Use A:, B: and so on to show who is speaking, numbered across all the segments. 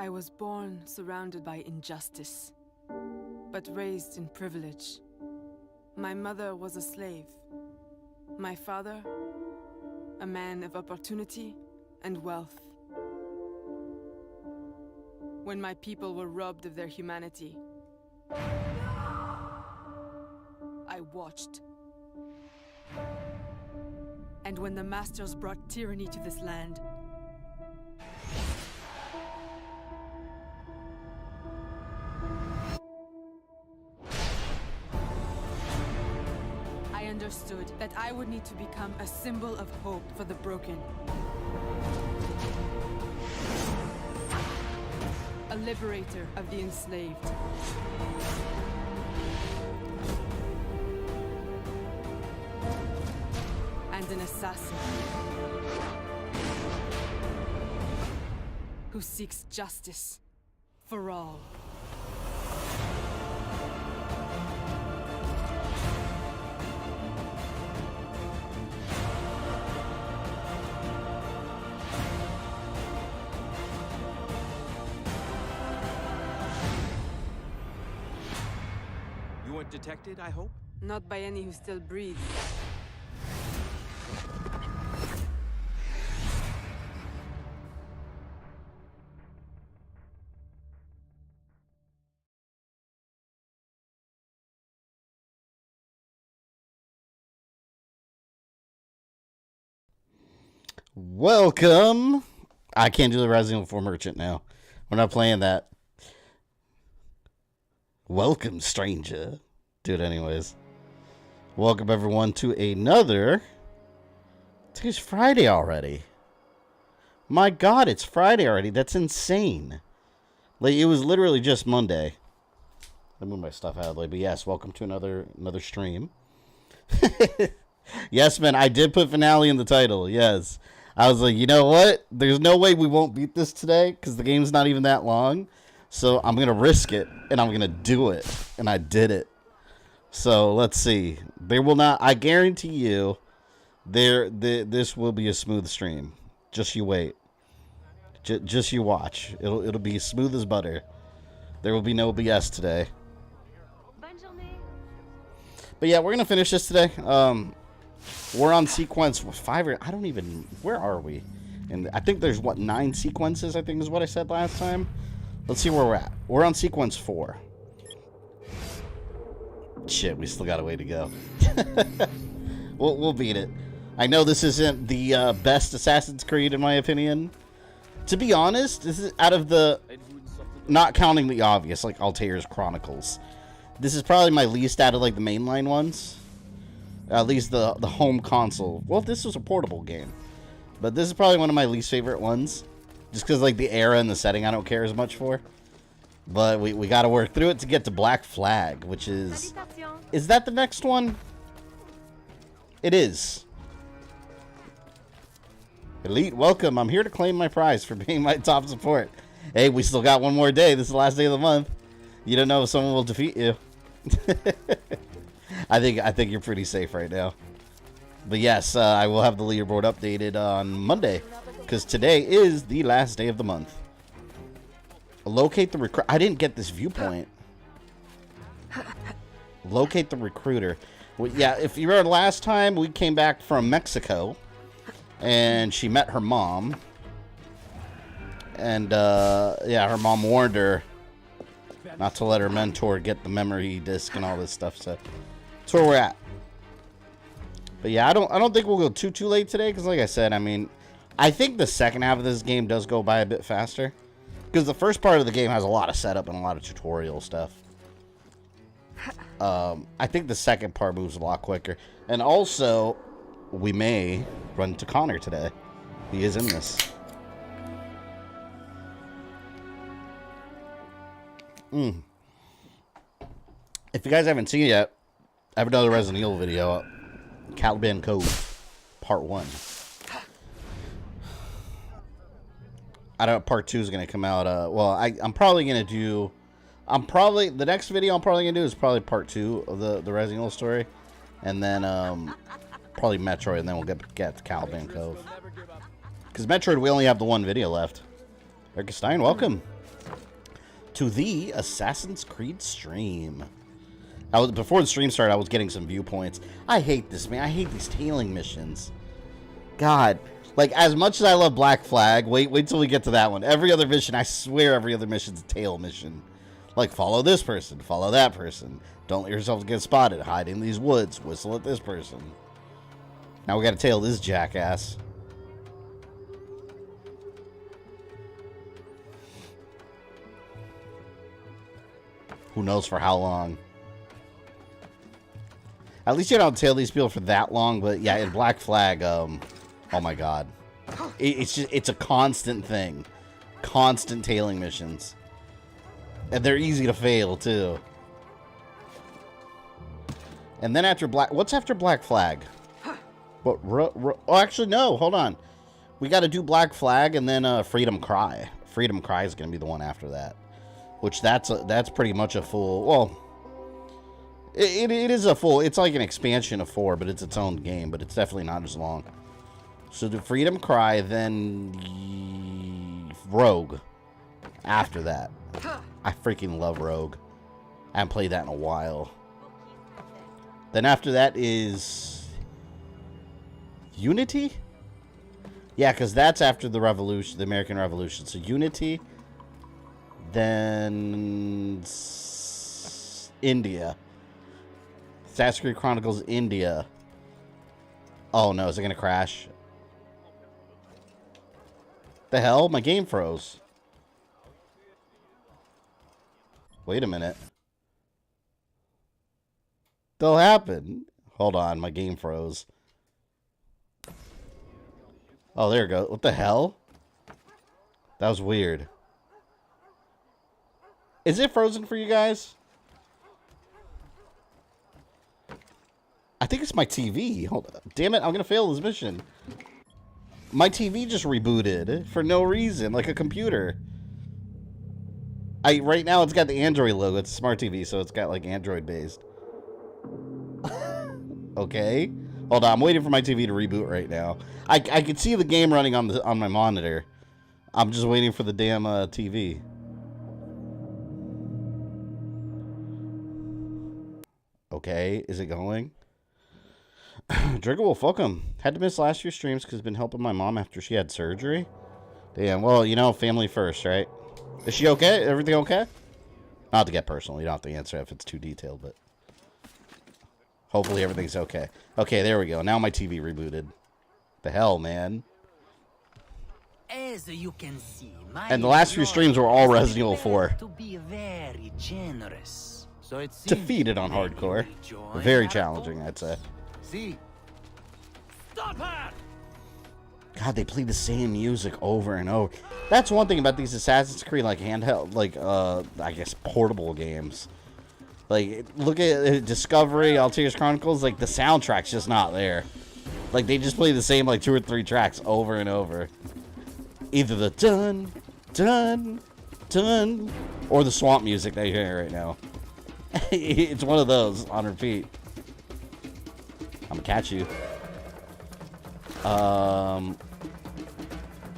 A: I was born surrounded by injustice, but raised in privilege. My mother was a slave. My father, a man of opportunity and wealth. When my people were robbed of their humanity, I watched. And when the masters brought tyranny to this land, I understood that I would need to become a symbol of hope for the broken. A liberator of the enslaved. And an assassin who seeks justice for all.
B: You weren't detected, I hope?
A: Not by any who still breathe.
C: Welcome. I can't do the Resident Evil 4 Merchant now. We're not playing that. Welcome, stranger. Do it anyways. Welcome, everyone, to another... Today's Friday already. My God, it's Friday already. That's insane. Like, it was literally just Monday. I moved my stuff out of the way. But yes, welcome to another stream. Yes, man, I did put finale in the title. Yes. I was like, you know what? There's no way we won't beat this today because the game's not even that long. So I'm going to risk it, and I'm going to do it. And I did it. So let's see. There will not, I guarantee you, this will be a smooth stream. Just you wait. Just you watch. It'll be smooth as butter. There will be no BS today. But yeah, we're going to finish this today. We're on sequence 5 or I don't even, where are we? And I think there's what, 9 sequences, I think is what I said last time. Let's see where we're at. We're on sequence 4. Shit, we still got a way to go. We'll beat it. I know this isn't the best Assassin's Creed in my opinion. To be honest, this is out of the, not counting the obvious like Altair's Chronicles. This is probably my least out of like the mainline ones. At least the home console. Well, this was a portable game. But this is probably one of my least favorite ones. Just because, like, the era and the setting I don't care as much for. But we got to work through it to get to Black Flag, which is... Is that the next one? It is. Elite, welcome. I'm here to claim my prize for being my top support. Hey, we still got one more day. This is the last day of the month. You don't know if someone will defeat you. I think you're pretty safe right now. But yes, I will have the leaderboard updated on Monday, because today is the last day of the month. Locate the recruit. I didn't get this viewpoint. Locate the recruiter. Well, yeah, if you remember last time, we came back from Mexico, and she met her mom. And, yeah, her mom warned her not to let her mentor get the memory disk and all this stuff, so... That's where we're at. But yeah, I don't think we'll go too late today, because like I said, I mean, I think the second half of this game does go by a bit faster, because the first part of the game has a lot of setup and a lot of tutorial stuff. I think the second part moves a lot quicker, and also we may run into Connor today. He is in this. If you guys haven't seen it yet, I have another Resident Evil video up. Caliban Cove, Part 1. I don't know, Part 2 is going to come out. Well, I'm probably going to do... the next video I'm probably going to do is probably Part 2 of the Resident Evil story. And then, probably Metroid, and then we'll get to Caliban Cove. Because Metroid, we only have the one video left. Eric Stein, welcome. to the Assassin's Creed stream. Before the stream started, I was getting some viewpoints. I hate this, man. I hate these tailing missions. God. Like, as much as I love Black Flag, wait till we get to that one. Every other mission, I swear every other mission's a tail mission. Like, follow this person, follow that person. Don't let yourself get spotted. Hide in these woods. Whistle at this person. Now we gotta tail this jackass. Who knows for how long. At least you don't tail these people for that long, but yeah, in Black Flag, oh my god. It's a constant thing. Constant tailing missions. And they're easy to fail, too. And then after what's after Black Flag? What, oh, actually, no, hold on. We gotta do Black Flag and then Freedom Cry. Freedom Cry is gonna be the one after that. Which that's pretty much a full, well, it is a full, it's like an expansion of 4, but it's its own game, but it's definitely not as long. So the Freedom Cry, then Rogue after that. I freaking love Rogue. I haven't played that in a while. Then after that is Unity? Yeah, because that's after the Revolution, the American Revolution. So Unity, then India. Assassin's Creed Chronicles India. Oh no, is it going to crash? The hell? My game froze. Wait a minute. That'll happen. Hold on, my game froze. Oh, there we go. What the hell? That was weird. Is it frozen for you guys? I think it's my TV. Hold on. Damn it, I'm gonna fail this mission. My TV just rebooted for no reason, like a computer. Right now it's got the Android logo. It's a smart TV, so it's got like Android based. Okay. Hold on, I'm waiting for my TV to reboot right now. I can see the game running on my monitor. I'm just waiting for the damn TV. Okay, is it going? Driggable, fuck him. Had to miss last year's streams because I've been helping my mom after she had surgery. Damn, well, you know, family first, right? Is she okay? Everything okay? Not to get personal. You don't have to answer if it's too detailed, but hopefully everything's okay. Okay, there we go. Now my TV rebooted. The hell, man.
B: As you can see,
C: and the last few streams were all Resident Evil 4.
B: To be very generous. So it
C: defeated on hardcore. Very challenging, I'd say.
B: See. Stop her!
C: God, they play the same music over and over. That's one thing about these Assassin's Creed, like, handheld, like, I guess, portable games. Like, look at Discovery, Altair's Chronicles, like, the soundtrack's just not there. Like, they just play the same, like, 2 or 3 tracks over and over. Either the dun, dun, dun, or the swamp music that you're hearing right now. It's one of those on repeat. I'm gonna catch you.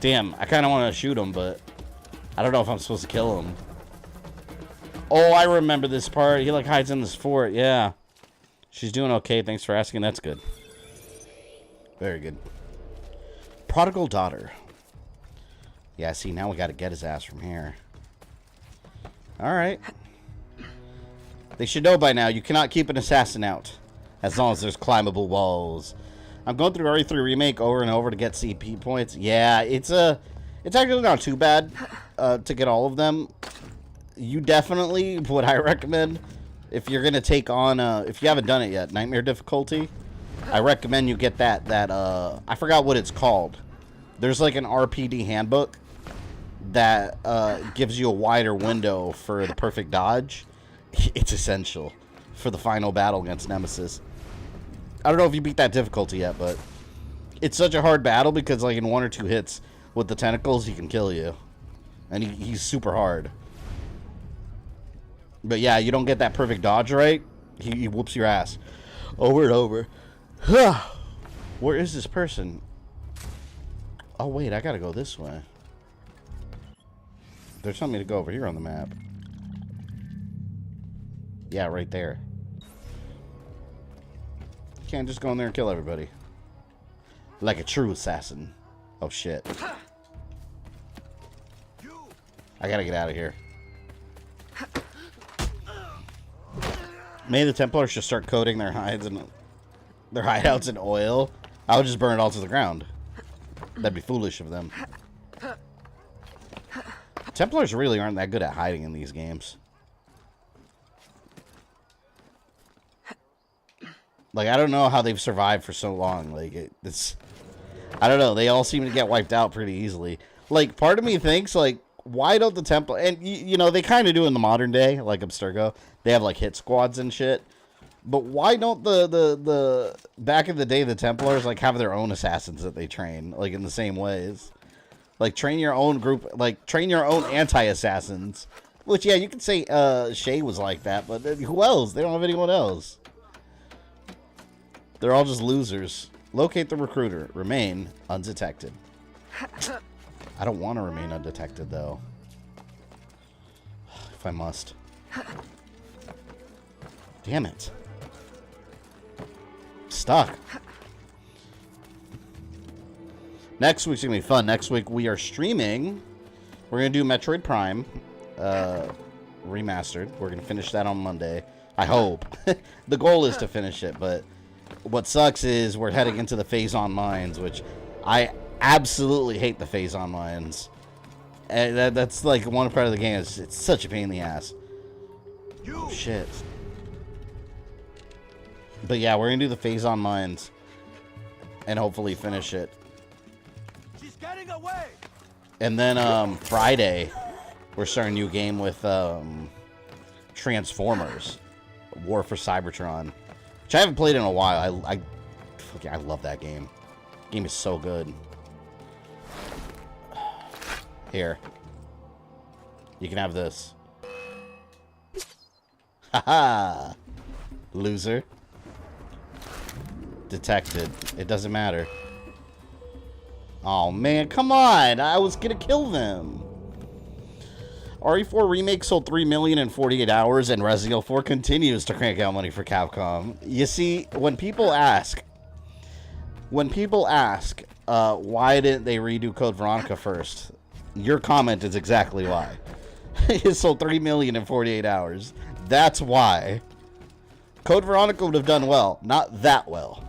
C: Damn, I kind of want to shoot him, but I don't know if I'm supposed to kill him. Oh, I remember this part. He, like, hides in this fort. Yeah. She's doing okay. Thanks for asking. That's good. Very good. Prodigal daughter. Yeah, see, now we got to get his ass from here. Alright. They should know by now, you cannot keep an assassin out. As long as there's climbable walls. I'm going through RE3 Remake over and over to get CP points. Yeah, it's actually not too bad to get all of them. You definitely, what I recommend, if you're going to take on, if you haven't done it yet, Nightmare difficulty, I recommend you get that I forgot what it's called. There's like an RPD handbook that gives you a wider window for the perfect dodge. It's essential for the final battle against Nemesis. I don't know if you beat that difficulty yet, but it's such a hard battle because, like, in 1 or 2 hits with the tentacles, he can kill you. And he's super hard. But yeah, you don't get that perfect dodge right, he whoops your ass over and over. Where is this person? Oh, wait, I gotta go this way. They're telling me to go over here on the map. Yeah, right there. You can't just go in there and kill everybody. Like a true assassin. Oh, shit. I gotta get out of here. Maybe the Templars should start coating their hides and their hideouts in oil. I would just burn it all to the ground. That'd be foolish of them. Templars really aren't that good at hiding in these games. Like, I don't know how they've survived for so long. Like, it's... I don't know. They all seem to get wiped out pretty easily. Like, part of me thinks, like, why don't the Templar... And, you know, they kind of do in the modern day, like Abstergo. They have, like, hit squads and shit. But why don't the back in the day, the Templars, like, have their own assassins that they train, like, in the same ways? Like, train your own group, like, train your own anti-assassins. Which, yeah, you could say Shay was like that, but who else? They don't have anyone else. They're all just losers. Locate the recruiter. Remain undetected. I don't want to remain undetected, though. If I must. Damn it. Stuck. Next week's going to be fun. Next week we are streaming. We're going to do Metroid Prime. Remastered. We're going to finish that on Monday. I hope. The goal is to finish it, but what sucks is we're heading into the Phazon Mines, which I absolutely hate the Phazon Mines. And that's like one part of the game. It's such a pain in the ass. Oh, shit. But yeah, we're going to do the Phazon Mines and hopefully finish it.
B: She's getting away.
C: And then Friday, we're starting a new game with Transformers, War for Cybertron, which I haven't played in a while. I love that game. The game is so good. Here. You can have this. Haha! Loser. Detected. It doesn't matter. Oh man, come on! I was gonna kill them! RE4 Remake sold 3 million in 48 hours, and Resident Evil 4 continues to crank out money for Capcom. You see, when people ask, why didn't they redo Code Veronica first? Your comment is exactly why. It sold 3 million in 48 hours. That's why. Code Veronica would have done well. Not that well.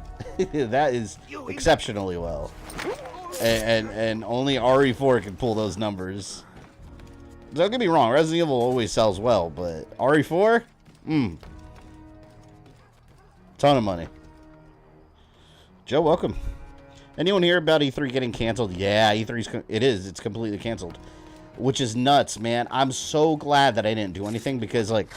C: That is exceptionally well. And only RE4 can pull those numbers. Don't get me wrong, Resident Evil always sells well, but RE4? Ton of money. Joe, welcome. Anyone hear about E3 getting canceled? Yeah, it's completely canceled. Which is nuts, man. I'm so glad that I didn't do anything because, like,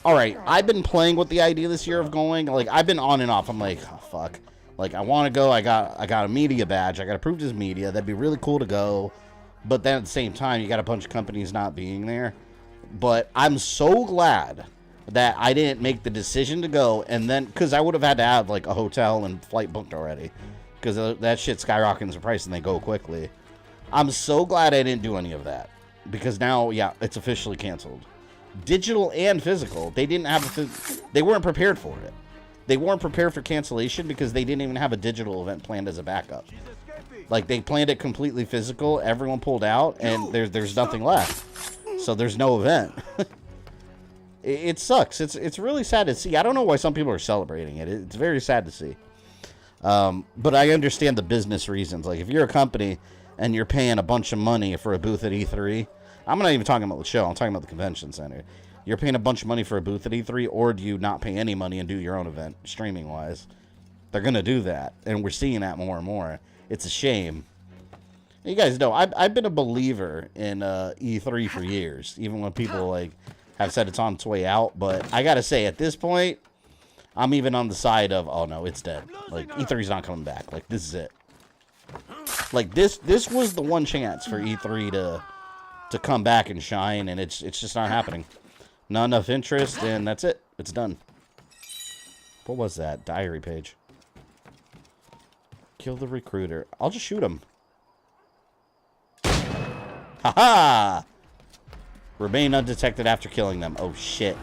C: alright, I've been playing with the idea this year of going. Like, I've been on and off. I'm like, oh, fuck. Like, I want to go. I got a media badge. I got approved as media. That'd be really cool to go. But then at the same time, you got a bunch of companies not being there. But I'm so glad that I didn't make the decision to go. And then, because I would have had to have, like, a hotel and flight booked already. Because that shit skyrockets in price and they go quickly. I'm so glad I didn't do any of that. Because now, yeah, it's officially canceled. Digital and physical. They didn't have they weren't prepared for it. They weren't prepared for cancellation because they didn't even have a digital event planned as a backup. Like, they planned it completely physical, everyone pulled out, and there's nothing left. So there's no event. It sucks. It's really sad to see. I don't know why some people are celebrating it. It's very sad to see. But I understand the business reasons. Like, if you're a company and you're paying a bunch of money for a booth at E3, I'm not even talking about the show, I'm talking about the convention center. You're paying a bunch of money for a booth at E3, or do you not pay any money and do your own event, streaming-wise? They're going to do that, and we're seeing that more and more. It's a shame. You guys know, I've been a believer in E3 for years, even when people, like, have said it's on its way out. But I got to say, at this point, I'm even on the side of, oh, no, it's dead. Like, E3's not coming back. Like, this is it. Like, this was the one chance for E3 to come back and shine, and it's just not happening. Not enough interest, and that's it. It's done. What was that? Diary page. Kill the recruiter. I'll just shoot him. Haha! Remain undetected after killing them. Oh, shit.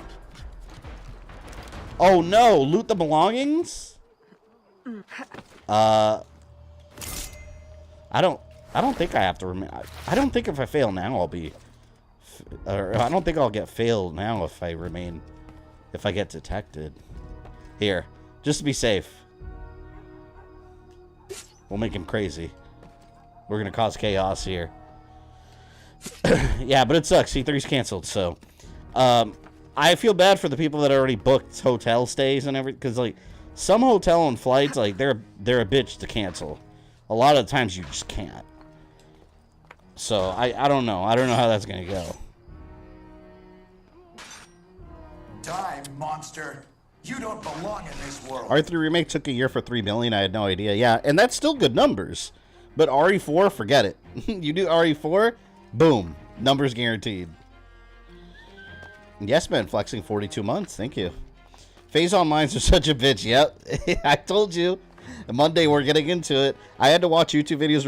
C: Oh no, loot the belongings? I don't think I have to I don't think if I fail now I'll be, or I don't think I'll get failed now if I remain, if I get detected. Here, just to be safe. We'll make him crazy. We're gonna cause chaos here. Yeah, but it sucks. C3's canceled, so I feel bad for the people that already booked hotel stays and everything, because like some hotel and flights, like they're a bitch to cancel. A lot of the times you just can't. So I don't know. I don't know how that's gonna go.
B: Die, monster. You don't belong in this world.
C: RE3 Remake took a year for 3 million. I had no idea. Yeah, and that's still good numbers. But RE4, forget it. You do RE4, boom, numbers guaranteed. Yes, man, flexing 42 months. Thank you. Phase Onlines are such a bitch. Yep, I told you. Monday, we're getting into it. I had to watch YouTube videos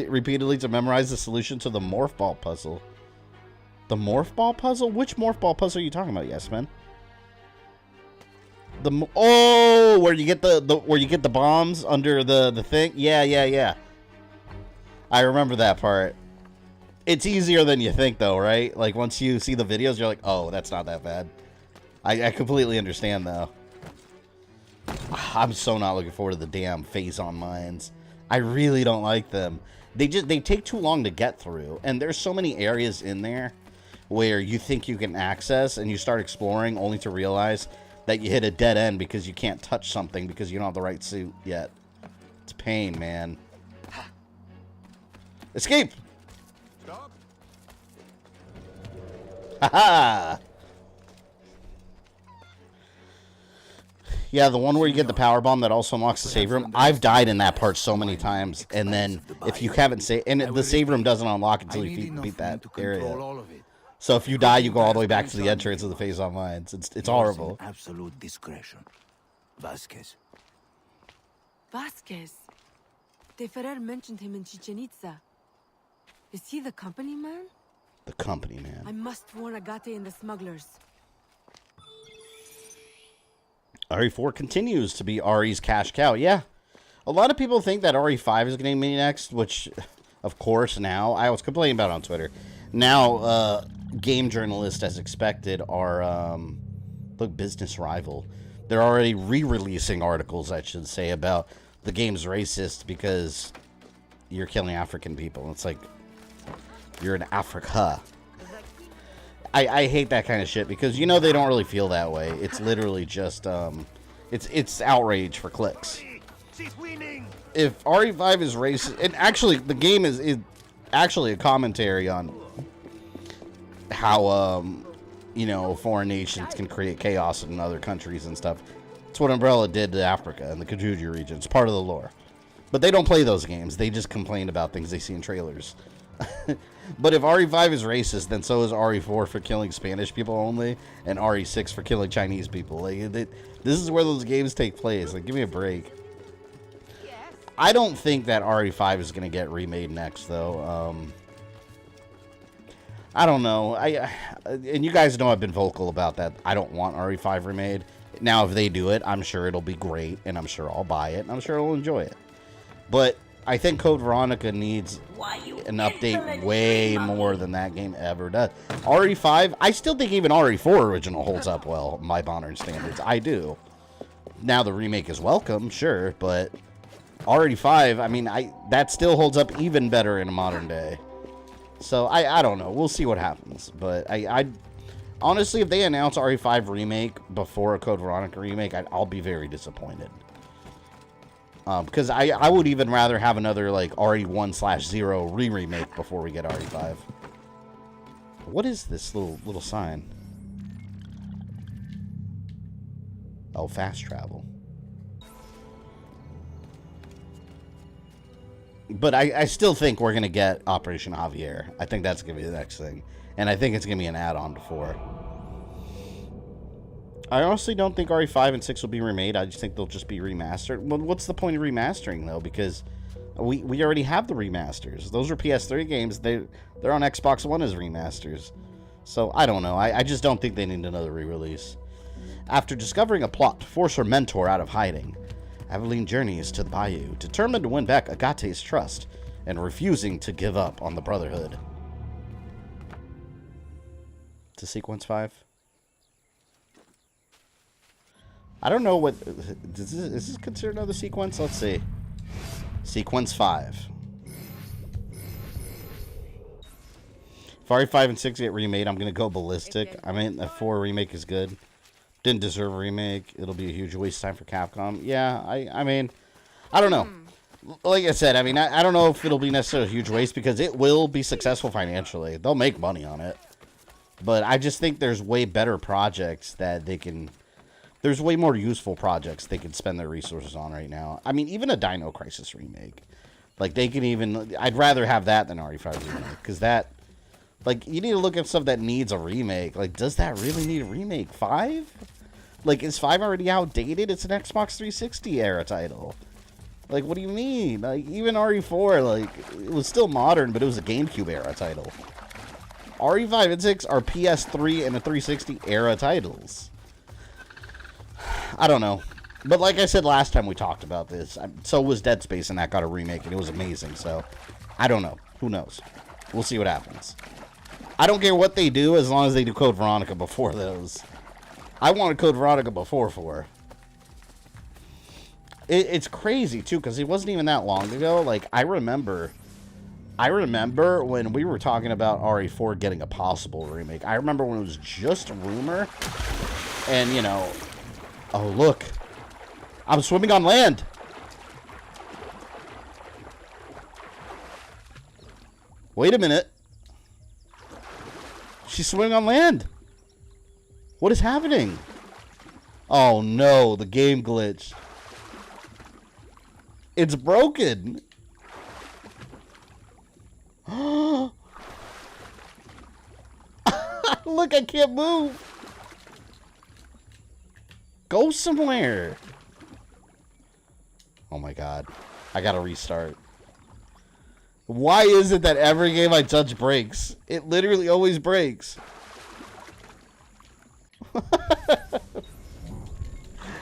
C: repeatedly to memorize the solution to the morph ball puzzle. The morph ball puzzle? Which morph ball puzzle are you talking about? Yes, man. Where you get the bombs under the thing? Yeah. I remember that part. It's easier than you think, though, right? Like, once you see the videos, you're like, oh, that's not that bad. I completely understand, though. I'm so not looking forward to the damn phase-on mines. I really don't like them. They take too long to get through, and there's so many areas in there where you think you can access, and you start exploring only to realize that you hit a dead end because you can't touch something because you don't have the right suit yet. It's pain, man. Escape!
B: Stop.
C: Haha! Yeah, the one where you get the power bomb that also unlocks the save room. I've died in that part so many times, and then if you haven't saved, and the save room doesn't unlock until you beat that area. So if you die, you go all the way back to the entrance of the phase on mines. It's horrible.
D: Absolute discretion. Vasquez.
A: Vasquez. De Ferrer mentioned him in Chichen Itza. Is he the company man?
C: The company man.
A: I must warn Agate and the smugglers.
C: RE4 continues to be RE's cash cow. Yeah. A lot of people think that RE5 is going to be next, which, of course, now, I was complaining about it on Twitter. Now, game journalists, as expected, are, look, business rival. They're already re-releasing articles, I should say, about the game's racist because you're killing African people. It's like, you're in Africa. I hate that kind of shit because, you know, they don't really feel that way. It's literally just, it's outrage for clicks. If RE5 is racist, and actually, the game is actually a commentary on how, you know, foreign nations can create chaos in other countries and stuff. It's what Umbrella did to Africa and the Kajuju region. It's part of the lore. But they don't play those games. They just complain about things they see in trailers. But if RE5 is racist, then so is RE4 for killing Spanish people only, and RE6 for killing Chinese people. Like, this is where those games take place. Like, give me a break. I don't think that RE5 is going to get remade next, though. I don't know. And you guys know I've been vocal about that. I don't want RE5 remade. Now, if they do it, I'm sure it'll be great, and I'm sure I'll buy it, and I'm sure I'll enjoy it. But I think Code Veronica needs an update way more than that game ever does. RE5, I still think even RE4 original holds up well by modern standards. I do. Now the remake is welcome, sure, but RE5, I mean, that still holds up even better in a modern day. So I don't know. We'll see what happens. But I honestly, if they announce RE5 remake before a Code Veronica remake, I'll be very disappointed. Because I would even rather have another, like, RE1/0 re-remake before we get RE5. What is this little sign? Oh, fast travel. But I still think we're going to get Operation Javier. I think that's going to be the next thing. And I think it's going to be an add-on to 4. I honestly don't think RE5 and 6 will be remade. I just think they'll just be remastered. Well, what's the point of remastering, though? Because we already have the remasters. Those are PS3 games. They're on Xbox One as remasters. So, I don't know. I just don't think they need another re-release. After discovering a plot to force her mentor out of hiding, Madeleine journeys to the bayou, determined to win back Agate's trust and refusing to give up on the Brotherhood. To sequence 5. I don't know what... Is this considered another sequence? Let's see. Sequence 5. If RE5 and 6 get remade, I'm going to go ballistic. I mean, the 4 remake is good. Didn't deserve a remake. It'll be a huge waste of time for Capcom. Yeah, I mean, I don't know. Like I said, I mean, I don't know if it'll be necessarily a huge waste because it will be successful financially. They'll make money on it. But I just think there's way better projects that they can... There's way more useful projects they can spend their resources on right now. I mean, even a Dino Crisis remake. Like, they can even... I'd rather have that than RE5 remake. Because that... Like, you need to look at stuff that needs a remake. Like, does that really need a remake? 5? Like, is 5 already outdated? It's an Xbox 360 era title. Like, what do you mean? Like, even RE4, like, it was still modern, but it was a GameCube era title. RE5 and 6 are PS3 and a 360 era titles. I don't know. But like I said last time we talked about this, so was Dead Space, and that got a remake, and it was amazing. So, I don't know. Who knows? We'll see what happens. I don't care what they do as long as they do Code Veronica before those. I wanted Code Veronica before 4. It's crazy, too, because it wasn't even that long ago. Like, I remember when we were talking about RE4 getting a possible remake. I remember when it was just a rumor. And, you know... Oh, look. I'm swimming on land. Wait a minute. She's swimming on land. What is happening? Oh no, the game glitched. It's broken. Look, I can't move. Go somewhere. Oh my god. I gotta restart. Why is it that every game I touch breaks? It literally always breaks.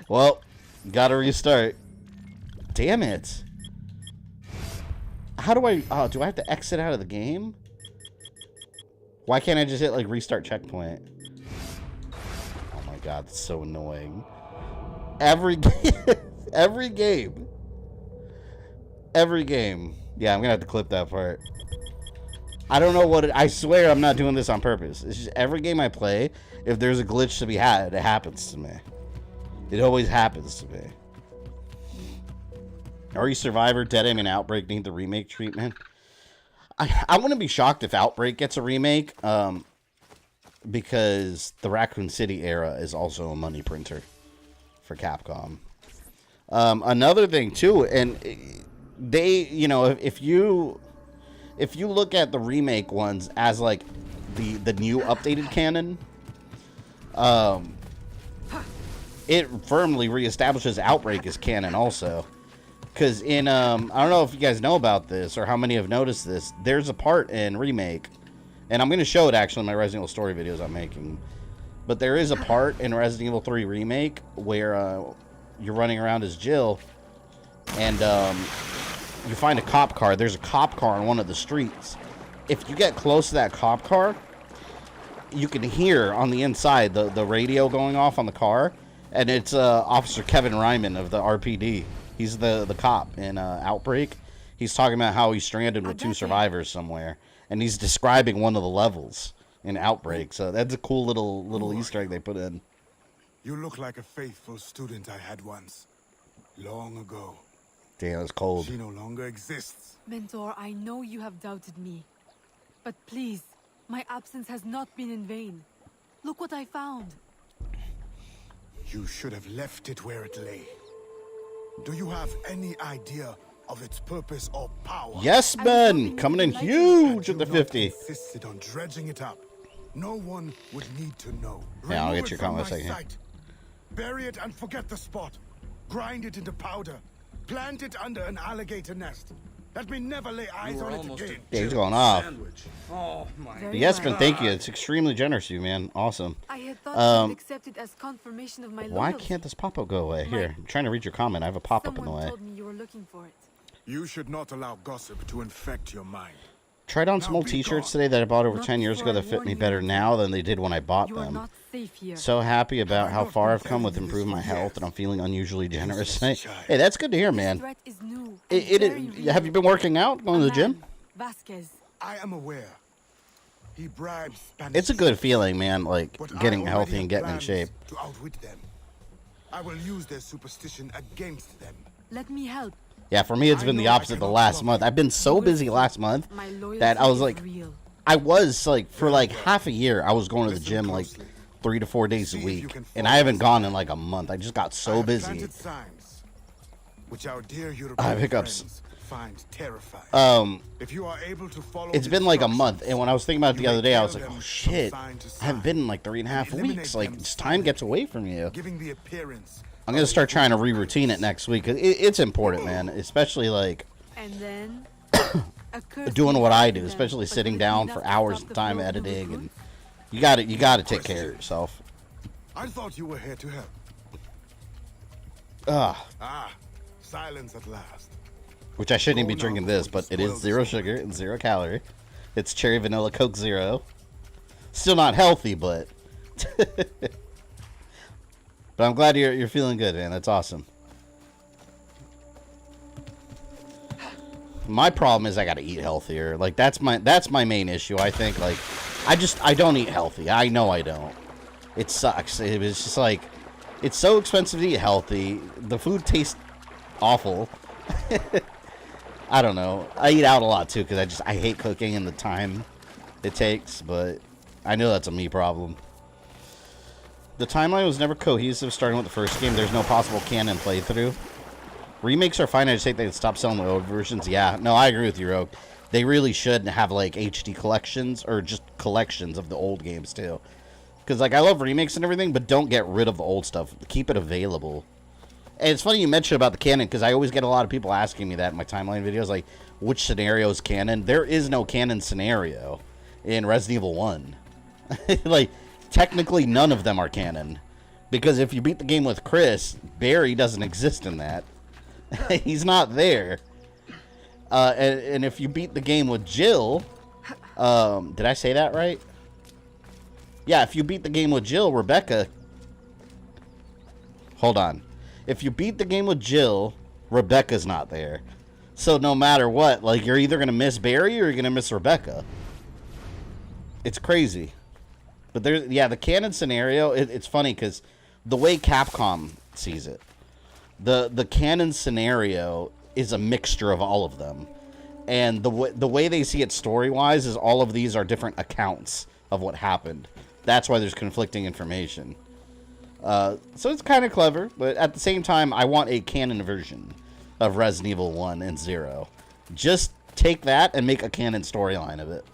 C: Well, gotta restart. Damn it. How do I... Oh, do I have to exit out of the game? Why can't I just hit, like, restart checkpoint? Oh my god, that's so annoying. Every game. Every game. Yeah, I'm gonna have to clip that part. I don't know what it... I swear I'm not doing this on purpose. It's just every game I play, if there's a glitch to be had, it happens to me. It always happens to me. Are you Survivor, Dead Aim, and Outbreak need the remake treatment? I wouldn't be shocked if Outbreak gets a remake, because the Raccoon City era is also a money printer for Capcom. Another thing, too, and... They, you know, if you look at the remake ones as like the new updated canon, it firmly reestablishes Outbreak as canon also. Because in I don't know if you guys know about this or how many have noticed this. There's a part in remake, and I'm going to show it actually in my Resident Evil story videos I'm making. But there is a part in Resident Evil 3 remake where you're running around as Jill, and you find a cop car. There's a cop car on one of the streets. If you get close to that cop car, you can hear on the inside the radio going off on the car, and it's Officer Kevin Ryman of the RPD. He's the cop in Outbreak. He's talking about how he's stranded with 2 survivors somewhere, and he's describing one of the levels in Outbreak. So that's a cool little Easter egg they put in.
E: You look like a faithful student I had once, long ago.
C: Damn, it's cold.
E: She no longer exists.
A: Mentor, I know you have doubted me. But please, my absence has not been in vain. Look what I found.
E: You should have left it where it lay. Do you have any idea of its purpose or power?
C: Yes, Ben! Coming in huge at the 50.
E: Insisted on dredging it up. No one would need to know.
C: Yeah, I'll
E: Remove
C: get your
E: it from
C: comment
E: my
C: second.
E: sight. Bury it and forget the spot. Grind it into powder. Plant it under an alligator nest. Let me never lay eyes on it again.
C: Yeah, he's going off.
F: Oh my.
A: Very
C: Yesman,
A: well.
C: thank you. It's extremely generous of you, man. Awesome.
A: I had thought you would accept it as confirmation of my
C: Why
A: loyalty.
C: can't this pop-up go away? Here, I'm trying to read your comment. I have a pop-up in the
A: Someone
C: way.
A: told me you were looking for it.
E: You should not allow gossip to infect your mind.
C: Tried on some old
E: Now be
C: t-shirts
E: gone.
C: today that I bought over
A: Not
C: 10 years ago
A: before I
C: that fit
A: warn
C: me
A: you.
C: better now than they did when I bought
A: You are
C: them.
A: not safe here.
C: So happy about
E: Have I
C: how
E: not
C: far
E: been
C: I've come with
E: telling you
C: improving
E: this
C: my
E: for
C: health,
E: years?
C: and I'm feeling unusually generous. Hey,
E: Useless child.
C: hey, that's good to hear,
A: This
C: man.
A: threat is new
C: It,
A: and very real.
C: have you been working out, going to the gym?
A: Vasquez.
E: I am aware. He bribes Spanish.
C: It's a good feeling, man, like
E: but I
C: getting
E: already
C: healthy
E: have
C: and getting in
E: plans
C: shape.
E: To outwit them. I will use their superstition against them.
A: Let me help.
C: Yeah, for me, it's
E: I
C: been the
E: know I
C: opposite the
E: cannot
C: last
E: love
C: month.
E: you.
C: I've been so busy last month
A: My loyalty
C: that I was
A: is
C: like,
A: real.
C: I was like, for like half a year, I was going to the
E: Listen
C: gym like
E: closely.
C: 3 to 4 days a
E: See if you
C: week,
E: can
C: and
E: follow
C: I haven't
E: this
C: gone in like a month. I just got
E: I
C: so
E: have
C: busy.
E: planted signs, which our dear
C: I have
E: European
C: hiccups.
E: friends find terrifying. If you are able to follow
C: It's
E: the
C: been like a
E: instructions,
C: month, and when I was thinking about it the
E: you
C: other
E: may
C: day, I
E: tell
C: was like,
E: them
C: oh
E: from
C: shit,
E: sign to
C: I haven't
E: sign
C: been in like 3.5
E: eliminate
C: weeks. Like,
E: them
C: just time gets away from you.
E: giving the appearance.
C: I'm gonna start trying to re-routine it next week. It's important, man, especially like
A: And then a curse
C: doing
A: will
C: what I
A: happen
C: do,
A: then,
C: especially
A: but
C: sitting
A: will it be
C: down
A: enough
C: for
A: to
C: hours
A: stop
C: of
A: the
C: time
A: flow of the
C: editing, and
A: recruits?
C: you gotta take care of yourself.
E: I thought you were here to help.
C: Ugh.
E: Ah, silence at last.
C: Which I shouldn't even be
E: Oh, no,
C: drinking this, but it is
E: spoiled
C: 0 sugar and 0 calorie. It's cherry vanilla Coke Zero. Still not healthy, but but I'm glad you're feeling good, man. That's awesome. My problem is I gotta eat healthier. Like that's my main issue. I think like I don't eat healthy. I know I don't. It sucks. It was just like it's so expensive to eat healthy. The food tastes awful. I don't know. I eat out a lot too because I hate cooking and the time it takes, but I know that's a me problem. The timeline was never cohesive starting with the first game. There's no possible canon playthrough. Remakes are fine. I just think they can stop selling the old versions. Yeah, no, I agree with you, Rogue. They really should have like HD collections or just collections of the old games too. Because like I love remakes and everything, but don't get rid of the old stuff. Keep it available. And it's funny you mentioned about the canon because I always get a lot of people asking me that in my timeline videos, like which scenario is canon. There is no canon scenario in Resident Evil 1. Like technically none of them are canon because if you beat the game with Chris, Barry doesn't exist in that. He's not there. And if you beat the game with Jill, did I say that right? Yeah, if you beat the game with Jill, Rebecca. Hold on. If you beat the game with Jill, Rebecca's not there. So no matter what, like you're either gonna miss Barry or you're gonna miss Rebecca. It's crazy. But there's the canon scenario. It's funny because the way Capcom sees it, the canon scenario is a mixture of all of them, and the way they see it story wise is all of these are different accounts of what happened. That's why there's conflicting information. So it's kind of clever, but at the same time, I want a canon version of Resident Evil 1 and 0. Just take that and make a canon storyline of it.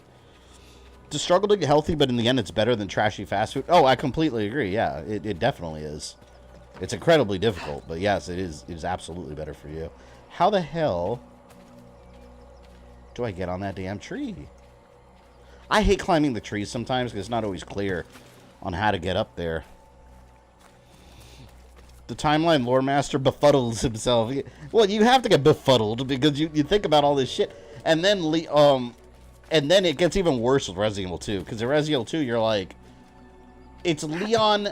C: It's a struggle to get healthy, but in the end, it's better than trashy fast food. Oh, I completely agree. Yeah, it definitely is. It's incredibly difficult, but yes, it is. It is absolutely better for you. How the hell do I get on that damn tree? I hate climbing the trees sometimes because it's not always clear on how to get up there. The timeline lore master befuddles himself. Well, you have to get befuddled because you think about all this shit, and then it gets even worse with Resident Evil 2 because in Resident Evil 2 you're like, it's Leon.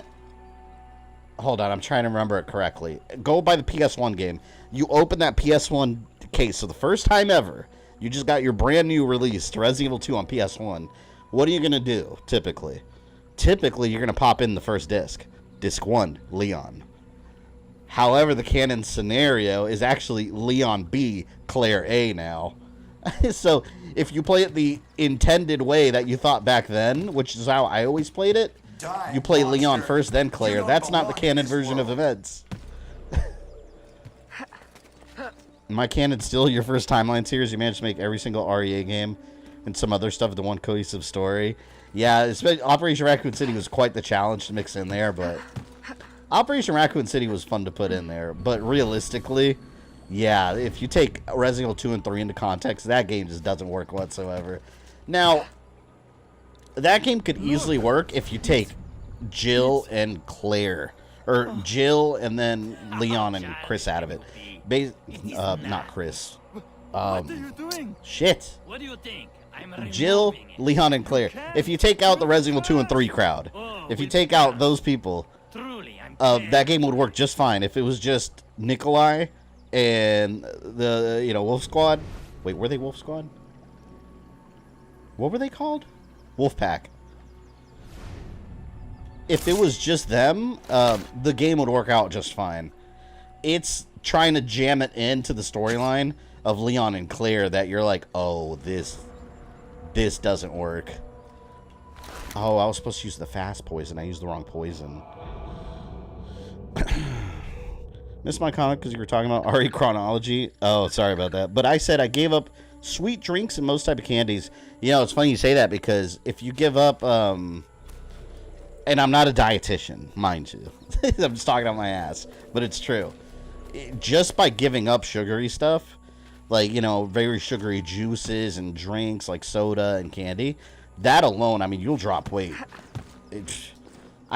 C: Hold on, I'm trying to remember it correctly. Go by the PS1 game. You open that PS1 case, so the first time ever, you just got your brand new release, Resident Evil 2 on PS1. What are you gonna do? Typically, you're gonna pop in the first disc, disc 1, Leon. However, the canon scenario is actually Leon B, Claire A now. So if you play it the intended way that you thought back then, which is how I always played it, you play Leon first, then Claire. That's not the canon version of events. My canon's still your first timeline series. You managed to make every single REA game and some other stuff into one cohesive story. Yeah, Operation Raccoon City was quite the challenge to mix in there, but Operation Raccoon City was fun to put in there. But realistically, Yeah, if you take Resident Evil 2 and 3 into context, that game just doesn't work whatsoever. Now, that game could easily work if you take Jill and Claire. Or Jill and then Leon and Chris out of it. Not Chris.
D: What are you doing?
C: Shit.
D: What do you think?
C: Jill, Leon, and Claire. If you take out the Resident Evil 2 and 3 crowd, if you take out those people, that game would work just fine. If it was just Nikolai and the, Wolf Squad. Wait, were they Wolf Squad? What were they called? Wolf Pack. If it was just them, the game would work out just fine. It's trying to jam it into the storyline of Leon and Claire that you're like, oh, this doesn't work. Oh, I was supposed to use the fast poison. I used the wrong poison. Missed my comment because you were talking about RE chronology. Oh, sorry about that. But I said I gave up sweet drinks and most type of candies. It's funny you say that because if you give up, and I'm not a dietitian, mind you. I'm just talking out my ass, but it's true. Just by giving up sugary stuff, like, very sugary juices and drinks like soda and candy, that alone, I mean, you'll drop weight.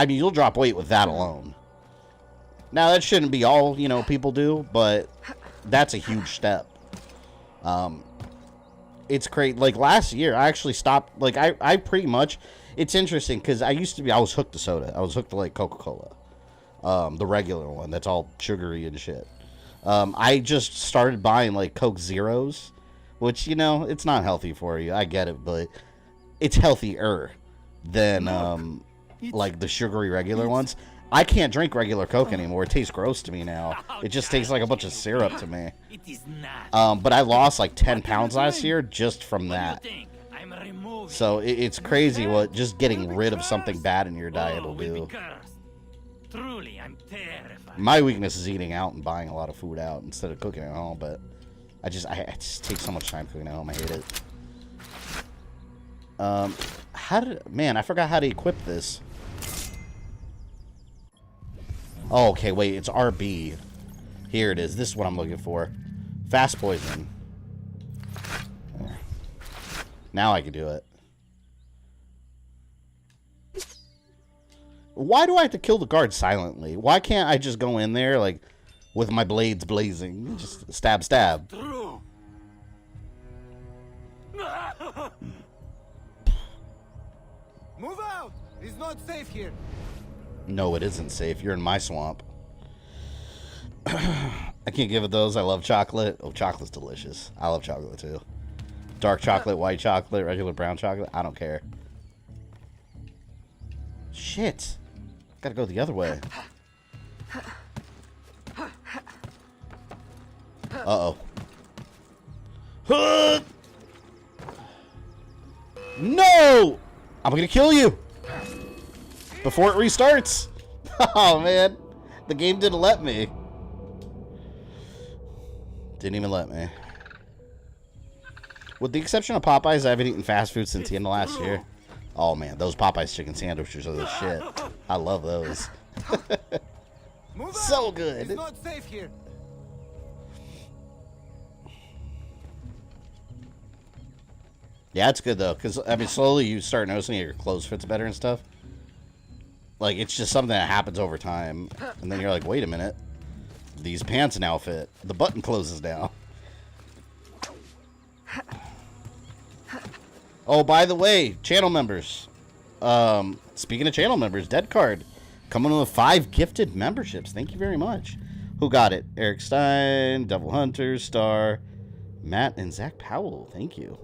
C: You'll drop weight with that alone. Now, that shouldn't be all, people do, but that's a huge step. It's great. Like, last year, I actually stopped, like, I pretty much, it's interesting, because I was hooked to soda. I was hooked to, like, Coca-Cola. The regular one, that's all sugary and shit. I just started buying, like, Coke Zeros, which, it's not healthy for you. I get it, but it's healthier than, like, the sugary regular ones. I can't drink regular Coke anymore. It tastes gross to me now. It just tastes like a bunch of syrup to me. But I lost, like, 10 pounds last year just from that. So it's crazy what just getting rid of something bad in your diet will do.
D: Truly, I'm terrified.
C: My weakness is eating out and buying a lot of food out instead of cooking at home, but I just take so much time cooking at home. I hate it. Man, I forgot how to equip this. Oh, okay, wait, it's RB. Here it is. This is what I'm looking for. Fast poison. There. Now I can do it. Why do I have to kill the guard silently? Why can't I just go in there, like, with my blades blazing? Just stab, stab.
E: Move out! It's not safe here.
C: No, it isn't safe. You're in my swamp. I can't give it those. I love chocolate. Oh, chocolate's delicious. I love chocolate, too. Dark chocolate, white chocolate, regular brown chocolate. I don't care. Shit. Gotta go the other way. Uh-oh. No! I'm gonna kill you! Before it restarts. Oh, man. The game didn't let me. Didn't even let me. With the exception of Popeyes, I haven't eaten fast food since the end of last year. Oh, man. Those Popeyes chicken sandwiches are the shit. I love those. So good.
E: It's not safe here.
C: Yeah, it's good, though. Because, I mean, slowly you start noticing your clothes fits better and stuff. Like, it's just something that happens over time. And then you're like, wait a minute. These pants now fit. The button closes now. Oh, by the way, channel members. Speaking of channel members, Dead Card. Coming with 5 gifted memberships. Thank you very much. Who got it? Eric Stein, Devil Hunter, Star, Matt, and Zach Powell. Thank you.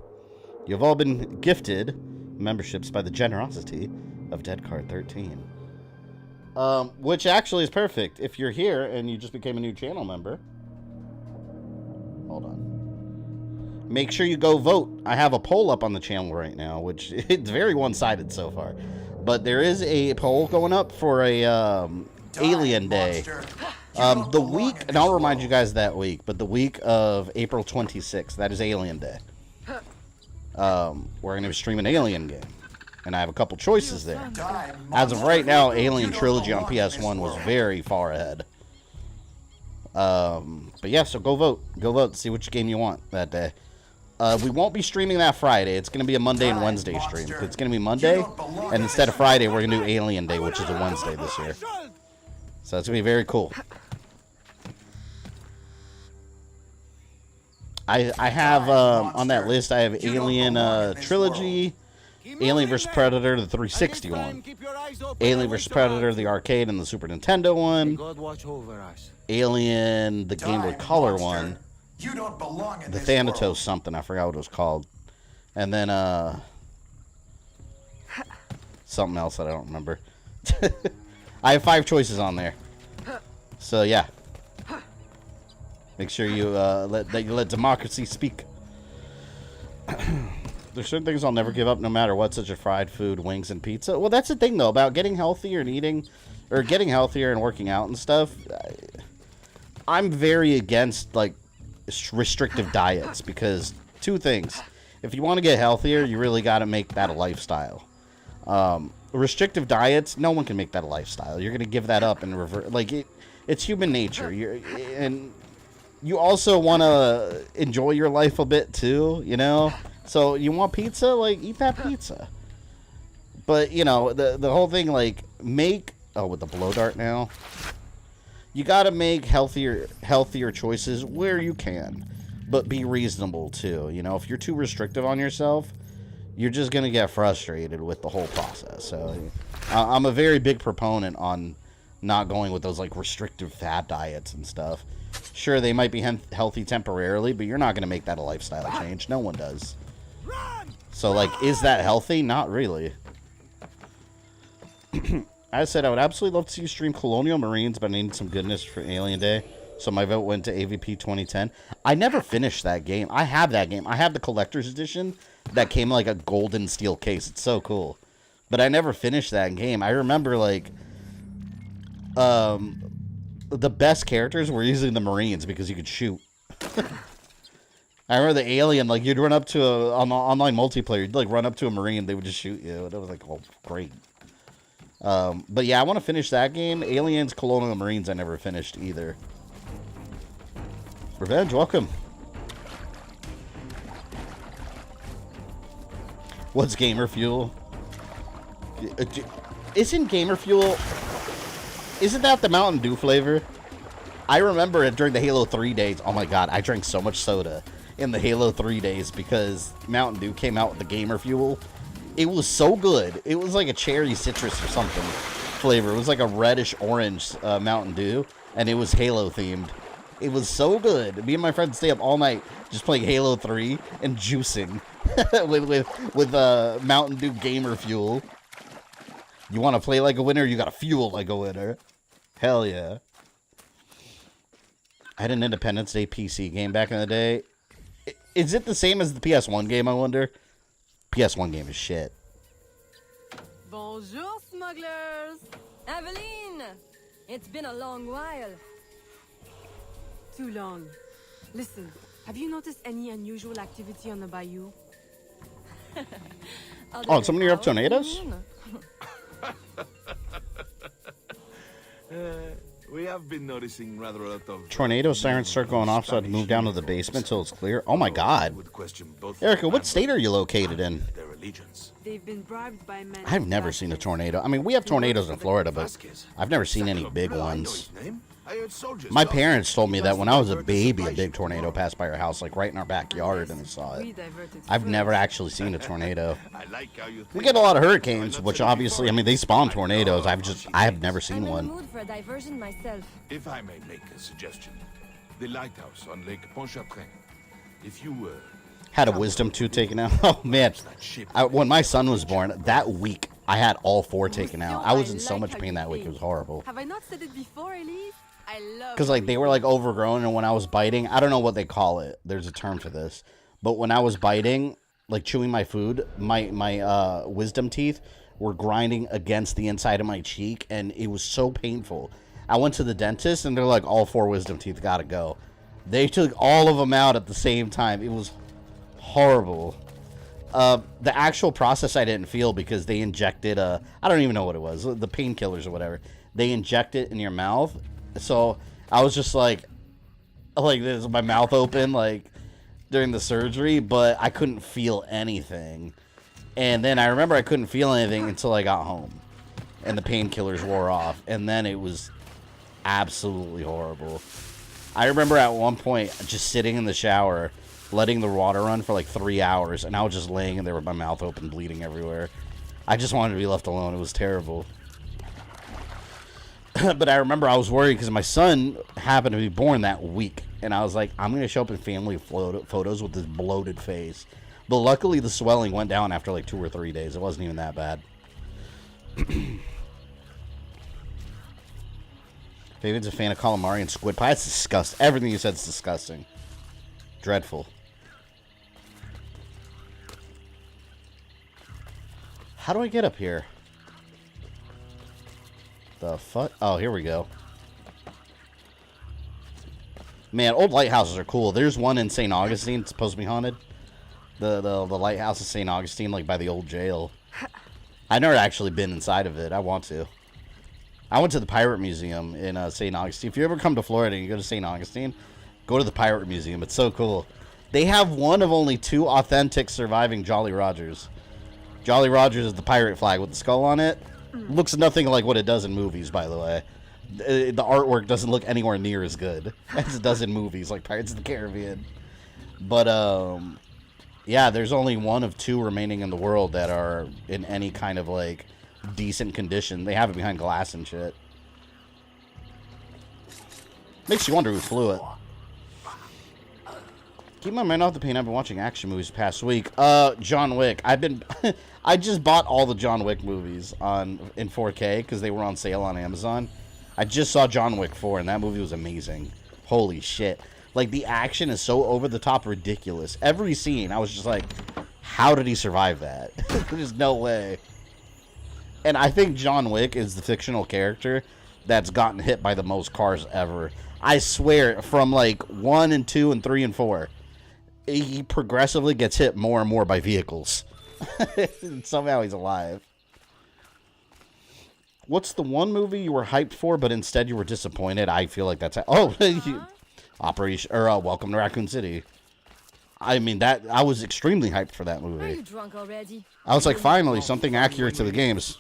C: You've all been gifted memberships by the generosity of Dead Card 13. Which actually is perfect. If you're here and you just became a new channel member, hold on. Make sure you go vote. I have a poll up on the channel right now, which it's very one-sided so far. But there is a poll going up for a Alien Day. The week, and I'll remind you guys that week, but the week of April 26th, that is Alien Day. We're going to be streaming an Alien game. And I have a couple choices there. As of right now, Alien Trilogy on PS1 was very far ahead. But yeah, so go vote. Go vote. See which game you want that day. We won't be streaming that Friday. It's going to be a Monday and Wednesday stream. It's going to be Monday, and instead of Friday, we're going to do Alien Day, which is a Wednesday this year. So it's going to be very cool. I have, on that list, I have Alien Trilogy, Alien vs. Predator, the 360 one, Alien vs. Predator, the arcade and the Super Nintendo one, Alien, the Game Boy Color one,
B: You don't belong in
C: the
B: this
C: Thanatos
B: world.
C: something, I forgot what it was called, and then, something else that I don't remember. I have 5 choices on there. So, yeah. Make sure you let democracy speak. There's certain things I'll never give up no matter what, such as fried food, wings, and pizza. Well, that's the thing, though, about getting healthier and eating, or getting healthier and working out and stuff. I'm very against, like, restrictive diets because 2 things. If you want to get healthier, you really got to make that a lifestyle. Restrictive diets, no one can make that a lifestyle. You're going to give that up and revert. Like, it's human nature. And you also want to enjoy your life a bit, too, you know? So, you want pizza? Like, eat that pizza. But, you know, the whole thing, like, make... Oh, with the blow dart now. You got to make healthier choices where you can. But be reasonable, too. You know, if you're too restrictive on yourself, you're just going to get frustrated with the whole process. So, I'm a very big proponent on not going with those, like, restrictive fad diets and stuff. Sure, they might be healthy temporarily, but you're not going to make that a lifestyle change. No one does. So, like, is that healthy? Not really. I said I would absolutely love to see you stream Colonial Marines, but I need some goodness for Alien Day. So my vote went to AVP 2010. I never finished that game. I have that game. I have the collector's edition that came in like a golden steel case. It's so cool. But I never finished that game. I remember, like, the best characters were usually the Marines because you could shoot. I remember the Alien, like, you'd run up to on online multiplayer, you'd, like, run up to a Marine, they would just shoot you. And it was like, oh, great. But yeah, I want to finish that game. Aliens, Colonial Marines, I never finished either. Revenge, welcome. What's Gamer Fuel? Isn't Gamer Fuel... Isn't that the Mountain Dew flavor? I remember it during the Halo 3 days. Oh my god, I drank so much soda in the Halo 3 days because Mountain Dew came out with the Gamer Fuel. It was so good. It was like a cherry citrus or something flavor. It was like a reddish orange Mountain Dew, and it was Halo themed. It was so good. Me and my friends stay up all night just playing Halo 3 and juicing with Mountain Dew Gamer Fuel. You want to play like a winner? You got to fuel like a winner. Hell yeah. I had an Independence Day PC game back in the day. Is it the same as the PS1 game, I wonder? PS1 game is shit.
F: Bonjour, smugglers. Aveline, it's been a long while.
A: Too long. Listen, have you noticed any unusual activity on the bayou?
C: Oh, somebody have tornadoes?
G: We have been noticing rather a lot of
C: Tornado sirens start going off, so I had to move down to the basement till it's clear. Oh my god.
G: would question both
C: Erica, what state are you located in?
G: their allegiance.
A: They've been bribed by men.
C: I've never seen a tornado. I mean, we have tornadoes in Florida, but I've never seen any big
G: I know
C: ones.
G: his name. I heard soldiers
C: My
G: talk.
C: parents told me
G: He
C: that
G: must
C: when
G: have
C: I was a
G: diverted
C: baby, a
G: supply
C: big
G: ship
C: tornado
G: tomorrow.
C: passed by our house, like right in our backyard, and I saw
A: We
C: it.
A: diverted
C: I've never
A: first.
C: actually seen a tornado.
G: I like how you
C: We
G: think.
C: get a lot of
G: Why
C: hurricanes,
G: not
C: which
G: say it
C: obviously, I
G: before?
C: mean, they spawn
G: I
C: tornadoes.
G: know
C: I have never
F: I'm
C: seen
F: in the
C: one.
F: mood for a diversion myself.
G: If I may make a suggestion, the lighthouse on Lake Pontchartrain. If you
C: Had a wisdom tooth taken out. Oh man, when my son was born, that week I had all 4 taken out. I was in so much pain that week. It was horrible.
A: Have I not said it before, Elise? I love
C: Because, like, they were, like, overgrown, and when I was biting, I don't know what they call it. There's a term for this. But when I was biting, like, chewing my food, my wisdom teeth were grinding against the inside of my cheek, and it was so painful. I went to the dentist, and they're like, all 4 wisdom teeth gotta go. They took all of them out at the same time. It was horrible. The actual process I didn't feel because they injected, I don't even know what it was, the painkillers or whatever. They inject it in your mouth. So I was just like, like this, my mouth open, like during the surgery, but I couldn't feel anything. And then I remember I couldn't feel anything until I got home, and the painkillers wore off, and then it was absolutely horrible. I remember at one point just sitting in the shower, letting the water run for like 3 hours, and I was just laying in there with my mouth open, bleeding everywhere. I just wanted to be left alone. It was terrible. But I remember I was worried because my son happened to be born that week, and I was like, I'm going to show up in family photos with this bloated face. But luckily the swelling went down after like 2 or 3 days. It wasn't even that bad. David's a fan of calamari and squid pie. It's disgusting. Everything you said is disgusting. Dreadful. How do I get up here? The fuck? Oh, here we go. Man, old lighthouses are cool. There's one in St. Augustine. It's supposed to be haunted. The lighthouse of St. Augustine, like by the old jail. I've never actually been inside of it. I want to. I went to the Pirate Museum in St. Augustine. If you ever come to Florida and you go to St. Augustine, go to the Pirate Museum. It's so cool. They have one of only 2 authentic surviving Jolly Rogers. Jolly Rogers is the pirate flag with the skull on it. Looks nothing like what it does in movies, by the way. The artwork doesn't look anywhere near as good as it does in movies like Pirates of the Caribbean. But, yeah, there's only one of 2 remaining in the world that are in any kind of, like, decent condition. They have it behind glass and shit. Makes you wonder who flew it. Keep my mind off the pain. I've been watching action movies the past week. John Wick. I just bought all the John Wick movies in 4K because they were on sale on Amazon. I just saw John Wick 4 and that movie was amazing. Holy shit. Like, the action is so over the top ridiculous. Every scene, I was just like, how did he survive that? There's no way. And I think John Wick is the fictional character that's gotten hit by the most cars ever. I swear, from like 1 and 2 and 3 and 4, he progressively gets hit more and more by vehicles. Somehow he's alive. What's the one movie you were hyped for, but instead you were disappointed? I feel like that's... Operation... Welcome to Raccoon City. I mean, that... I was extremely hyped for that movie.
F: Are you drunk already?
C: I was like, finally, something accurate to the games.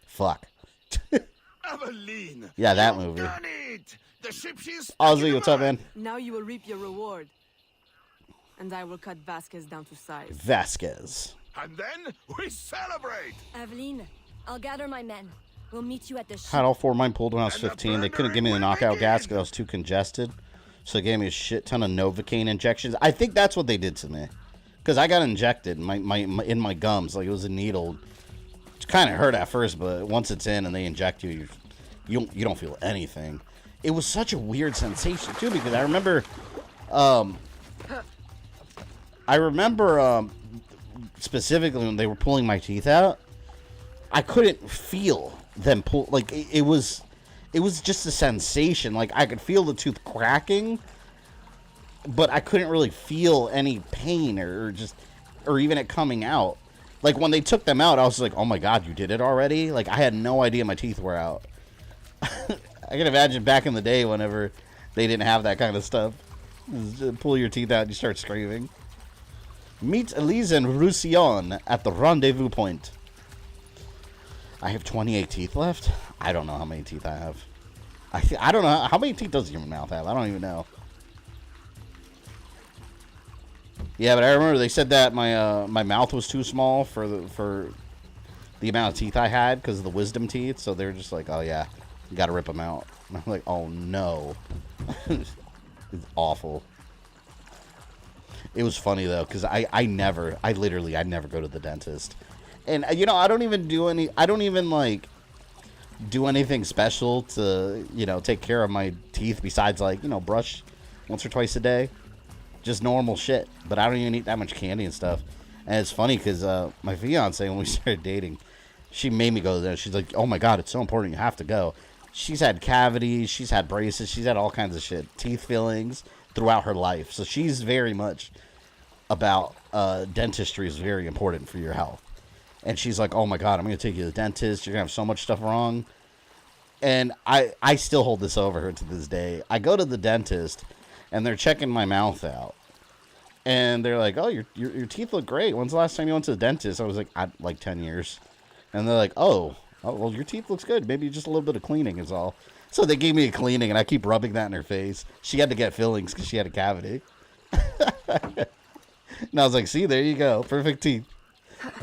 C: Fuck.
G: Madeleine,
C: yeah, that movie.
G: done it! The ship is
C: Ozzy, what's up, man?
A: Now you will reap your reward. And I will cut Vasquez down to size.
C: Vasquez.
G: And then we celebrate!
F: Aveline, I'll gather my men. We'll meet you at the ship.
C: Had all 4 of mine pulled when I was 15. They couldn't give me the knockout gas because I was too congested. So they gave me a shit ton of Novocaine injections. I think that's what they did to me. Because I got injected in my gums. Like, it was a needle. It kind of hurt at first, but once it's in and they inject you, you don't feel anything. It was such a weird sensation, too, because I remember... specifically when they were pulling my teeth out, I couldn't feel them pull. Like, it was just a sensation. Like, I could feel the tooth cracking, but I couldn't really feel any pain or even it coming out. Like, when they took them out, I was like, oh my god, you did it already? Like, I had no idea my teeth were out. I can imagine back in the day whenever they didn't have that kind of stuff. Just pull your teeth out and you start screaming. Meet Elise and Roussillon at the rendezvous point. I have 28 teeth left. I don't know how many teeth I have. I don't know. How many teeth does your mouth have? I don't even know. Yeah, but I remember they said that my mouth was too small for the amount of teeth I had because of the wisdom teeth. So they're just like, oh yeah, you got to rip them out. And I'm like, oh no. It's awful. It was funny though, because I never go to the dentist, and you know I don't even like do anything special to take care of my teeth besides like brush once or twice a day, just normal shit. But I don't even eat that much candy and stuff. And it's funny because my fiance, when we started dating, she made me go there. She's like, oh my god, it's so important, you have to go. She's had cavities, she's had braces, she's had all kinds of shit, teeth fillings throughout her life. So she's very much about dentistry is very important for your health. And she's like, oh my god, I'm going to take you to the dentist. You're going to have so much stuff wrong. And I still hold this over her to this day. I go to the dentist, and they're checking my mouth out. And they're like, oh, your teeth look great. When's the last time you went to the dentist? I was like 10 years. And they're like, oh, well, your teeth looks good. Maybe just a little bit of cleaning is all. So they gave me a cleaning, and I keep rubbing that in her face. She had to get fillings because she had a cavity. And I was like, see, there you go. Perfect teeth.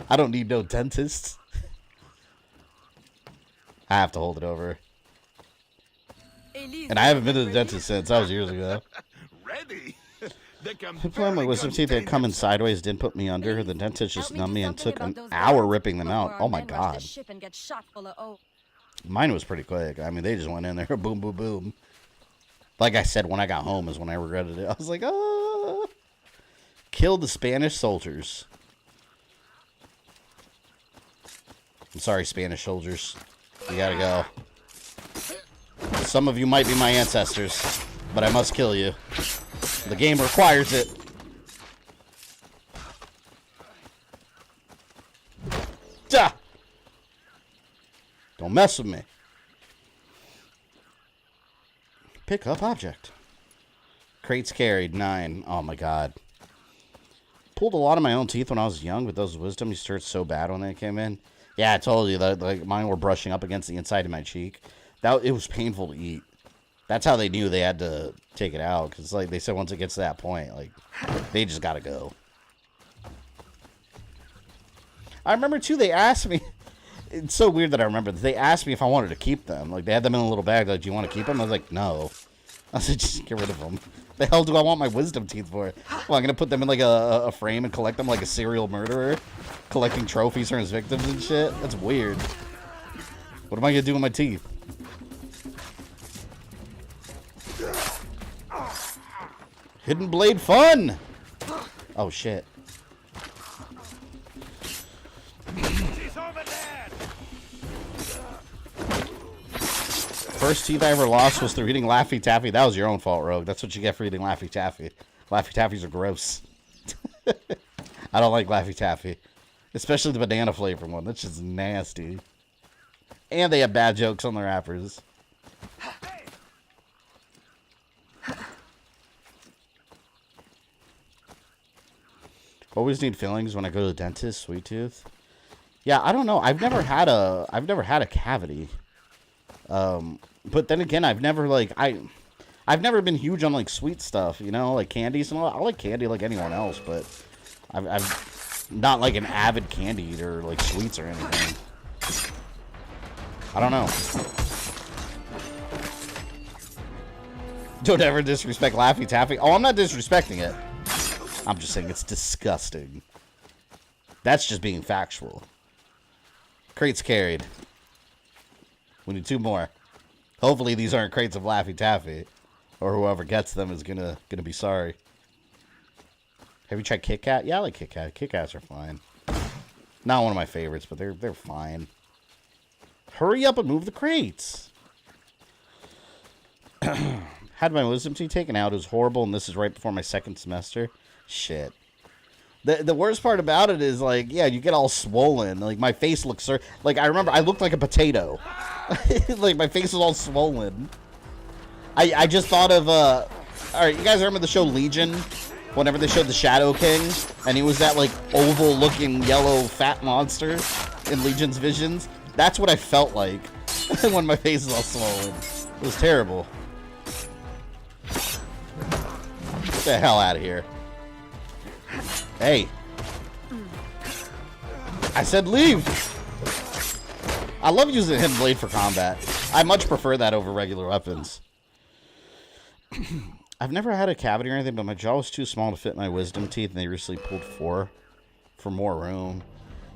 C: I don't need no dentist. I have to hold it over. And I haven't been to the dentist since. That was years ago.
G: Ready?
C: I played my wisdom teeth. They had come in sideways, didn't put me under. The dentist just numbed me and took an hour ripping them out. Oh my god. Mine was pretty quick. I mean, they just went in there, boom, boom, boom. Like I said, when I got home is when I regretted it. I was like, oh. Killed the Spanish soldiers. I'm sorry, Spanish soldiers. You gotta go. Some of you might be my ancestors, but I must kill you. The game requires it. Duh! Don't mess with me. Pick up object. Crates carried, 9. Oh my god. Pulled a lot of my own teeth when I was young, but those wisdom used to hurt so bad when they came in. Yeah, I told you that like mine were brushing up against the inside of my cheek. It was painful to eat. That's how they knew they had to take it out, because like they said, once it gets to that point, like they just gotta go. I remember too. They asked me. It's so weird that I remember this. They asked me if I wanted to keep them. Like they had them in a little bag. Like, do you want to keep them? I was like, no. I said, just get rid of them. The hell do I want my wisdom teeth for? Well, I'm gonna put them in like a frame and collect them like a serial murderer, collecting trophies for his victims and shit. That's weird. What am I gonna do with my teeth? Hidden blade fun! Oh shit. First teeth I ever lost was through eating Laffy Taffy. That was your own fault, Rogue. That's what you get for eating Laffy Taffy. Laffy Taffies are gross. I don't like Laffy Taffy. Especially the banana flavor one. That's just nasty. And they have bad jokes on the wrappers. Always need fillings when I go to the dentist. Sweet tooth. Yeah, I don't know. I've never had a cavity. But then again, I've never never been huge on like sweet stuff, you know, like candies and all. I like candy like anyone else, but I've not like an avid candy eater, like sweets or anything. I don't know. Don't ever disrespect Laffy Taffy. Oh, I'm not disrespecting it. I'm just saying it's disgusting. That's just being factual. Crates carried. We need 2 more. Hopefully these aren't crates of Laffy Taffy, or whoever gets them is gonna be sorry. Have you tried Kit Kat? Yeah, I like Kit Kat. Kit Kats are fine. Not one of my favorites, but they're fine. Hurry up and move the crates. Had my wisdom teeth taken out. It was horrible, and this is right before my 2nd semester. Shit. The worst part about it is, like, yeah, you get all swollen. Like, my face looks... Like, I remember I looked like a potato. Like, my face was all swollen. I just thought of... Alright, you guys remember the show Legion? Whenever they showed the Shadow King, and he was that, like, oval-looking yellow fat monster in Legion's visions? That's what I felt like when my face was all swollen. It was terrible. Get the hell out of here. Hey. I said leave. I love using Hidden Blade for combat. I much prefer that over regular weapons. I've never had a cavity or anything, but my jaw was too small to fit my wisdom teeth, and they recently pulled 4 for more room.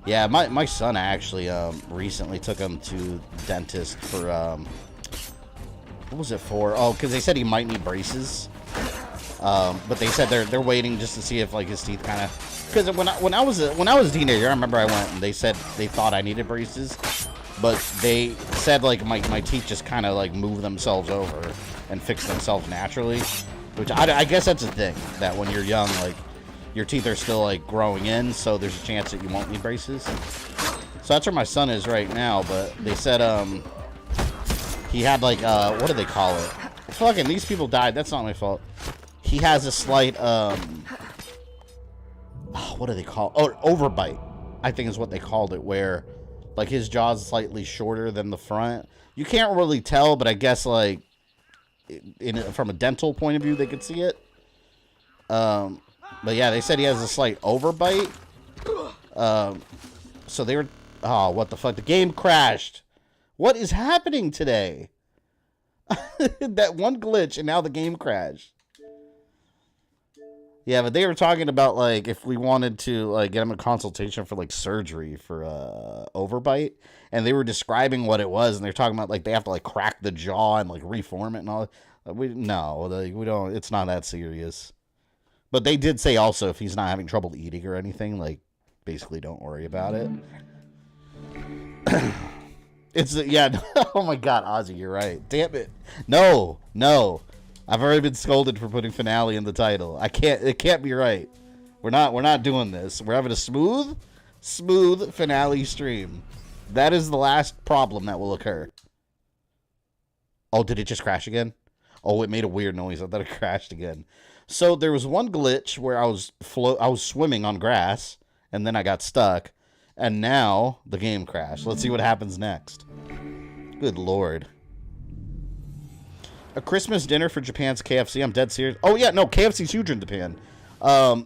C: Yeah, my son actually recently took him to the dentist for, what was it for? Oh, because they said he might need braces. But they said they're waiting just to see if like his teeth kind of, because when I was a teenager, I remember I went and they said they thought I needed braces, but they said like my teeth just kind of like move themselves over and fix themselves naturally, which I guess that's a thing, that when you're young, like your teeth are still like growing in, so there's a chance that you won't need braces. So that's where my son is right now, but they said he had like what do they call it? Fucking these people died. That's not my fault. He has a slight what do they call? Oh, overbite, I think is what they called it, where like his jaw's slightly shorter than the front. You can't really tell, but I guess like from a dental point of view, they could see it. But yeah, they said he has a slight overbite. So they were... Oh, what the fuck? The game crashed. What is happening today? That one glitch, and now the game crashed. Yeah, but they were talking about, like, if we wanted to, like, get him a consultation for, like, surgery for, overbite. And they were describing what it was, and they're talking about, like, they have to, like, crack the jaw and, like, reform it and all. We don't... It's not that serious. But they did say also, if he's not having trouble eating or anything, like, basically don't worry about it. It's, yeah, oh my god, Ozzy, you're right. Damn it. No. I've already been scolded for putting finale in the title. It can't be right. We're not doing this. We're having a smooth finale stream. That is the last problem that will occur. Oh, did it just crash again? Oh, it made a weird noise. I thought it crashed again. So there was one glitch where I was swimming on grass, and then I got stuck, and now the game crashed. Let's see what happens next. Good lord. A Christmas dinner for Japan's KFC. I'm dead serious. Oh yeah, no, KFC's huge in Japan. I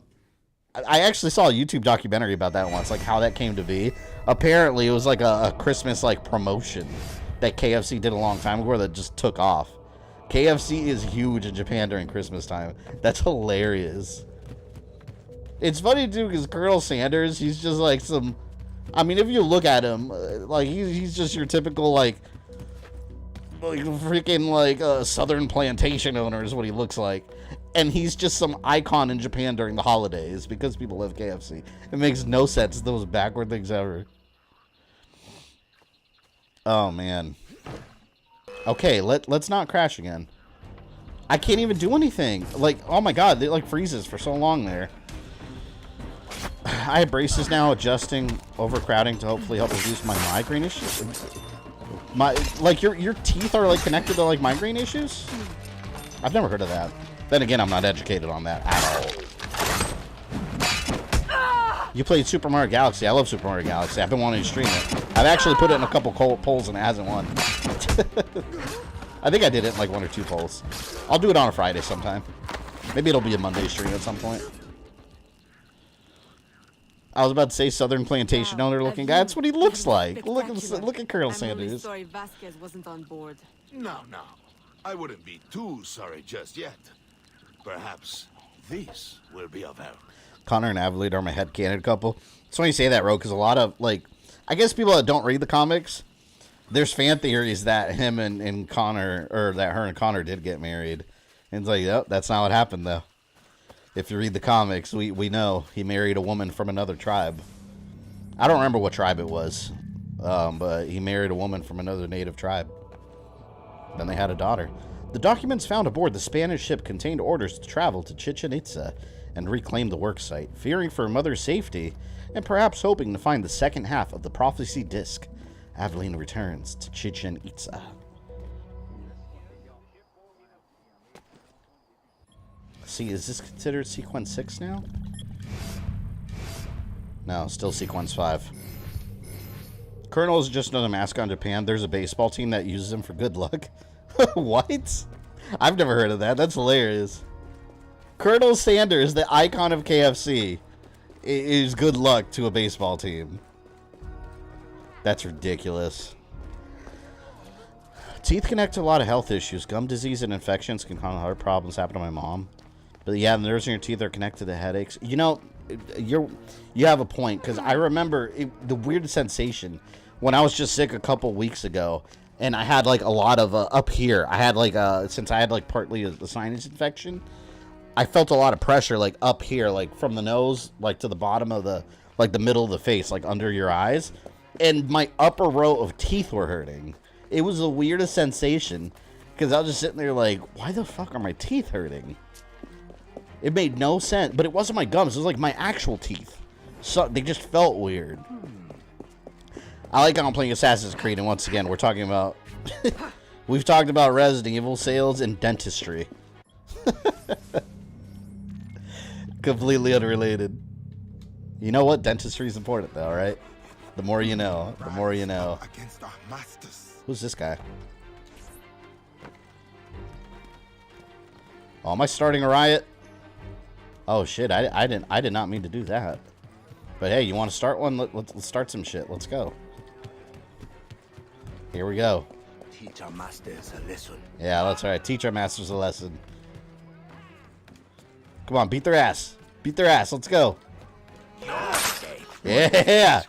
C: actually saw a YouTube documentary about that once, like how that came to be. Apparently, it was like a Christmas like promotion that KFC did a long time ago that just took off. KFC is huge in Japan during Christmas time. That's hilarious. It's funny too because Colonel Sanders, he's just like some... I mean, if you look at him, like he's just your typical like freaking like southern plantation owner is what he looks like. And he's just some icon in Japan during the holidays because people love KFC. It makes no sense. It's the most backward things ever. Oh man. Okay, let's not crash again. I can't even do anything. Like, oh my god, it like freezes for so long there. I have braces now, adjusting overcrowding to hopefully help reduce my migraine issues. Your teeth are like connected to like migraine issues? I've never heard of that. Then again, I'm not educated on that at all. You played Super Mario Galaxy. I love Super Mario Galaxy. I've been wanting to stream it. I've actually put it in a couple polls and it hasn't won. I think I did it in like 1 or 2 polls. I'll do it on a Friday sometime. Maybe it'll be a Monday stream at some point. I was about to say Southern Plantation owner looking guy. That's what he looks like. Look at Colonel Sanders.
A: Sorry Vasquez wasn't on board.
G: No. I wouldn't be too sorry just yet. Perhaps this will be of help.
C: Connor and Adelaide are my headcanon couple. It's funny you say that, Ro, because a lot of, like, I guess people that don't read the comics, there's fan theories that him and Connor, or that her and Connor did get married. And it's like, yep, that's not what happened, though. If you read the comics, we know he married a woman from another tribe. I don't remember what tribe it was, but he married a woman from another native tribe. Then they had a daughter. The documents found aboard the Spanish ship contained orders to travel to Chichen Itza and reclaim the worksite, fearing for her mother's safety and perhaps hoping to find the second half of the prophecy disc. Aveline returns to Chichen Itza. See, is this considered sequence 6 now? No, still sequence 5. Colonel is just another mascot in Japan. There's a baseball team that uses him for good luck. What? I've never heard of that. That's hilarious. Colonel Sanders, the icon of KFC, is good luck to a baseball team. That's ridiculous. Teeth connect to a lot of health issues. Gum disease and infections can cause heart problems. Happen to my mom. But yeah, the nerves in your teeth are connected to headaches. You know, you have a point, because I remember the weird sensation when I was just sick a couple weeks ago, and I had like a lot of up here. I had like since I had like partly a sinus infection, I felt a lot of pressure like up here, like from the nose, like to the bottom of the middle of the face, like under your eyes, and my upper row of teeth were hurting. It was the weirdest sensation, because I was just sitting there like, why the fuck are my teeth hurting? It made no sense, but it wasn't my gums. It was like my actual teeth. So they just felt weird. I like how I'm playing Assassin's Creed, and once again, we're talking about We've talked about Resident Evil sales and dentistry. Completely unrelated. You know what? Dentistry is important, though, right? The more you know. The more you know.
E: Against our masters.
C: Who's this guy? Oh, am I starting a riot? Oh shit! I did not mean to do that. But hey, you want to start one? Let's start some shit. Let's go. Here we go.
H: Teach our masters a lesson.
C: Yeah, that's right. Teach our masters a lesson. Come on, beat their ass. Beat their ass. Let's go. Yeah.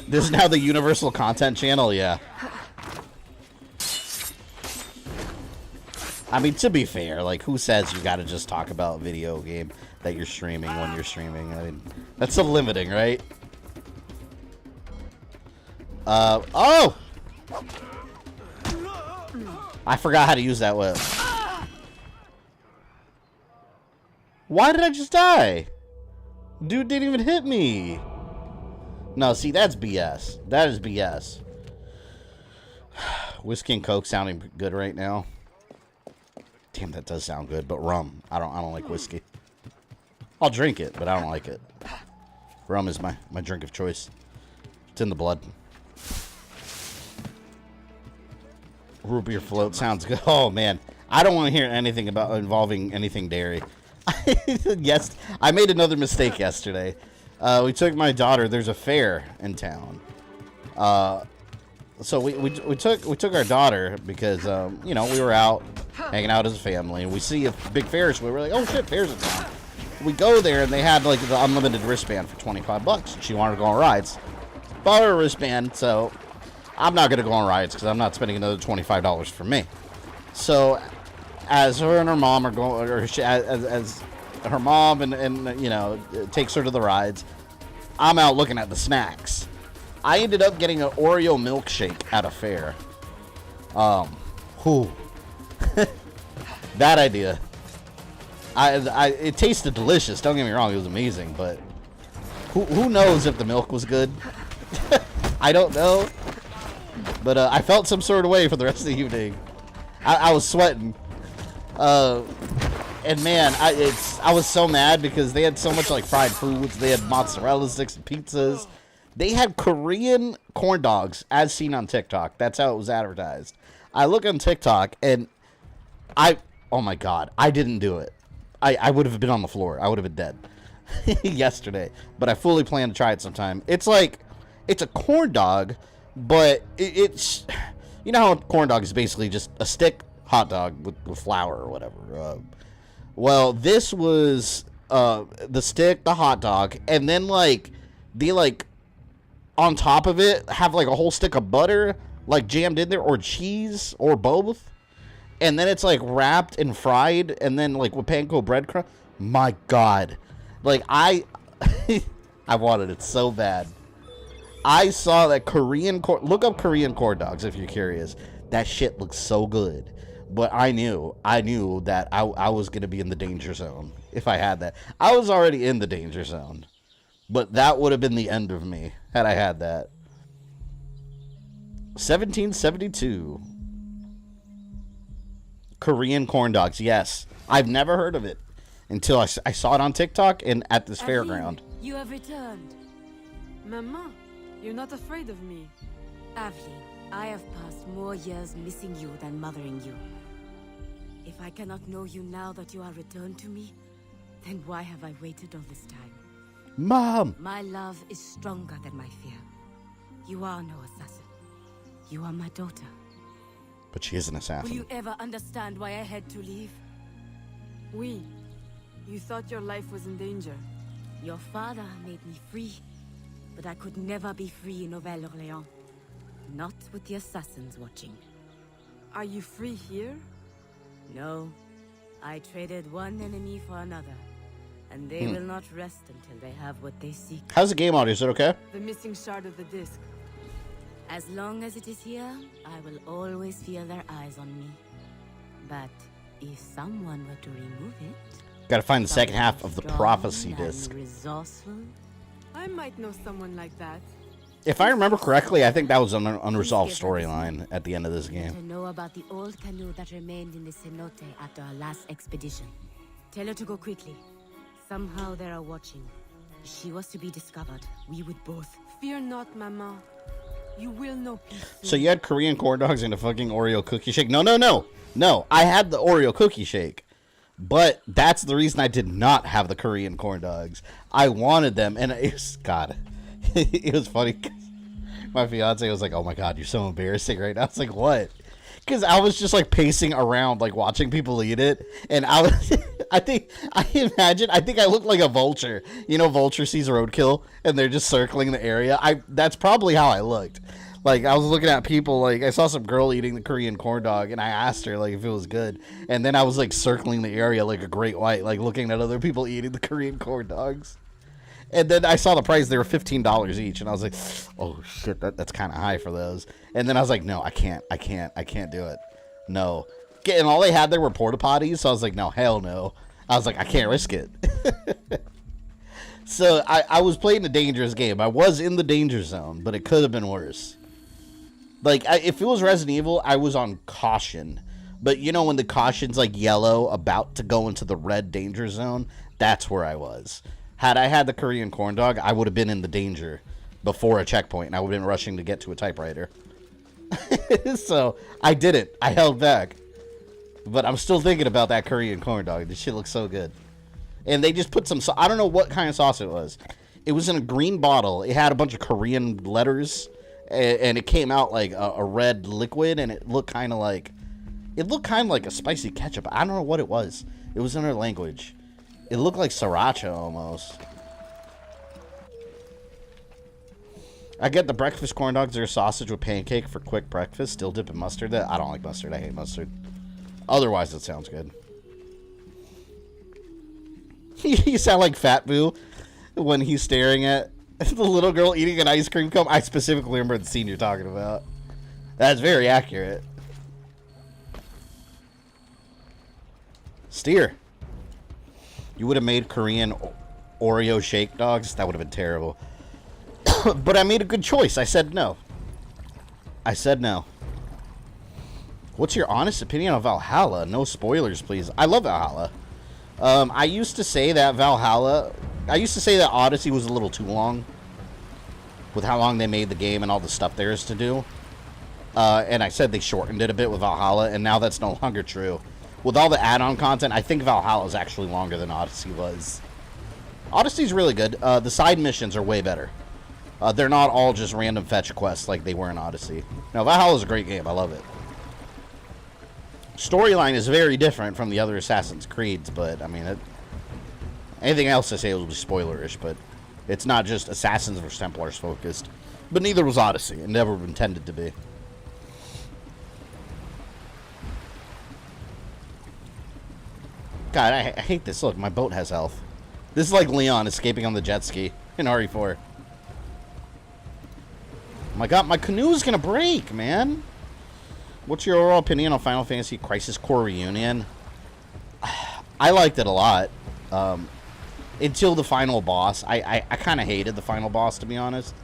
C: This is now the Universal Content Channel. Yeah. I mean, to be fair, like, who says you gotta just talk about video game that you're streaming when you're streaming? I mean, that's so limiting, right? Oh! I forgot how to use that whip. Why did I just die? Dude didn't even hit me. No, see, that's BS. That is BS. Whiskey and Coke sounding good right now. Damn, that does sound good, but rum. I don't like whiskey. I'll drink it, but I don't like it. Rum is my drink of choice. It's in the blood. Root beer float sounds good. Oh man, I don't want to hear anything about involving anything dairy. Yes, I made another mistake yesterday. We took my daughter. There's a fair in town. So we took our daughter because you know, we were out hanging out as a family, and we see a big Ferris wheel. We're like, oh shit, Ferris in town. We go there, and they had like the unlimited wristband for $25. She wanted to go on rides. Bought her a wristband, so I'm not gonna go on rides because I'm not spending another $25 for me. So as her and her mom are going, or as her mom and you know, takes her to the rides, I'm out looking at the snacks. I ended up getting an Oreo milkshake at a fair. That idea. It tasted delicious. Don't get me wrong, it was amazing. But who knows if the milk was good? I don't know. But I felt some sort of way for the rest of the evening. I was sweating. And man, I was so mad because they had so much like fried foods. They had mozzarella sticks and pizzas. They had Korean corn dogs, as seen on TikTok. That's how it was advertised. I look on TikTok, and oh my god, I didn't do it. I would have been on the floor. I would have been dead yesterday. But I fully plan to try it sometime. It's like, it's a corn dog, but it's, you know how a corn dog is basically just a stick hot dog with flour or whatever. Well, this was the stick, the hot dog, and then like on top of it have like a whole stick of butter like jammed in there, or cheese, or both, and then it's like wrapped and fried, and then like with panko breadcrumb. My god, like I wanted it so bad. I saw that Korean corn, look up Korean corn dogs if you're curious. That shit looks so good. But I knew that I was going to be in the danger zone if I had that. I was already in the danger zone. But that would have been the end of me had I had that. 1772. Korean corn dogs, yes. I've never heard of it until I saw it on TikTok and at this fairground.
F: You have returned.
A: Maman, you're not afraid of me.
F: Aveline, I have passed more years missing you than mothering you. If I cannot know you now that you are returned to me, then why have I waited all this time?
C: Mom!
F: My love is stronger than my fear. You are no assassin. You are my daughter.
C: But she is an
F: Will
C: assassin.
F: you ever understand why I had to leave?
A: Oui. You thought your life was in danger.
F: Your father made me free, but I could never be free in Nouvelle-Orléans. Not with the assassins watching.
A: Are you free here?
F: No. I traded one enemy for another, and they will not rest until they have what they seek.
C: How's the game audio? Is it okay?
A: The missing shard of the disc.
F: As long as it is here, I will always feel their eyes on me. But if someone were to remove it...
C: Gotta find the second half of the
F: strong
C: prophecy
F: and
C: disc.
F: resourceful,
A: I might know someone like that.
C: If I remember correctly, I think that was an unresolved storyline at the end of this game.
F: To know about the old canoe that remained in the cenote after our last expedition. Tell her to go quickly. Somehow they are watching. If she was to be discovered, we would both.
A: Fear not, Mama. You will know peace soon.
C: So you had Korean corn dogs and a fucking Oreo cookie shake? No, no, no. No, I had the Oreo cookie shake. But that's the reason I did not have the Korean corn dogs. I wanted them, and it was, God, it was funny. My fiance was like, "Oh my God, you're so embarrassing right now." I was like, "What?" Because I was just like pacing around, like watching people eat it, and I was, I think I looked like a vulture. You know, vulture sees roadkill, and they're just circling the area. That's probably how I looked. Like, I was looking at people, like, I saw some girl eating the Korean corn dog, and I asked her, like, if it was good. And then I was, like, circling the area like a great white, like, looking at other people eating the Korean corn dogs. And then I saw the price. They were $15 each. And I was like, oh, shit, that's kind of high for those. And then I was like, no, I can't do it. No. And all they had there were porta potties, so I was like, no, hell no. I was like, I can't risk it. So I was playing a dangerous game. I was in the danger zone, but it could have been worse. Like, if it was Resident Evil, I was on caution. But, you know, when the caution's, like, yellow, about to go into the red danger zone, that's where I was. Had I had the Korean corn dog, I would have been in the danger before a checkpoint, and I would have been rushing to get to a typewriter. So, I didn't. I held back. But I'm still thinking about that Korean corn dog. This shit looks so good. And they just put some... I don't know what kind of sauce it was. It was in a green bottle. It had a bunch of Korean letters... And it came out like a red liquid, and it looked kind of like a spicy ketchup. I don't know what it was. It was in their language. It looked like sriracha almost. I get the breakfast corn dogs or sausage with pancake for quick breakfast. Still dip in mustard. I don't like mustard. I hate mustard. Otherwise, it sounds good. You sound like Fat Boo when he's staring at the little girl eating an ice cream cone. I specifically remember the scene you're talking about. That's very accurate. Steer. You would have made Korean Oreo shake dogs? That would have been terrible. But I made a good choice. I said no. I said no. What's your honest opinion on Valhalla? No spoilers, please. I love Valhalla. I used to say that Odyssey was a little too long with how long they made the game and all the stuff there is to do. And I said they shortened it a bit with Valhalla, and now that's no longer true. With all the add-on content, I think Valhalla is actually longer than Odyssey was. Odyssey's really good. The side missions are way better. They're not all just random fetch quests like they were in Odyssey. Now, Valhalla's a great game. I love it. Storyline is very different from the other Assassin's Creeds, but, I mean, anything else I say will be spoilerish, but it's not just Assassins versus Templars focused. But neither was Odyssey. It never intended to be. God, I hate this. Look, my boat has health. This is like Leon escaping on the jet ski in RE4. Oh my God, my canoe is going to break, man. What's your overall opinion on Final Fantasy Crisis Core Reunion? I liked it a lot. Until the final boss. I kind of hated the final boss, to be honest.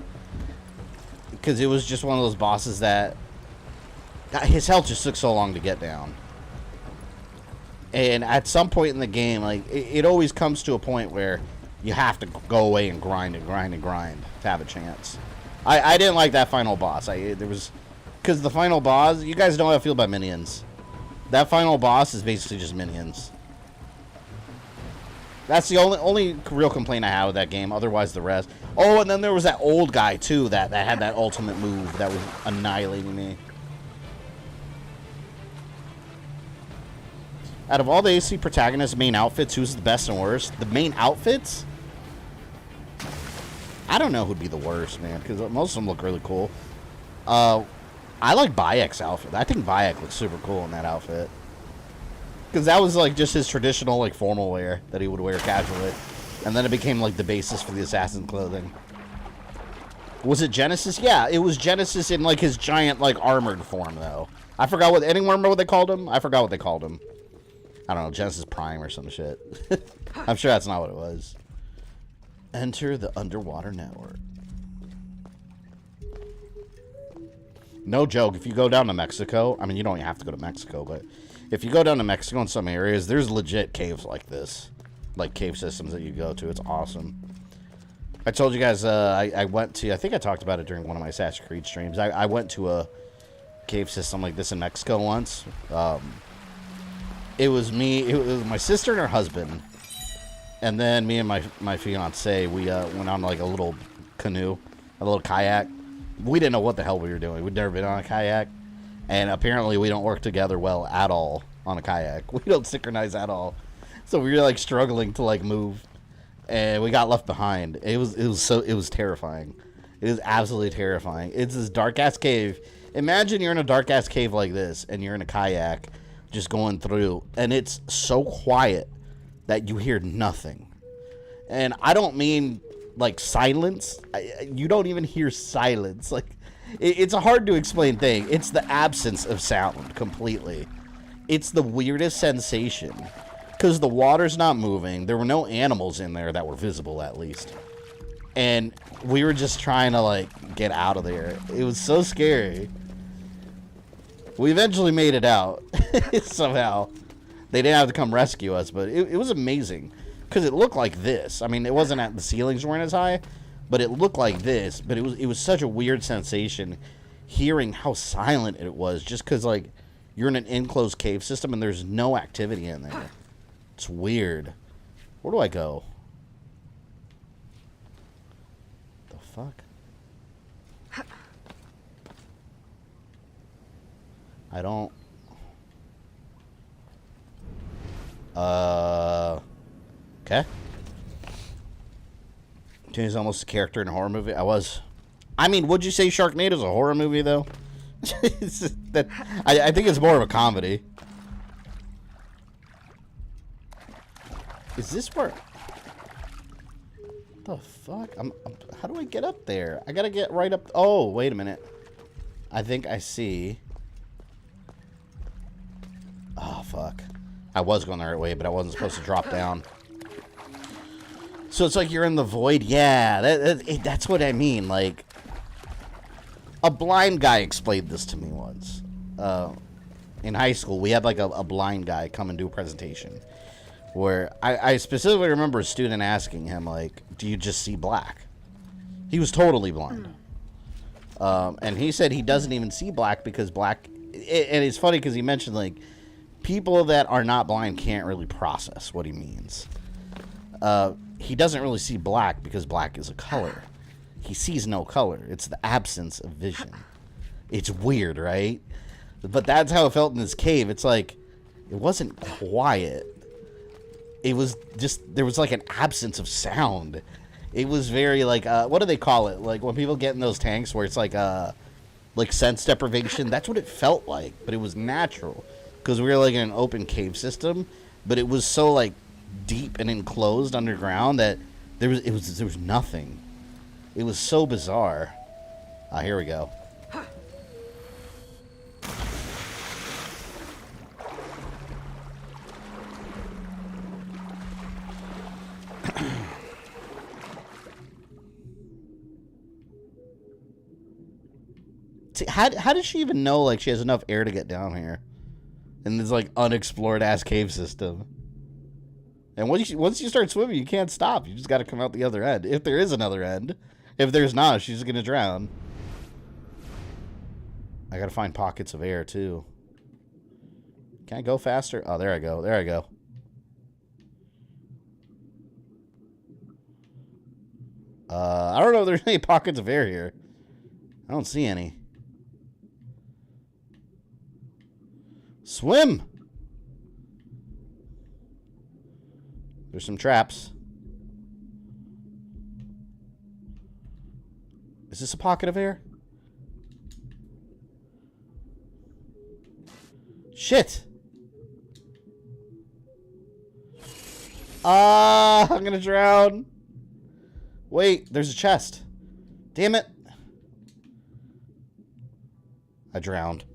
C: Because it was just one of those bosses that... God, his health just took so long to get down. And at some point in the game, like, it always comes to a point where you have to go away and grind and grind and grind to have a chance. I didn't like that final boss. Because the final boss, you guys know how I feel about minions. That final boss is basically just minions. That's the only real complaint I have with that game. Otherwise, the rest. Oh, and then there was that old guy, too, that had that ultimate move that was annihilating me. Out of all the AC protagonists' main outfits, who's the best and worst? The main outfits? I don't know who'd be the worst, man, because most of them look really cool. I like Bayek's outfit. I think Bayek looks super cool in that outfit. Because that was, like, just his traditional, like, formal wear that he would wear casually. And then it became, like, the basis for the assassin clothing. Was it Genesis? Yeah, it was Genesis in, like, his giant, like, armored form, though. I forgot what... Anyone remember what they called him? I forgot what they called him. I don't know, Genesis Prime or some shit. I'm sure that's not what it was. Enter the underwater network. No joke, if you go down to Mexico, I mean, you don't have to go to Mexico, but if you go down to Mexico in some areas, there's legit caves like this. Like cave systems that you go to. It's awesome. I told you guys, I went to, I think I talked about it during one of my Assassin's Creed streams. I went to a cave system like this in Mexico once. It was my sister and her husband. And then me and my fiance, we went on like a little canoe, a little kayak. We didn't know what the hell we were doing. We'd never been on a kayak. And apparently we don't work together well at all on a kayak. We don't synchronize at all. So we were like struggling to like move. And we got left behind. It was terrifying. It was absolutely terrifying. It's this dark ass cave. Imagine you're in a dark ass cave like this and you're in a kayak just going through, and it's so quiet that you hear nothing. And I don't mean like silence. You don't even hear silence. Like it's a hard to explain thing. It's the absence of sound completely. It's the weirdest sensation because the water's not moving. There were no animals in there that were visible, at least. And we were just trying to like get out of there. It was so scary. We eventually made it out somehow. They didn't have to come rescue us, but it was amazing because it looked like this. I mean, it wasn't at the ceilings weren't as high, but it looked like this. But it was such a weird sensation hearing how silent it was, just because like you're in an enclosed cave system and there's no activity in there. It's weird. Where do I go? The fuck? I don't... Okay. Tony's almost a character in a horror movie. I mean, would you say Sharknado's a horror movie, though? I think it's more of a comedy. Is this where... What the fuck? How do I get up there? I gotta get right up... Oh, wait a minute. I think I see... Oh, fuck. I was going the right way, but I wasn't supposed to drop down. So it's like you're in the void? Yeah, that's what I mean. Like, a blind guy explained this to me once. In high school, we had like a blind guy come and do a presentation. Where I specifically remember a student asking him, like, do you just see black? He was totally blind. And he said he doesn't even see black because black... And it's funny because he mentioned, like, people that are not blind can't really process what he means. He doesn't really see black because black is a color. He sees no color. It's the absence of vision. It's weird, right? But that's how it felt in this cave. It's like, it wasn't quiet. It was just, there was like an absence of sound. It was very like, what do they call it? Like when people get in those tanks where it's like sense deprivation. That's what it felt like, but it was natural. Because we were like in an open cave system, but it was so like deep and enclosed underground that there was nothing. It was so bizarre. Ah, here we go. See, how does she even know like she has enough air to get down here? In this like unexplored ass cave system. And once you start swimming, you can't stop. You just got to come out the other end. If there is another end. If there's not, she's going to drown. I got to find pockets of air too. Can I go faster? Oh, there I go. There I go. I don't know if there's any pockets of air here. I don't see any. Swim! There's some traps. Is this a pocket of air? Shit! I'm gonna drown. Wait, there's a chest. Damn it. I drowned.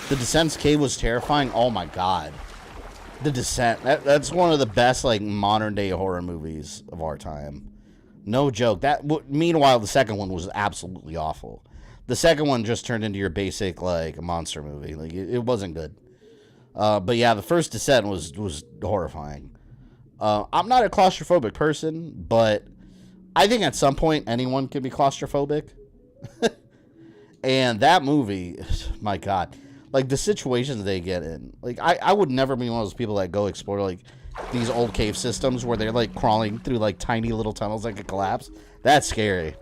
C: The Descent's cave was terrifying. Oh my god. The Descent. That's one of the best, like, modern-day horror movies of our time. No joke. Meanwhile, the second one was absolutely awful. The second one just turned into your basic, like, monster movie. Like, it wasn't good. But yeah, the first Descent was horrifying. I'm not a claustrophobic person, but I think at some point anyone can be claustrophobic. And that movie, my God, like the situations they get in. Like, I would never be one of those people that go explore, like, these old cave systems where they're, like, crawling through, like, tiny little tunnels that could collapse. That's scary.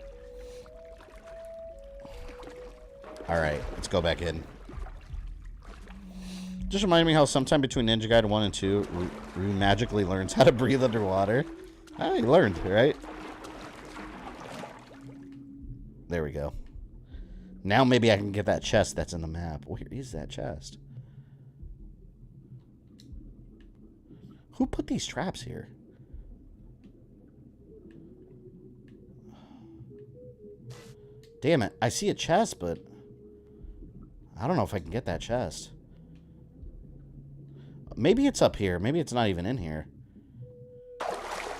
C: Alright, let's go back in. Just reminded me how sometime between Ninja Gaiden 1 and 2, Ryu magically learns how to breathe underwater. Ah, he learned, right? There we go. Now maybe I can get that chest that's in the map. Where is that chest? Who put these traps here? Damn it. I see a chest, but I don't know if I can get that chest. Maybe it's up here. Maybe it's not even in here.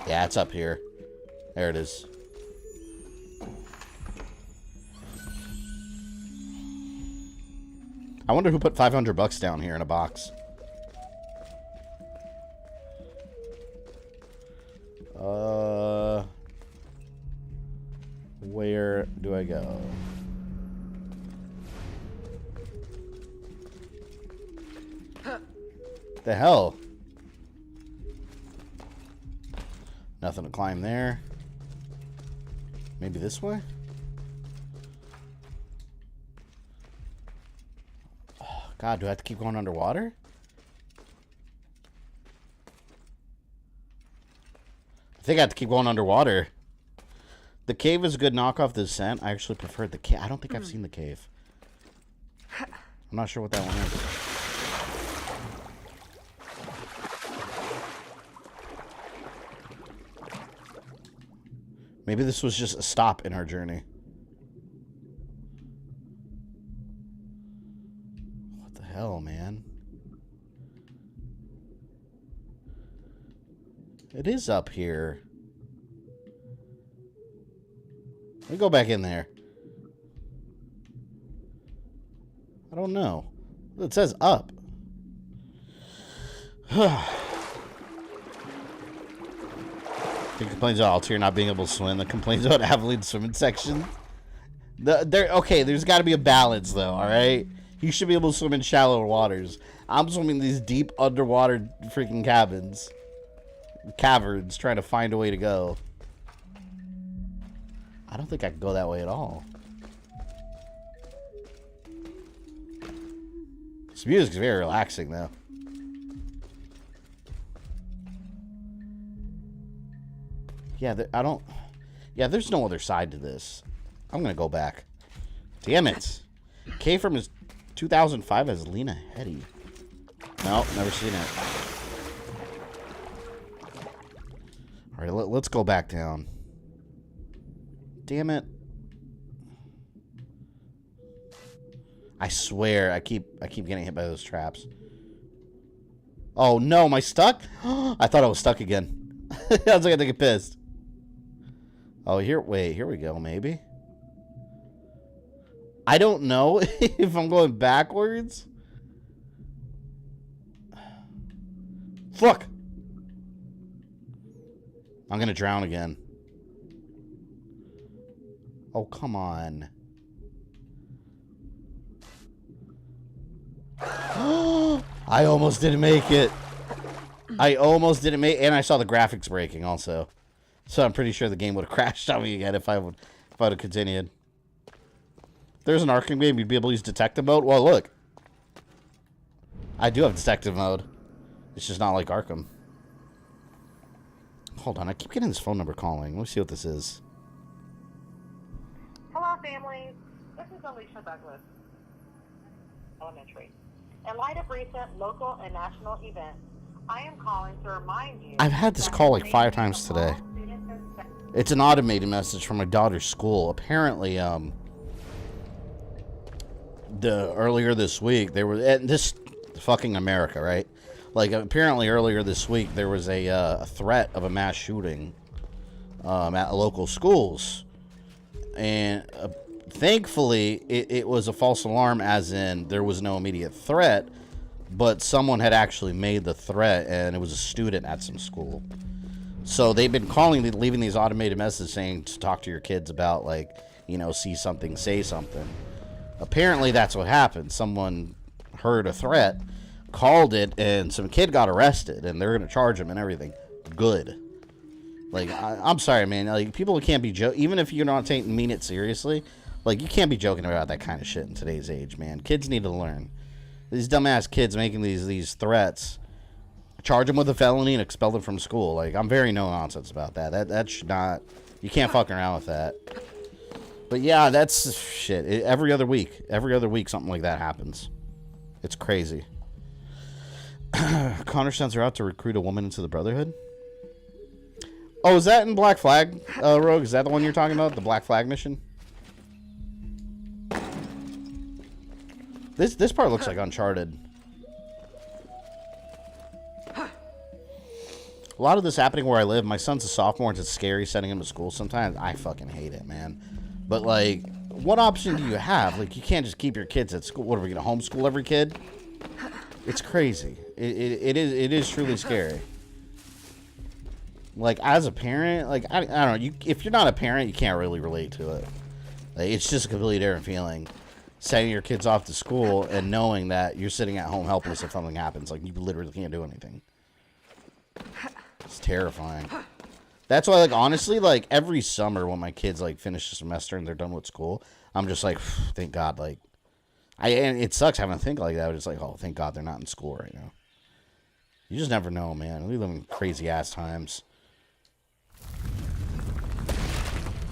C: Yeah, it's up here. There it is. I wonder who put $500 down here in a box. Where do I go? The hell? Nothing to climb there. Maybe this way? Oh, God, do I have to keep going underwater? I think I have to keep going underwater. The cave is a good knockoff of the Descent. I actually preferred the cave. I don't think I've seen the cave. I'm not sure what that one is. Maybe this was just a stop in our journey. What the hell, man? It is up here. Let me go back in there. I don't know. It says up. He complains about Altair not being able to swim. The complains about Aveline swimming section. Okay, there's got to be a balance, though, all right? He should be able to swim in shallower waters. I'm swimming these deep underwater freaking caverns, trying to find a way to go. I don't think I can go that way at all. This music's very relaxing, though. Yeah, there's no other side to this. I'm gonna go back. Damn it. K from his 2005 as Lena Headey. No, never seen it. Alright, let's go back down. Damn it. I swear, I keep getting hit by those traps. Oh no, am I stuck? I thought I was stuck again. I was gonna get pissed. Oh, wait, here we go, maybe. I don't know if I'm going backwards. Fuck! I'm gonna drown again. Oh, come on. I almost didn't make it. And I saw the graphics breaking also. So I'm pretty sure the game would have crashed on me again if I would have continued. If there's an Arkham game, you'd be able to use detective mode. Well, look. I do have detective mode. It's just not like Arkham. Hold on, I keep getting this phone number calling. Let me see what this is.
I: Hello, families. This is Alicia Douglas, Elementary. In light of recent local and national events, I am calling to remind you.
C: I've had this call like 5 times today. It's an automated message from my daughter's school. Apparently, earlier this week, this fucking America, right? Like, apparently earlier this week, there was a threat of a mass shooting at local schools. And thankfully, it was a false alarm, as in there was no immediate threat, but someone had actually made the threat, and it was a student at some school. So they've been leaving these automated messages saying to talk to your kids about, like, you know, see something, say something. Apparently, that's what happened. Someone heard a threat, called it, and some kid got arrested, and they're going to charge him and everything. Good. Like, I'm sorry, man. Like, people can't be even if you're not mean it seriously, like, you can't be joking about that kind of shit in today's age, man. Kids need to learn. These dumbass kids making these threats, charge them with a felony and expel them from school. Like, I'm very no nonsense about that. That should not, you can't fuck around with that. But yeah, that's shit. Every other week something like that happens. It's crazy. Connor sends her out to recruit a woman into the Brotherhood. Oh, is that in Black Flag, Rogue? Is that the one you're talking about? The Black Flag mission? This part looks like Uncharted. A lot of this happening where I live. My son's a sophomore, and it's scary sending him to school sometimes. I fucking hate it, man. But, like, what option do you have? Like, you can't just keep your kids at school. What, are we going to homeschool every kid? It's crazy. It is truly scary. Like, as a parent, like, I don't know. If you're not a parent, you can't really relate to it. Like, it's just a completely different feeling. Sending your kids off to school and knowing that you're sitting at home helpless if something happens. Like, you literally can't do anything. It's terrifying. That's why, like, honestly, like, every summer when my kids, like, finish the semester and they're done with school, I'm just like, thank God, like, and it sucks having to think like that, but it's like, oh, thank God they're not in school right now. You just never know, man. We live in crazy-ass times.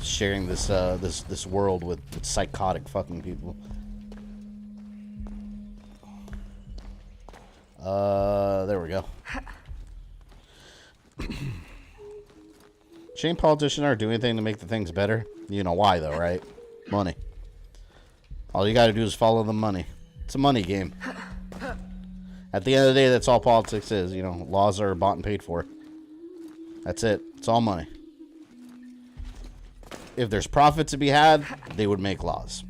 C: Sharing this world with psychotic fucking people. There we go. Shame politicians aren't doing anything to make the things better. You know why, though, right? Money. All you gotta do is follow the money. It's a money game. At the end of the day, that's all politics is. You know, laws are bought and paid for. That's it. It's all money. If there's profit to be had, they would make laws.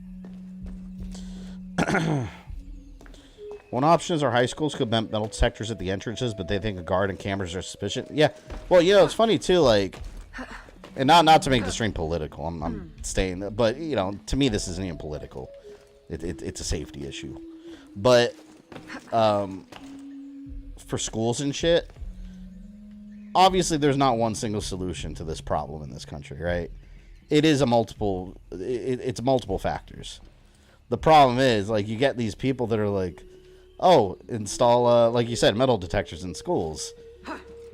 C: One option is our high schools could have metal detectors at the entrances, but they think a guard and cameras are suspicious. Yeah. Well, you know, it's funny, too, like... And not to make the stream political. I'm staying... But, you know, to me, this isn't even political. It's a safety issue. But, for schools and shit, obviously there's not one single solution to this problem in this country, right? It is it's multiple factors. The problem is, like, you get these people that are like, oh, install, like you said, metal detectors in schools.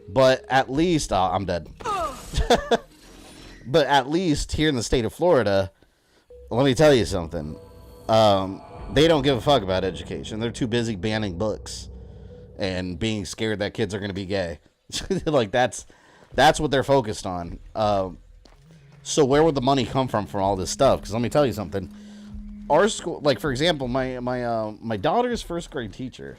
C: But at least, I'm dead. But at least here in the state of Florida, let me tell you something. They don't give a fuck about education. They're too busy banning books and being scared that kids are going to be gay. Like, that's what they're focused on. So where would the money come from all this stuff? Because let me tell you something. Our school, like, for example, my daughter's first grade teacher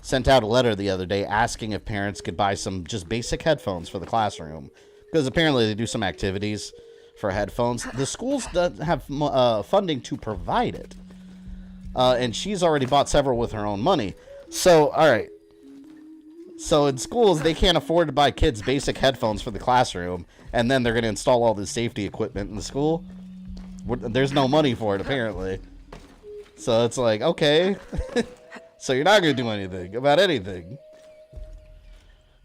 C: sent out a letter the other day asking if parents could buy some just basic headphones for the classroom. Because apparently they do some activities for headphones. The schools don't have funding to provide it. And she's already bought several with her own money. So, all right. So in schools, they can't afford to buy kids basic headphones for the classroom, and then they're going to install all this safety equipment in the school. There's no money for it, apparently. So it's like, okay. So you're not going to do anything about anything.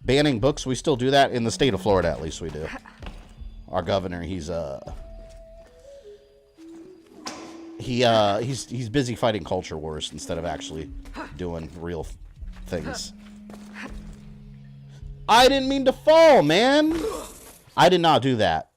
C: Banning books, we still do that in the state of Florida, at least we do. Our governor, he's busy fighting culture wars instead of actually doing real things. I didn't mean to fall, man. I did not do that.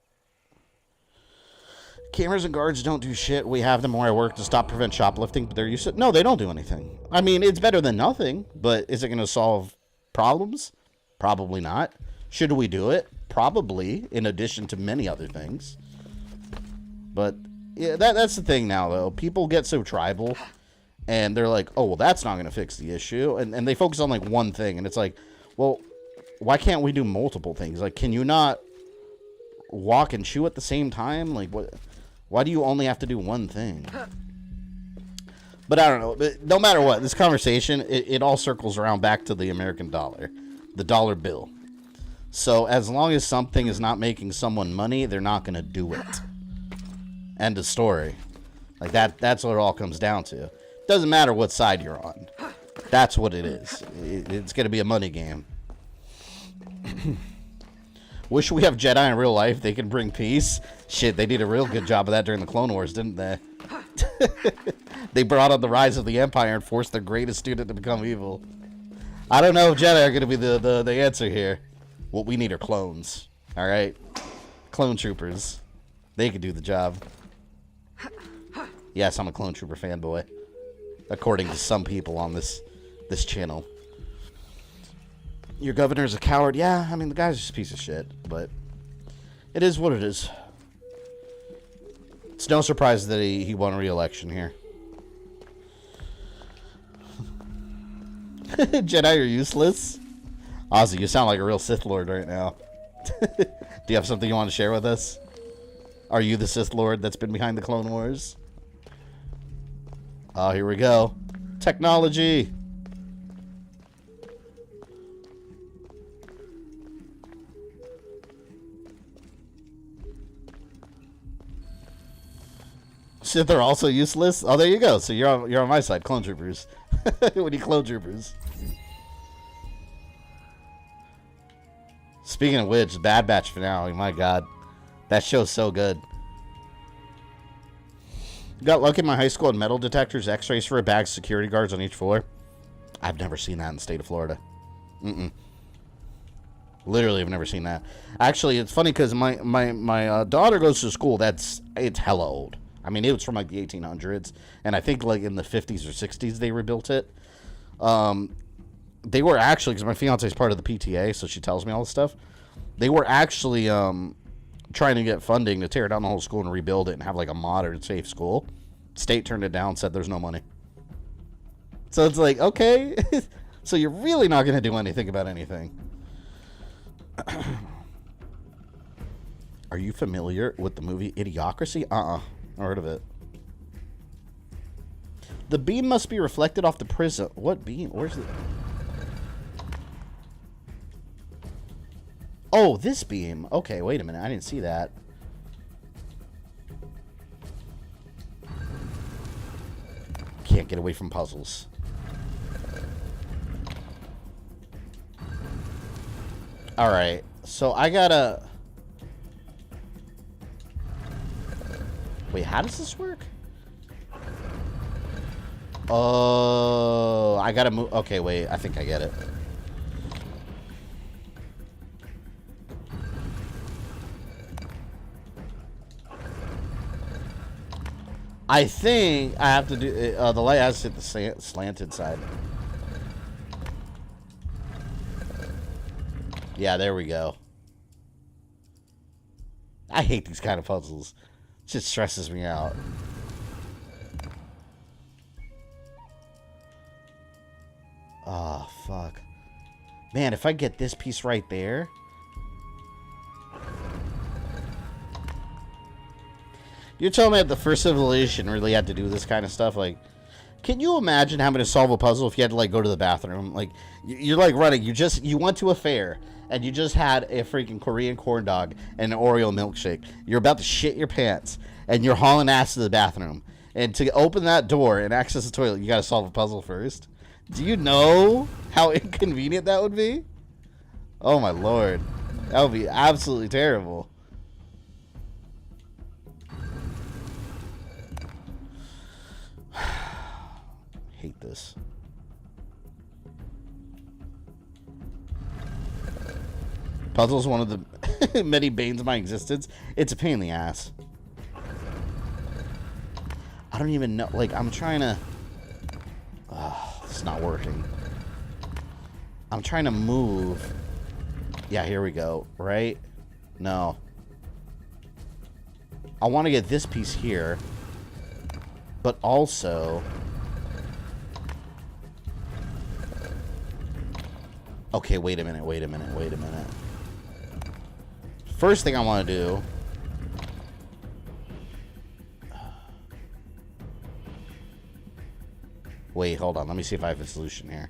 C: Cameras and guards don't do shit. We have them where I work to prevent shoplifting, but they're used to... No, they don't do anything. I mean, it's better than nothing, but is it going to solve problems? Probably not. Should we do it? Probably, in addition to many other things. But, yeah, that's the thing now, though. People get so tribal, And they're like, oh, well, that's not going to fix the issue. And they focus on, like, one thing. And it's like, well, why can't we do multiple things? Like, can you not walk and chew at the same time? Like, what? Why do you only have to do one thing? But I don't know. But no matter what, this conversation, it all circles around back to the American dollar. The dollar bill. So as long as something is not making someone money, they're not going to do it. End of story. Like, that's what it all comes down to. Doesn't matter what side you're on. That's what it is. It's going to be a money game. Wish we have Jedi in real life. They can bring peace. Shit, they did a real good job of that during the Clone Wars, didn't they? They brought on the rise of the Empire and forced their greatest student to become evil. I don't know if Jedi are going to be the answer here. What we need are clones. Alright? Clone troopers. They could do the job. Yes, I'm a clone trooper fanboy. According to some people on this channel. Your governor's a coward. Yeah, I mean, the guy's just a piece of shit. But it is what it is. It's no surprise that he won re-election here. Jedi are useless. Ozzy, you sound like a real Sith Lord right now. Do you have something you want to share with us? Are you the Sith Lord that's been behind the Clone Wars? Oh, here we go. Technology. Sith are also useless? Oh, there you go. So you're on my side. Clone troopers. We need clone troopers. Speaking of which, Bad Batch finale. My God. That show's so good. Got lucky in my high school and metal detectors, x-rays for a bag, security guards on each floor. I've never seen that in the state of Florida. Literally, I've never seen that. Actually, it's funny because my daughter goes to school it's hella old. I mean, it was from like the 1800s, and I think like in the 50s or 60s they rebuilt it. They were actually, because my fiance is part of the PTA, so she tells me all this stuff. They were actually trying to get funding to tear down the whole school and rebuild it and have like a modern, safe school. State turned it down, said there's no money. So it's like, okay, so you're really not going to do anything about anything. Are you familiar with the movie Idiocracy? I heard of it. The beam must be reflected off the prism. What beam? Where's it? Oh, this beam. Okay, wait a minute. I didn't see that. Can't get away from puzzles. Alright, so I gotta... Wait, how does this work? Oh, I gotta move... Okay, wait, I think I get it. I think I have to do... the light has to hit the slanted side. Yeah, there we go. I hate these kind of puzzles. It just stresses me out. Oh, fuck. Man, if I get this piece right there... You're telling me that the first civilization really had to do this kind of stuff? Like, can you imagine having to solve a puzzle if you had to, like, go to the bathroom? Like, you're, like, running. You went to a fair, and you just had a freaking Korean corn dog and an Oreo milkshake. You're about to shit your pants, and you're hauling ass to the bathroom. And to open that door and access the toilet, you gotta solve a puzzle first. Do you know how inconvenient that would be? Oh, my Lord. That would be absolutely terrible. Hate this. Puzzle is one of the many banes of my existence. It's a pain in the ass. I don't even know. Like, I'm trying to... it's not working. I'm trying to move. Yeah, here we go. Right? No. I want to get this piece here. But also... Okay, wait a minute. First thing I want to do... Wait, hold on. Let me see if I have a solution here.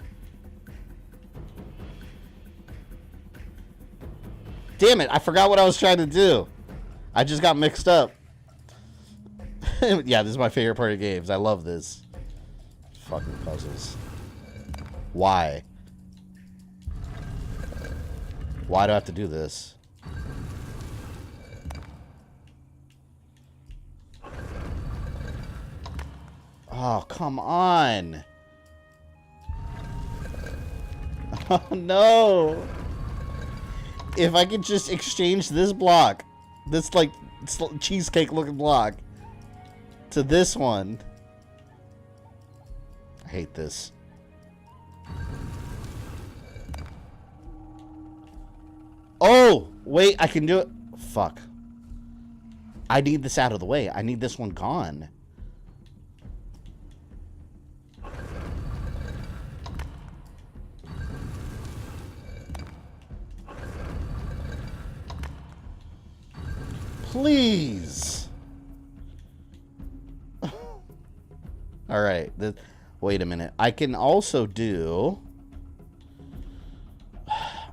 C: Damn it, I forgot what I was trying to do. I just got mixed up. Yeah, this is my favorite part of games. I love this. Fucking puzzles. Why? Why do I have to do this? Oh, come on. Oh, no. If I could just exchange this block, this, like, cheesecake-looking block, to this one. I hate this. Oh, wait, I can do it. Fuck. I need this out of the way. I need this one gone. Please. All right. Wait a minute. I can also do...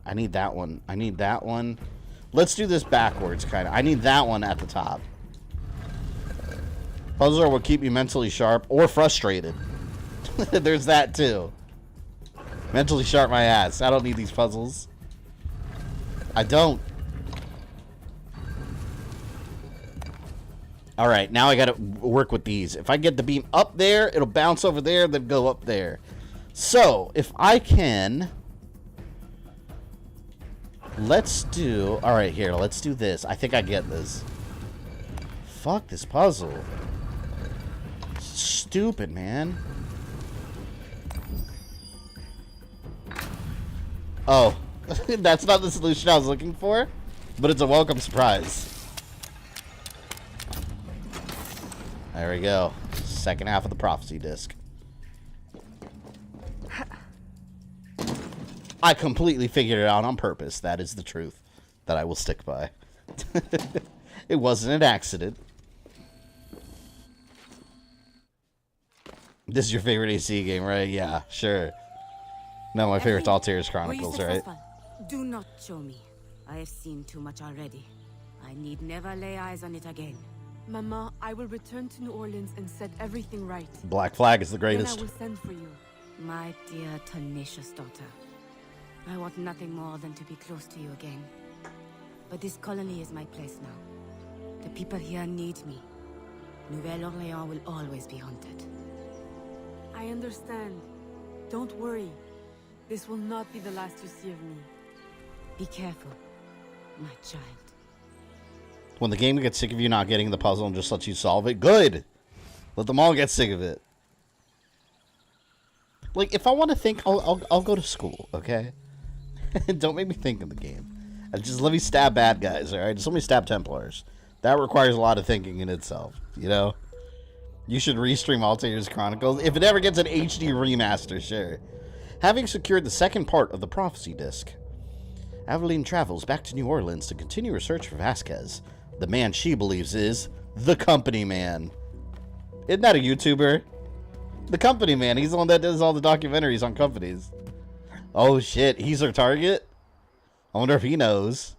C: I need that one. I need that one. Let's do this backwards, kind of. I need that one at the top. Puzzles will keep you mentally sharp or frustrated. There's that, too. Mentally sharp my ass. I don't need these puzzles. I don't. Alright, now I gotta work with these. If I get the beam up there, it'll bounce over there, then go up there. So, if I can... Let's do... Alright, here, let's do this. I think I get this. Fuck this puzzle. Stupid, man. Oh. That's not the solution I was looking for, but it's a welcome surprise. There we go. Second half of the prophecy disc. I completely figured it out on purpose. That is the truth that I will stick by. It wasn't an accident. This is your favorite AC game, right? Yeah, sure. No, my favorite's Altair's Chronicles, right?
F: Do not show me. I have seen too much already. I need never lay eyes on it again.
A: Mama, I will return to New Orleans and set everything right.
C: Black Flag is the greatest.
A: Then I will send for you.
F: My dear, tenacious daughter. I want nothing more than to be close to you again. But this colony is my place now. The people here need me. Nouvelle-Orléans will always be haunted.
A: I understand. Don't worry. This will not be the last you see of me.
F: Be careful, my child.
C: When the game gets sick of you not getting the puzzle and just lets you solve it, good. Let them all get sick of it. Like, if I want to think, I'll go to school, okay? Don't make me think in the game. Just let me stab bad guys, alright? Just let me stab Templars. That requires a lot of thinking in itself, you know? You should restream Altair's Chronicles. If it ever gets an HD remaster, sure. Having secured the second part of the prophecy disc, Madeleine travels back to New Orleans to continue her search for Vasquez, the man she believes is the Company Man. Isn't that a YouTuber? The Company Man. He's the one that does all the documentaries on companies. Oh shit, he's her target? I wonder if he knows.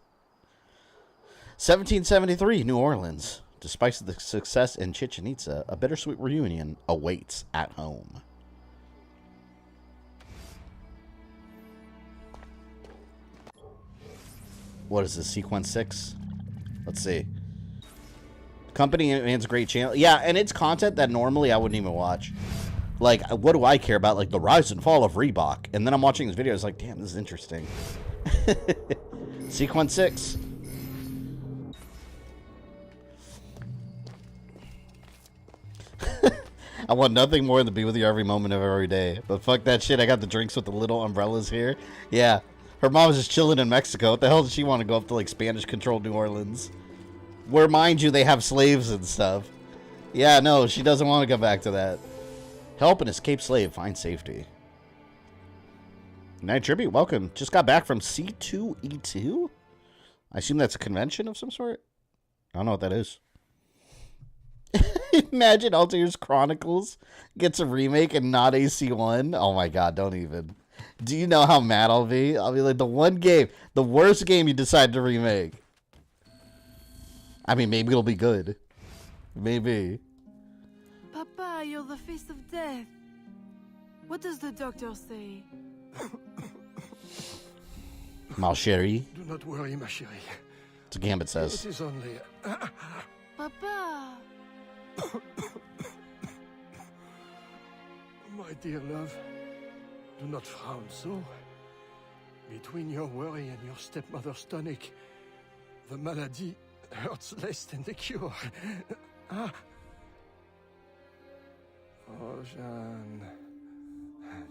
C: 1773, New Orleans. Despite the success in Chichen Itza, a bittersweet reunion awaits at home. What is this, sequence 6? Let's see. Company Man's a great channel. Yeah, and it's content that normally I wouldn't even watch. Like, what do I care about? Like, the rise and fall of Reebok. And then I'm watching this video, it's like, damn, this is interesting. Sequence 6. I want nothing more than to be with you every moment of every day. But fuck that shit, I got the drinks with the little umbrellas here. Yeah. Her mom was just chilling in Mexico. What the hell does she want to go up to, like, Spanish-controlled New Orleans? Where, mind you, they have slaves and stuff. Yeah, no, she doesn't want to go back to that. Help an escaped slave find safety. Night Tribute, welcome. Just got back from C2E2? I assume that's a convention of some sort? I don't know what that is. Imagine Altair's Chronicles gets a remake and not AC1. Oh my god, don't even. Do you know how mad I'll be? I'll be like, the one game, the worst game you decide to remake. I mean, maybe it'll be good. Maybe.
A: Papa, you're the face of death. What does the doctor say?
C: Ma chérie.
E: Do not worry, ma chérie.
C: It's a Gambit says.
E: It is only...
A: Papa!
E: My dear love, do not frown so. Between your worry and your stepmother's stomach, the malady hurts less than the cure. Ah. Oh, Jeanne,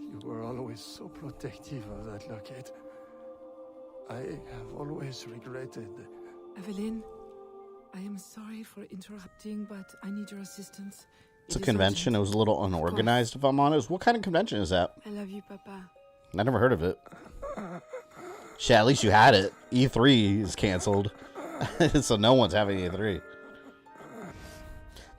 E: you were always so protective of that locket. I have always regretted.
A: Evelyn, I am sorry for interrupting, but I need your assistance.
C: It's a convention. It was a little unorganized, if I'm honest. What kind of convention is that?
A: I love you, Papa.
C: I never heard of it. Shit, at least you had it. E3 is canceled. So no one's having E3.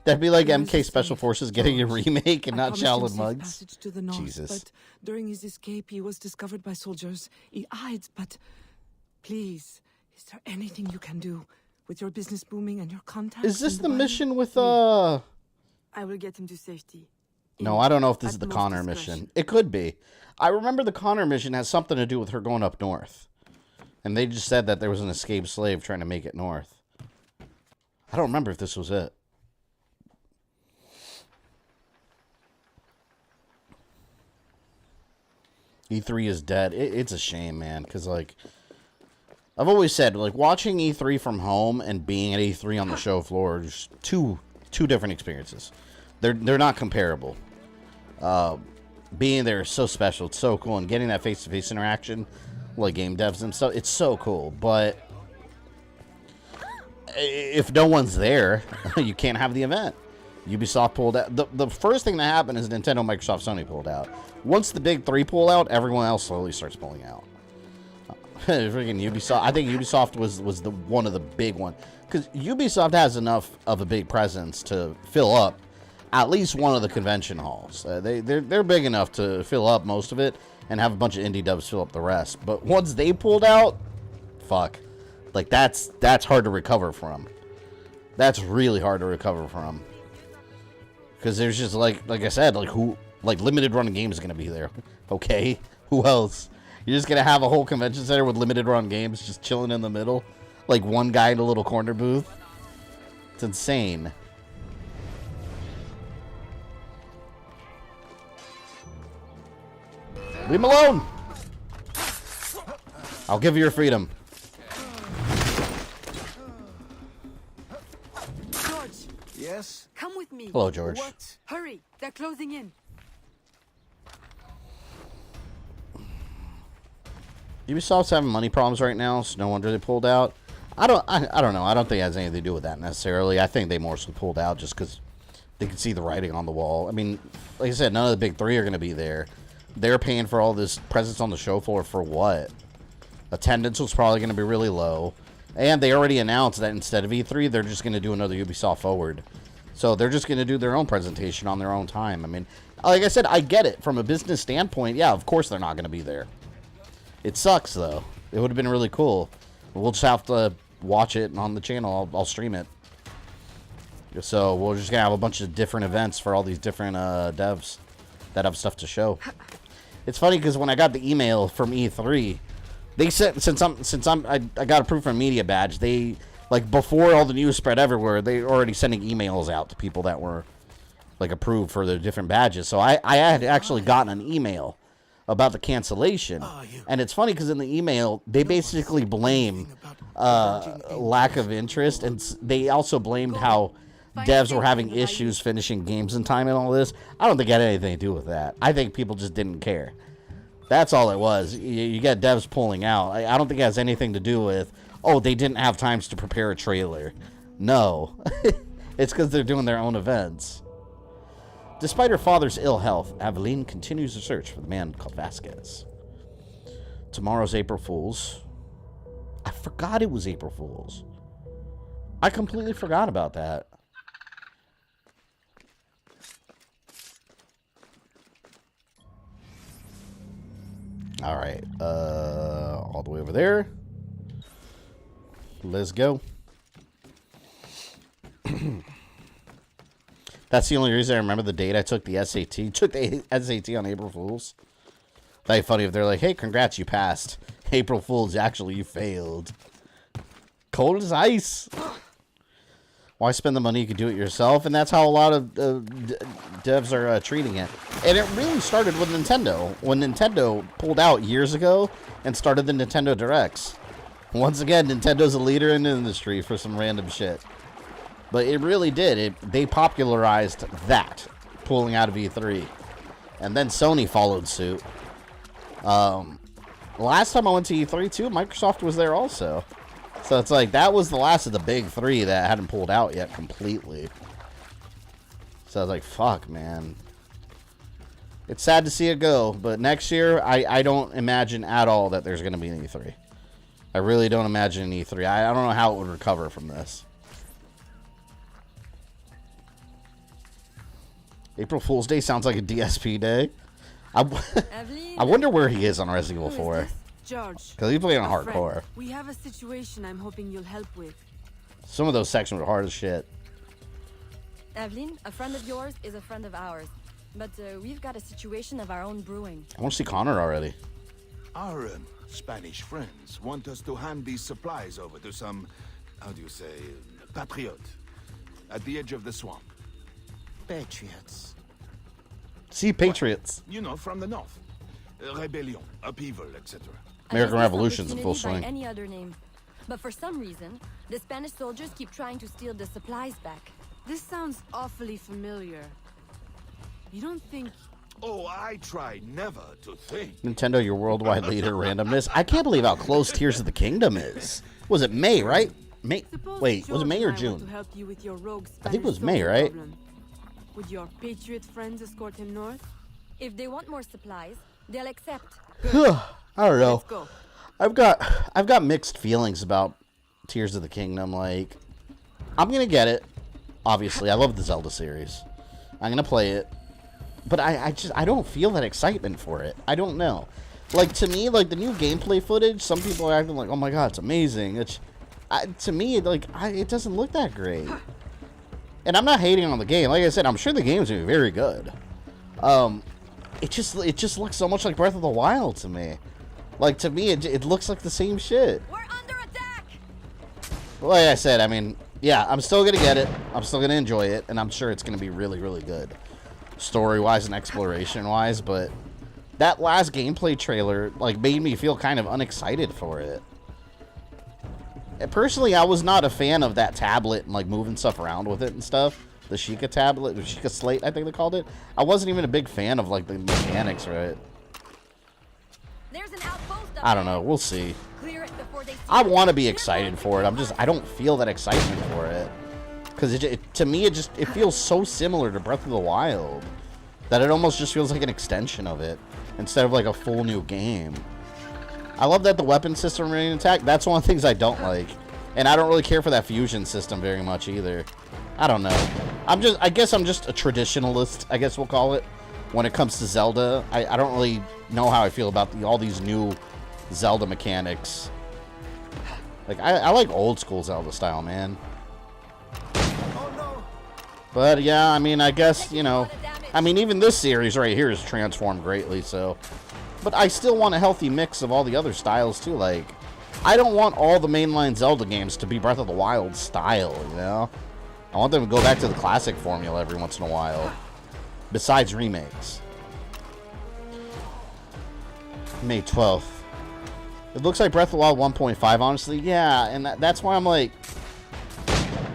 C: That'd be like MK Special Forces getting a remake and not Shaolin Mugs.
A: To the north,
C: Jesus.
A: But during his escape, he was discovered by soldiers. He hides, but please, is there anything you can do with your business booming and your contacts?
C: Is this
A: in
C: the
A: valley?
C: mission with
A: I will get him to safety.
C: No, I don't know if this is the
A: utmost
C: Connor
A: discretion.
C: mission. It could be. I remember the Connor mission has something to do with her going up north. And they just said that there was an escaped slave trying to make it north. I don't remember if this was it. E3 is dead. It's a shame, man, because, like, I've always said, like, watching E3 from home and being at E3 on the show floor are just two different experiences. They're not comparable. Being there is so special. It's so cool. And getting that face-to-face interaction, like game devs and stuff, it's so cool. But if no one's there, you can't have the event. Ubisoft pulled out. The first thing that happened is Nintendo, Microsoft, Sony pulled out. Once the big three pull out, everyone else slowly starts pulling out. Freaking Ubisoft. I think Ubisoft was the one of the big one. Because Ubisoft has enough of a big presence to fill up at least one of the convention halls. They're big enough to fill up most of it and have a bunch of indie dubs fill up the rest. But once they pulled out, fuck. Like, that's hard to recover from. That's really hard to recover from. Because there's just, like I said, like limited run games is going to be there. Okay, who else? You're just going to have a whole convention center with limited run games just chilling in the middle? Like one guy in a little corner booth? It's insane. Leave him alone! I'll give you your freedom.
A: George!
E: Yes?
A: Come with me.
C: Hello, George.
E: What?
A: Hurry, they're closing in.
C: Ubisoft's having money problems right now, so no wonder they pulled out. I don't know. I don't think it has anything to do with that necessarily. I think they mostly pulled out just because they could see the writing on the wall. I mean, like I said, none of the big three are going to be there. They're paying for all this presence on the show floor for what? Attendance was probably going to be really low. And they already announced that instead of E3, they're just going to do another Ubisoft Forward. So they're just going to do their own presentation on their own time. I mean, like I said, I get it. From a business standpoint, yeah, of course they're not going to be there. It sucks, though. It would have been really cool. We'll just have to watch it on the channel. I'll stream it. So we're just going to have a bunch of different events for all these different devs that have stuff to show. It's funny because when I got the email from E3, they said since I got approved for a media badge, they, like, before all the news spread everywhere, they were already sending emails out to people that were, like, approved for the different badges. So I had actually gotten an email about the cancellation. And it's funny because in the email, they basically blame lack of interest, and they also blamed how devs were having issues finishing games in time and all this. I don't think it had anything to do with that. I think people just didn't care. That's all it was. You got devs pulling out. I don't think it has anything to do with, oh, they didn't have times to prepare a trailer. No. It's because they're doing their own events. Despite her father's ill health, Aveline continues to search for the man called Vasquez. Tomorrow's April Fool's. I forgot it was April Fool's. I completely forgot about that. All right. All the way over there. Let's go. That's the only reason I remember the date I took the SAT. Took the SAT on April Fool's. That'd be funny if they're like, hey, congrats, you passed. April Fool's, actually, you failed. Cold as ice. Why spend the money? You could do it yourself. And that's how a lot of devs are treating it. And it really started with Nintendo. When Nintendo pulled out years ago and started the Nintendo Directs. Once again, Nintendo's a leader in the industry for some random shit. But it really did. They popularized that, pulling out of E3. And then Sony followed suit. Last time I went to E3 too, Microsoft was there also. So it's like, that was the last of the big three that hadn't pulled out yet completely. So I was like, fuck, man. It's sad to see it go, but next year, I don't imagine at all that there's going to be an E3. I really don't imagine an E3. I don't know how it would recover from this. April Fool's Day sounds like a DSP day. I wonder where he is on Resident Evil 4.
A: George.
C: Because he's playing on hardcore.
A: We have a situation I'm hoping you'll help with.
C: Some of those sections were hard as shit.
J: Evelyn, a friend of yours is a friend of ours. But we've got a situation of our own brewing.
C: I want to see Connor already.
G: Our Spanish friends want us to hand these supplies over to some, how do you say, patriot at the edge of the swamp.
H: Patriots.
C: See, Patriots.
G: Well, you know, from the north. Rebellion, upheaval, etc.
C: American Revolution's in full swing.
J: By any other name. But for some reason, the Spanish soldiers keep trying to steal the supplies back.
A: This sounds awfully familiar. You don't think...
G: Oh, I try never to think.
C: Nintendo, your worldwide leader, randomness. I can't believe how close Tears of the Kingdom is. Was it May, right? May. Wait, was it May or June? I think it was May, right?
A: Would your Patriot friends escort him north?
J: If they want more supplies, they'll accept.
C: I don't know.
A: Let's go.
C: I've got mixed feelings about Tears of the Kingdom. Like, I'm gonna get it. Obviously, I love the Zelda series. I'm gonna play it, but I don't feel that excitement for it. I don't know. Like, to me, like the new gameplay footage, some people are acting like, oh my god, it's amazing. It's to me, like, it doesn't look that great. And I'm not hating on the game. Like I said, I'm sure the game's gonna be very good. It just looks so much like Breath of the Wild to me. Like, to me, it looks like the same shit.
J: We're under attack.
C: Like I said, I mean, yeah, I'm still gonna get it. I'm still gonna enjoy it, and I'm sure it's gonna be really, really good, story-wise and exploration-wise. But that last gameplay trailer, like, made me feel kind of unexcited for it. And personally, I was not a fan of that tablet and, like, moving stuff around with it and stuff. The Sheikah tablet, the Sheikah Slate, I think they called it. I wasn't even a big fan of, like, the mechanics, right?
J: There's an outpost up
C: I don't know. We'll see.
J: Clear it before they
C: I want to be excited for it. I don't feel that excitement for it. Because to me, it feels so similar to Breath of the Wild that it almost just feels like an extension of it instead of, like, a full new game. I love that the weapon system remains intact. That's one of the things I don't like. And I don't really care for that fusion system very much either. I don't know. I guess I'm just a traditionalist, I guess we'll call it, when it comes to Zelda. I don't really know how I feel about all these new Zelda mechanics. Like, I like old school Zelda style, man. But yeah, I mean, I guess, you know, I mean, even this series right here is transformed greatly, so. But I still want a healthy mix of all the other styles too. Like, I don't want all the mainline Zelda games to be Breath of the Wild style, you know? I want them to go back to the classic formula every once in a while. Besides remakes. May 12th. It looks like Breath of the Wild 1.5, honestly. Yeah, and that's why I'm like,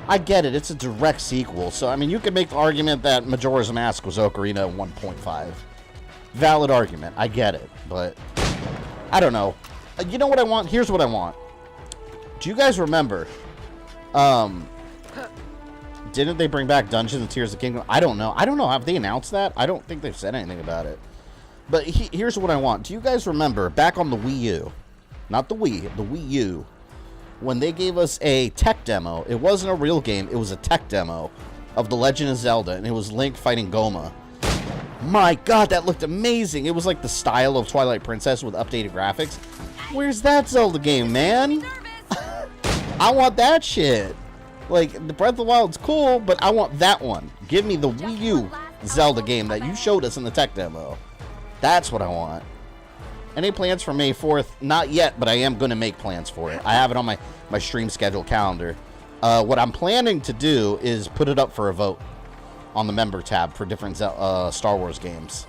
C: I get it. It's a direct sequel. So, I mean, you could make the argument that Majora's Mask was Ocarina 1.5. Valid argument. I get it. But, I don't know. You know what I want? Here's what I want. Do you guys remember? Didn't they bring back Dungeons and Tears of the Kingdom? I don't know. Have they announced that? I don't think they've said anything about it. But here's what I want. Do you guys remember back on the Wii U, not the Wii, the Wii U, when they gave us a tech demo? It wasn't a real game. It was a tech demo of The Legend of Zelda, and it was Link fighting Goma. My God, that looked amazing. It was like the style of Twilight Princess with updated graphics. Where's that Zelda game, man? I want that shit. Like, the Breath of the Wild's cool, but I want that one. Give me the Wii U Zelda game that you showed us in the tech demo. That's what I want. Any plans for May 4th? Not yet, but I am going to make plans for it. I have it on my stream schedule calendar. What I'm planning to do is put it up for a vote on the member tab for different Star Wars games.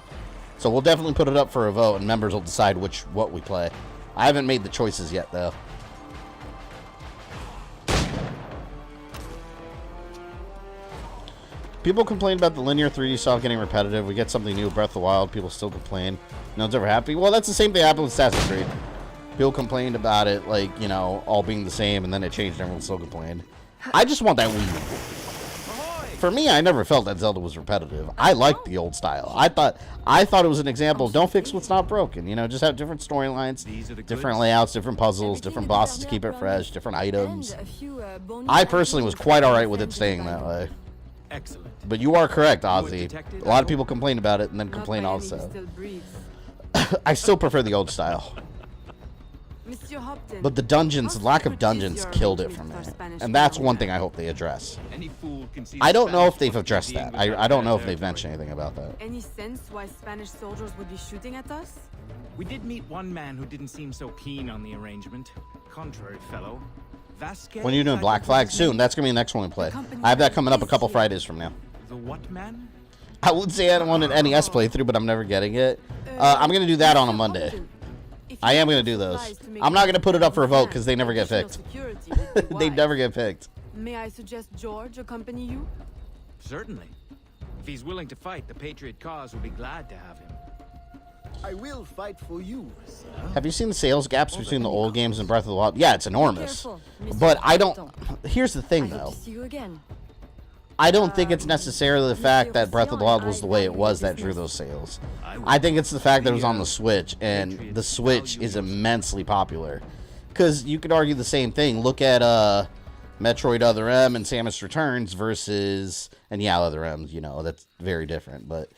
C: So we'll definitely put it up for a vote, and members will decide what we play. I haven't made the choices yet, though. People complain about the linear 3D style getting repetitive. We get something new, Breath of the Wild. People still complain. No one's ever happy. Well, that's the same thing happened with Assassin's Creed. People complained about it, like, you know, all being the same, and then it changed and everyone still complained. I just want that Wii U. For me, I never felt that Zelda was repetitive. I liked the old style. I thought it was an example of don't fix what's not broken. You know, just have different storylines, different layouts, different puzzles, different bosses to keep it fresh, different items. I personally was quite alright with it staying that way.
D: Excellent.
C: But you are correct, Ozzy. A lot of people complain about it and then complain also. I still prefer the old style. But the dungeons, lack of dungeons killed it for me. And that's one thing I hope they address. I don't know if they've addressed that. I don't know if they've mentioned anything about that.
A: Any sense why Spanish soldiers would be shooting at us?
D: We did meet one man who didn't seem so keen on the arrangement. Contrary fellow. Vasquez,
C: When are you doing Black Flag? Soon. That's going to be the next one we play. I have that coming up a couple Fridays from now.
D: The what man?
C: I would say I don't want an NES playthrough, but I'm never getting it. I'm going to do that on a Monday. I am going to do those. I'm not going to put it up for a vote because they never get picked. They never get picked.
A: May I suggest George accompany you?
D: Certainly. If he's willing to fight, the Patriot cause will be glad to have him.
H: I will fight for you, sir.
C: Have you seen the sales gaps between the old games and Breath of the Wild? Yeah, it's enormous. But I don't... Here's the thing, though. I don't think it's necessarily the fact that Breath of the Wild was the way it was that drew those sales. I think it's the fact that it was on the Switch, and the Switch is immensely popular. Because you could argue the same thing. Look at Metroid Other M and Samus Returns versus... And yeah, Other M, you know, that's very different. But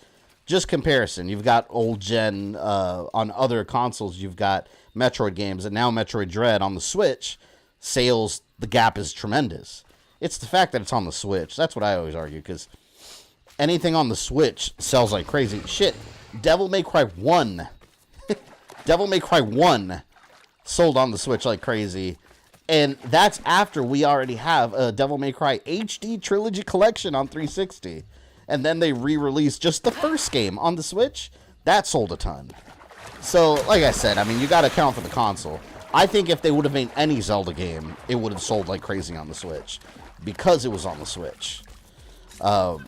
C: just comparison. You've got old gen on other consoles. You've got Metroid games, and now Metroid Dread on the Switch. Sales, the gap is tremendous. It's the fact that it's on the Switch. That's what I always argue, because anything on the Switch sells like crazy. Shit, Devil May Cry 1. Devil May Cry 1 sold on the Switch like crazy. And that's after we already have a Devil May Cry HD Trilogy Collection on 360. And then they re-released just the first game on the Switch. That sold a ton. So, like I said, I mean, you got to account for the console. I think if they would have made any Zelda game, it would have sold like crazy on the Switch. Because it was on the Switch. And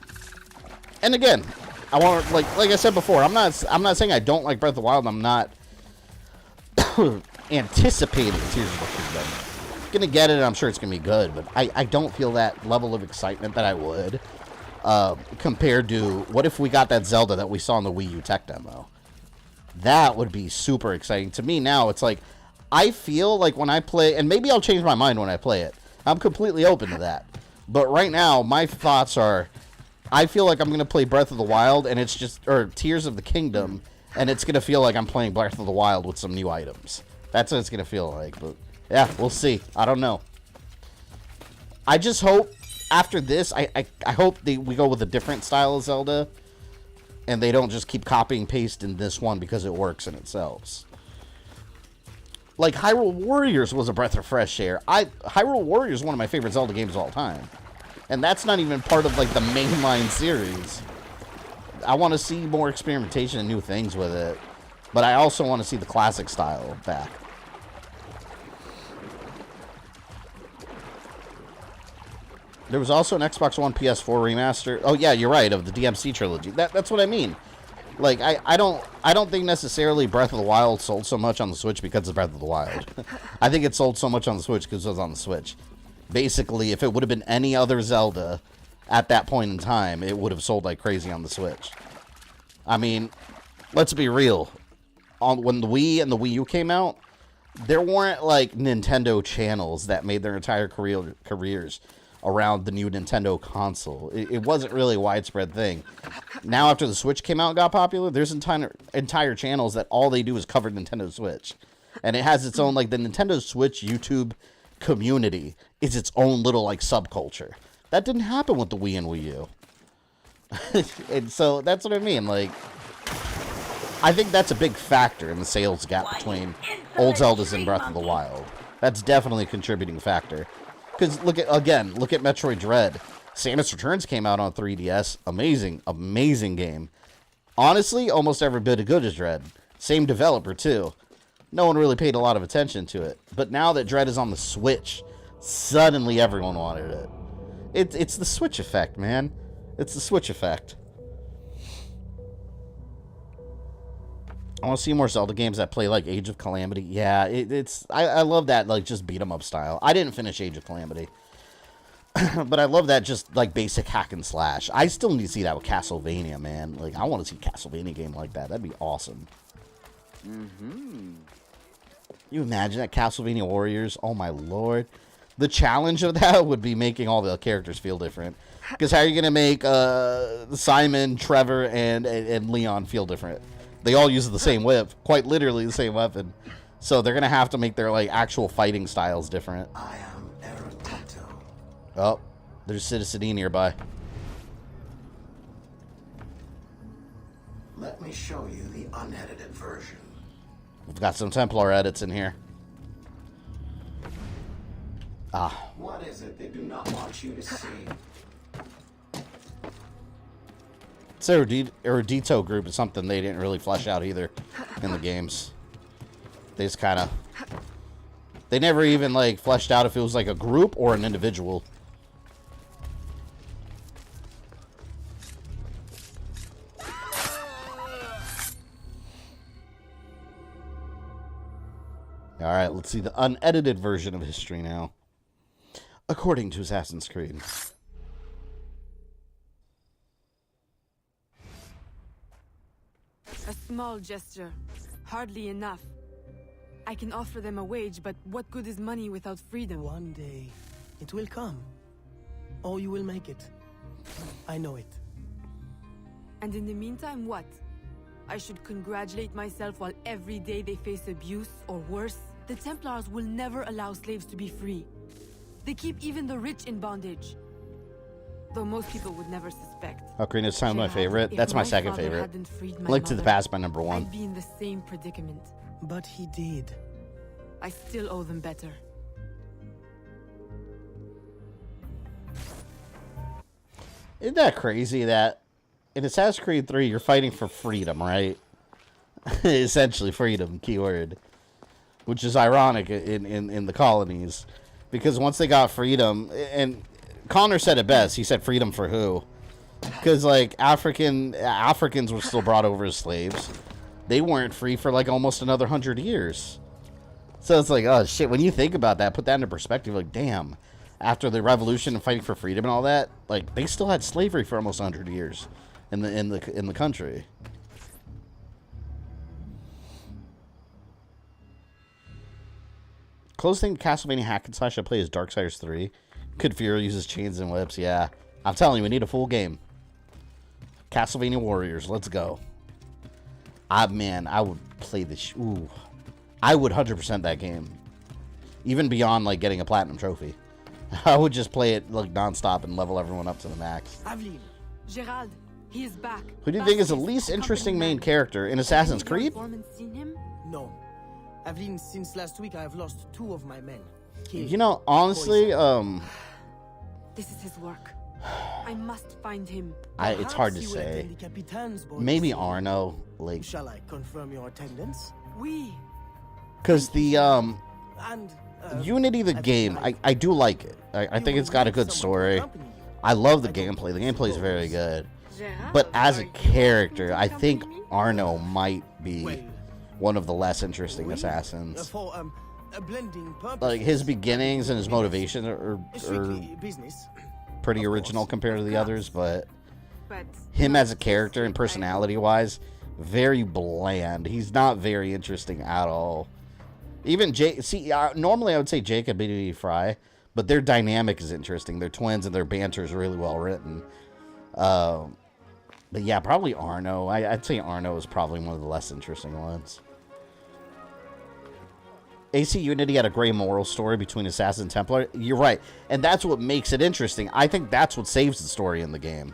C: again, I want, like I said before, I'm not saying I don't like Breath of the Wild. I'm not anticipating Tears of the Kingdom. Gonna get it, and I'm sure it's gonna be good, but I don't feel that level of excitement that I would compared to what if we got that Zelda that we saw in the Wii U tech demo. That would be super exciting. To me now, it's like, I feel like when I play, and maybe I'll change my mind when I play it. I'm completely open to that. But right now, my thoughts are, I feel like I'm going to play Breath of the Wild, and it's just, or Tears of the Kingdom, and it's going to feel like I'm playing Breath of the Wild with some new items. That's what it's going to feel like. But yeah, we'll see. I don't know. I just hope, after this, I hope we go with a different style of Zelda, and they don't just keep copying and pasting this one because it works and it sells. Like, Hyrule Warriors was a breath of fresh air. Hyrule Warriors is one of my favorite Zelda games of all time. And that's not even part of, like, the mainline series. I want to see more experimentation and new things with it. But I also want to see the classic style back. There was also an Xbox One PS4 remaster. Oh, yeah, you're right, of the DMC trilogy. That's what I mean. Like, I don't think necessarily Breath of the Wild sold so much on the Switch because of Breath of the Wild. I think it sold so much on the Switch because it was on the Switch. Basically, if it would have been any other Zelda at that point in time, it would have sold like crazy on the Switch. I mean, let's be real. When the Wii and the Wii U came out, there weren't like Nintendo channels that made their entire careers around the new Nintendo console. It wasn't really a widespread thing. Now, after the Switch came out and got popular, there's entire channels that all they do is cover Nintendo Switch. And it has its own, like, the Nintendo Switch YouTube community is its own little, like, subculture. That didn't happen with the Wii and Wii U. And so, that's what I mean, like, I think that's a big factor in the sales gap between old Zeldas and Breath of the Wild. That's definitely a contributing factor. Because, look at Metroid Dread. Samus Returns came out on 3DS. Amazing, amazing game. Honestly, almost every bit as good as Dread. Same developer, too. No one really paid a lot of attention to it. But now that Dread is on the Switch, suddenly everyone wanted it. It's the Switch effect, man. It's the Switch effect. I want to see more Zelda games that play like Age of Calamity. Yeah, I love that, like, just beat 'em up style. I didn't finish Age of Calamity. But I love that just, like, basic hack and slash. I still need to see that with Castlevania, man. Like, I want to see a Castlevania game like that. That'd be awesome. You imagine that Castlevania Warriors? Oh, my lord. The challenge of that would be making all the characters feel different. Because how are you going to make Simon, Trevor, and Leon feel different? They all use the same whip. Quite literally the same weapon. So they're going to have to make their, like, actual fighting styles different.
B: I am Eritato.
C: Oh, there's Citizenine nearby.
B: Let me show you the unedited version.
C: We've got some Templar edits in here. Ah.
B: What is it they do not want you to see?
C: It's Erudito group is something they didn't really flesh out either in the games. They just kind of... They never even, like, fleshed out if it was, like, a group or an individual. Alright, let's see the unedited version of history now. According to Assassin's Creed.
A: A small gesture. Hardly enough. I can offer them a wage, but what good is money without freedom?
H: One day, it will come. Or you will make it. I know it.
A: And in the meantime, what? I should congratulate myself while every day they face abuse, or worse? The Templars will never allow slaves to be free. They keep even the rich in bondage. Though most people would never suspect.
C: Ocarina of Time, my favorite. That's my second favorite. Link to the Past, my number one.
A: I'd be in the same predicament.
H: But he did.
A: I still owe them better.
C: Isn't that crazy that in Assassin's Creed 3 you're fighting for freedom, right? Essentially freedom, keyword. Which is ironic in the colonies. Because once they got freedom, and Connor said it best, he said freedom for who? Because, like, Africans were still brought over as slaves. They weren't free for, like, almost another 100 years. So it's like, oh, shit, when you think about that, put that into perspective, like, damn. After the revolution and fighting for freedom and all that, like, they still had slavery for almost 100 years in the country. Closest thing to Castlevania hack and slash I play is Darksiders 3. Kid Fury uses chains and whips, yeah. I'm telling you, we need a full game. Castlevania Warriors, let's go. Man, I would play this. Ooh. I would 100% that game. Even beyond, like, getting a platinum trophy. I would just play it, like, non-stop and level everyone up to the max.
A: Aveline. Gerald, he is back.
C: Who do you think is the least interesting main character in Assassin's Creed?
A: Seen him?
H: No. Aveline, since last week I have lost 2 of my men. Killed.
C: You know, honestly,
A: This is his work. I must find him.
C: It's hard to say. Maybe Arno, like.
H: Shall I confirm your attendance?
A: We.
C: Because the Unity, the game, I do like it. I think it's got a good story. I love the gameplay. The gameplay is very good. But as a character, I think Arno might be one of the less interesting assassins. Like, his beginnings and his motivations are pretty original compared to the others, but him as a character and personality-wise very bland. He's not very interesting at all. Even normally I would say Jacob and Fry, but their dynamic is interesting. They're twins and their banter is really well written. But yeah, probably Arno. I'd say Arno is probably one of the less interesting ones. AC Unity had a gray moral story between Assassin and Templar. You're right. And that's what makes it interesting. I think that's what saves the story in the game.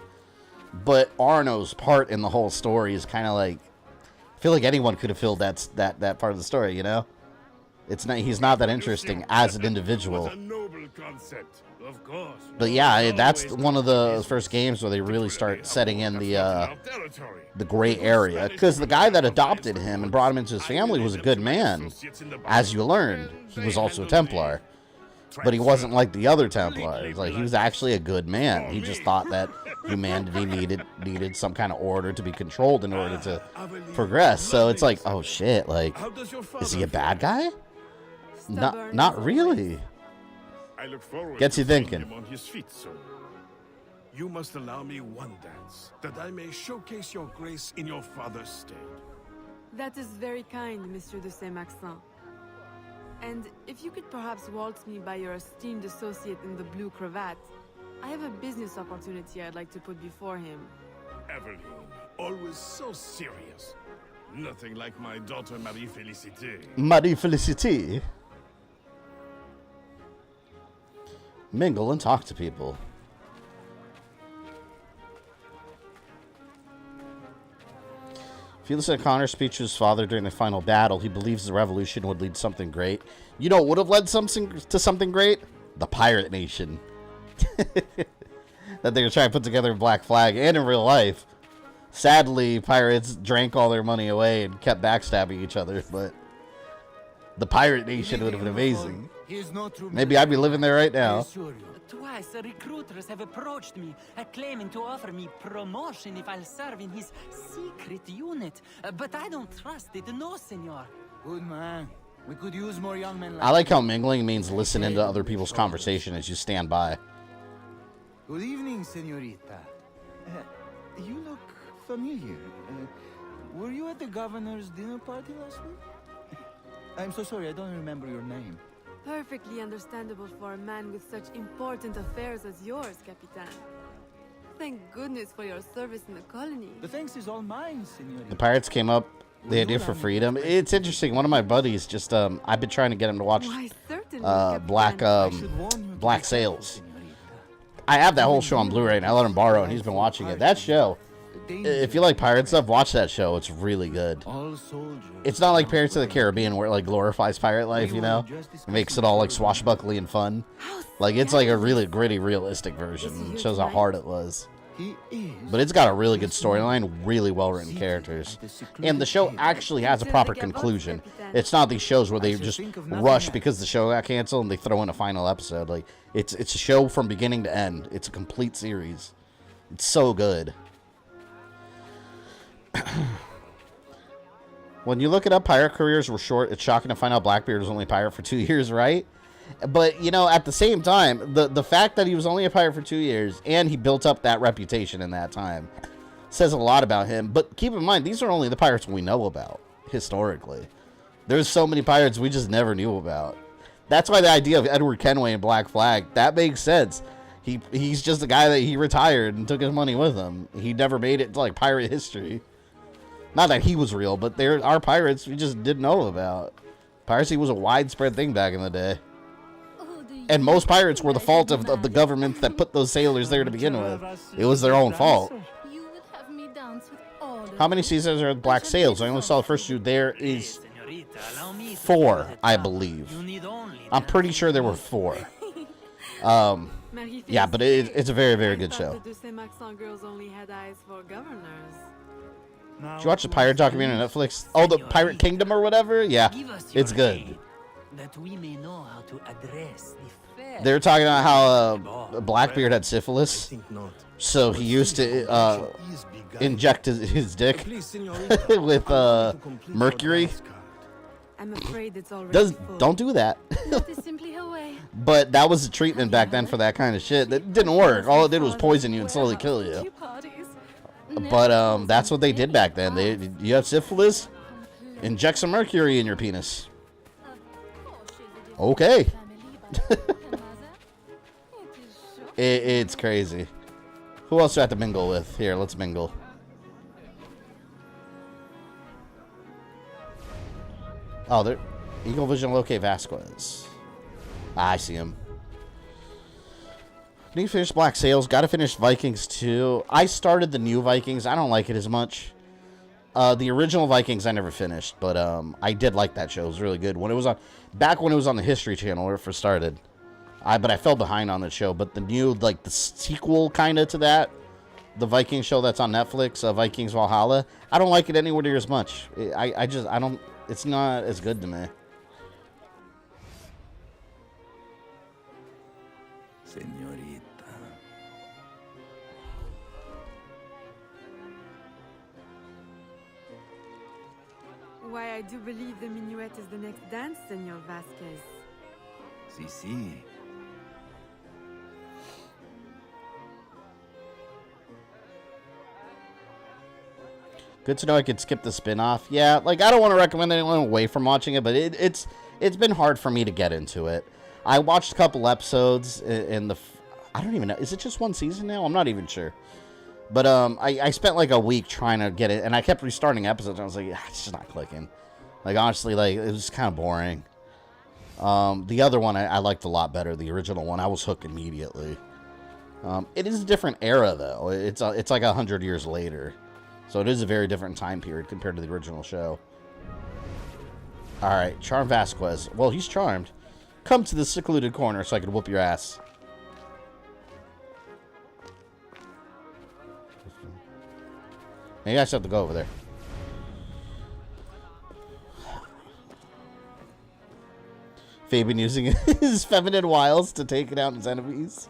C: But Arno's part in the whole story is kind of like... I feel like anyone could have filled that part of the story, you know? It's not. He's not that interesting as an individual.
G: What a noble concept. Of course.
C: But yeah, that's one of the first games where they really start setting in the gray area. Because the guy that adopted him and brought him into his family was a good man. As you learned, he was also a Templar. But he wasn't like the other Templars. Like, he was actually a good man. He just thought that humanity needed some kind of order to be controlled in order to progress. So it's like, oh shit, like, is he a bad guy? Not really.
G: I look forward
C: Gets you
G: to seeing
C: thinking.
G: him on his feet soon. You must allow me one dance, that I may showcase your grace in your father's stead.
A: That is very kind, Monsieur de Saint-Maxent. And if you could perhaps waltz me by your esteemed associate in the blue cravat, I have a business opportunity I'd like to put before him.
G: Eveline, always so serious. Nothing like my daughter Marie-Félicité.
C: Marie-Félicité. Mingle and talk to people. If you listen to Connor's speech to his father during the final battle, he believes the revolution would lead to something great. You know what would have led to something great? The Pirate Nation. That they were trying to put together in Black Flag and in real life. Sadly, pirates drank all their money away and kept backstabbing each other, but the Pirate Nation would have been amazing. Maybe I'd be living there right now.
K: Twice recruiters have approached me, claiming to offer me promotion if I'll serve in his secret unit. But I don't trust it, no, senor.
L: Good man. We could use more young men like
C: I like how mingling means listen into other people's conversation as you stand by.
L: Good evening, senorita. You look familiar. Were you at the governor's dinner party last week? I'm so sorry, I don't remember your name.
A: Perfectly understandable for a man with such important affairs as yours, Capitan. Thank goodness for your service in the colony.
L: The thanks is all mine, senorita.
C: The pirates came up, the idea for freedom. It's interesting. One of my buddies just, I've been trying to get him to watch Black Sails. I have that whole show on Blu-ray, and I let him borrow, and he's been watching it. That show, if you like pirate stuff, watch that show. It's really good. It's not like Pirates of the Caribbean where it like glorifies pirate life, you know? It makes it all like swashbuckly and fun. Like it's like a really gritty, realistic version. It shows how hard it was. But it's got a really good storyline, really well-written characters. And the show actually has a proper conclusion. It's not these shows where they just rush because the show got canceled and they throw in a final episode. Like it's a show from beginning to end. It's a complete series. It's so good. When you look it up, pirate careers were short. It's shocking to find out Blackbeard was only a pirate for 2 years, right? But, you know, at the same time, the fact that he was only a pirate for 2 years and he built up that reputation in that time says a lot about him. But keep in mind, these are only the pirates we know about, historically. There's so many pirates we just never knew about. That's why the idea of Edward Kenway and Black Flag, that makes sense. He's just a guy that he retired and took his money with him. He never made it to, like, pirate history. Not that he was real, but there are pirates we just didn't know about. Piracy was a widespread thing back in the day. And most pirates were the fault of the government that put those sailors there to begin with. It was their own fault. How many seasons are Black Sails? I only saw the first two. There is 4, I believe. I'm pretty sure there were 4. Yeah, but it's a very, very good show. Did you watch the pirate documentary on Netflix? Oh, the Pirate Kingdom or whatever? Yeah, it's good. They were talking about how Blackbeard had syphilis, so he used to inject his dick with mercury.
A: I'm afraid it's already full.
C: Don't do that.
A: That is simply her way.
C: But that was the treatment back then for that kind of shit. That didn't work. All it did was poison you and slowly kill you. But that's what they did back then. You have syphilis, inject some mercury in your penis. Okay. It's crazy. Who else do I have to mingle with? Here, let's mingle. Oh, there. Eagle Vision locate Vasquez. I see him. Need to finish Black Sails. Got to finish Vikings too. I started the new Vikings. I don't like it as much. The original Vikings I never finished, but I did like that show. It was really good when it was on. Back when it was on the History Channel, where it first started. But I fell behind on the show. But the new, like the sequel kind of to that, the Viking show that's on Netflix, Vikings Valhalla. I don't like it anywhere near as much. I don't. It's not as good to me.
L: Señorita.
F: Why, I do believe the minuet is the next dance, Senor Vasquez.
L: Sí, sí.
C: Good to know I could skip the spin-off. Yeah, like I don't want to recommend anyone away from watching it, but it's been hard for me to get into it. I watched a couple episodes in the... I don't even know. Is it just one season now? I'm not even sure. But I spent like a week trying to get it, and I kept restarting episodes, and I was like, it's just not clicking. Like, honestly, like, it was kind of boring. The other one I liked a lot better. The original one, I was hooked immediately. It is a different era, though. It's like 100 years later. So it is a very different time period compared to the original show. Alright, Charm Vasquez. Well, he's charmed. Come to the secluded corner so I can whoop your ass. Now you guys have to go over there. Fabian using his feminine wiles to take out his enemies.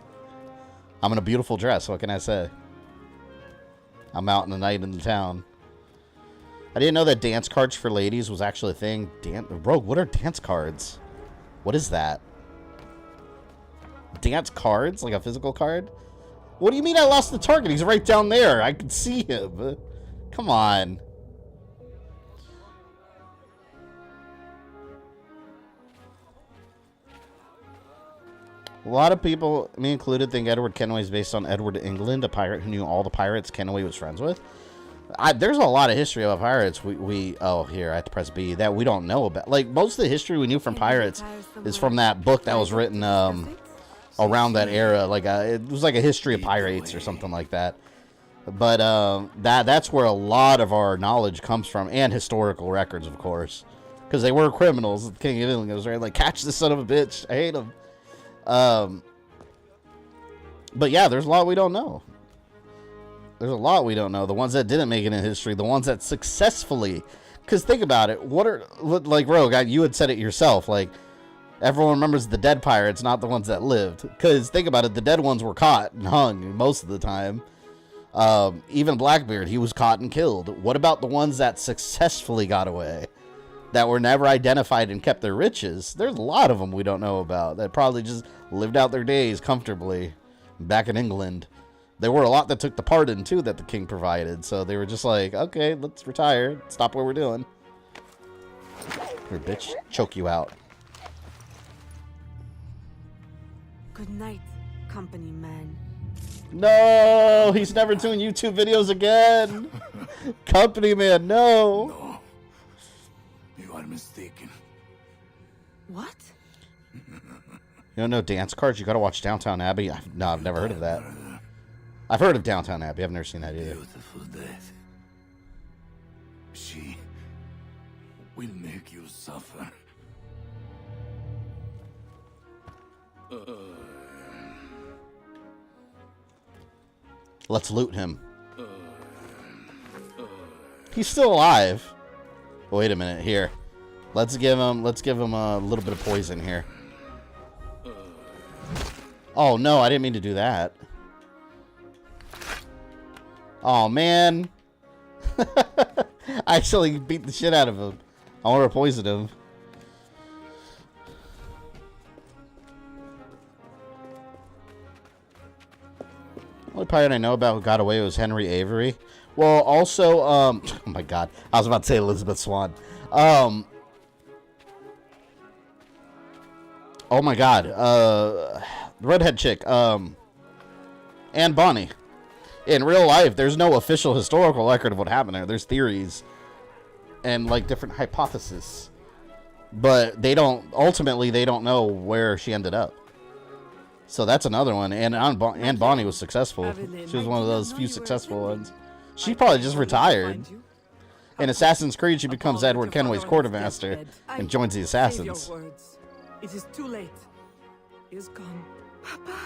C: I'm in a beautiful dress, what can I say? I'm out in the night in the town. I didn't know that dance cards for ladies was actually a thing. Bro, what are dance cards? What is that? Dance cards? Like a physical card? What do you mean I lost the target? He's right down there. I can see him. Come on. A lot of people, me included, think Edward Kenway is based on Edward England, a pirate who knew all the pirates Kenway was friends with. There's a lot of history about pirates oh, here, I have to press B, that we don't know about. Like, most of the history we knew from pirates is from that book that was written around that era. Like, it was like a history of pirates or something like that. But that's where a lot of our knowledge comes from, and historical records, of course. Because they were criminals. The King of England was right, like, catch this son of a bitch. I hate him. But yeah, there's a lot we don't know. There's a lot we don't know. The ones that didn't make it in history, the ones that successfully, because think about it, like Rogue, you had said it yourself, like, everyone remembers the dead pirates, not the ones that lived. Because think about it, the dead ones were caught and hung most of the time. Even Blackbeard, he was caught and killed. What about the ones that successfully got away? That were never identified and kept their riches? There's a lot of them we don't know about that probably just lived out their days comfortably back in England. There were a lot that took the pardon too that the king provided, so they were just like, okay, let's retire, stop what we're doing. Here, bitch, choke you out.
F: Good night, company man.
C: No, he's never doing YouTube videos again. Company man, no.
G: You are mistaken.
F: What?
C: You don't know dance cards? You gotta watch Downtown Abbey. No, I've never heard of that. I've heard of Downtown Abbey. I've never seen that either.
G: Beautiful death. She will make you suffer.
C: Let's loot him. He's still alive. Wait a minute here. Let's give him a little bit of poison here. Oh no, I didn't mean to do that. Oh man. I actually beat the shit out of him. I want to poison him. The only pirate I know about who got away was Henry Avery. Well, also, oh my God, I was about to say Elizabeth Swann. Oh my God, the redhead chick, Anne Bonny. In real life, there's no official historical record of what happened there. There's theories and like different hypotheses, but they don't. Ultimately, they don't know where she ended up. So that's another one. And Anne Bonny was successful. She was one of those few successful ones. She probably just retired. In Assassin's Creed, she becomes Edward Kenway's quartermaster and joins the Assassins.
A: It is too late. He is gone. Papa.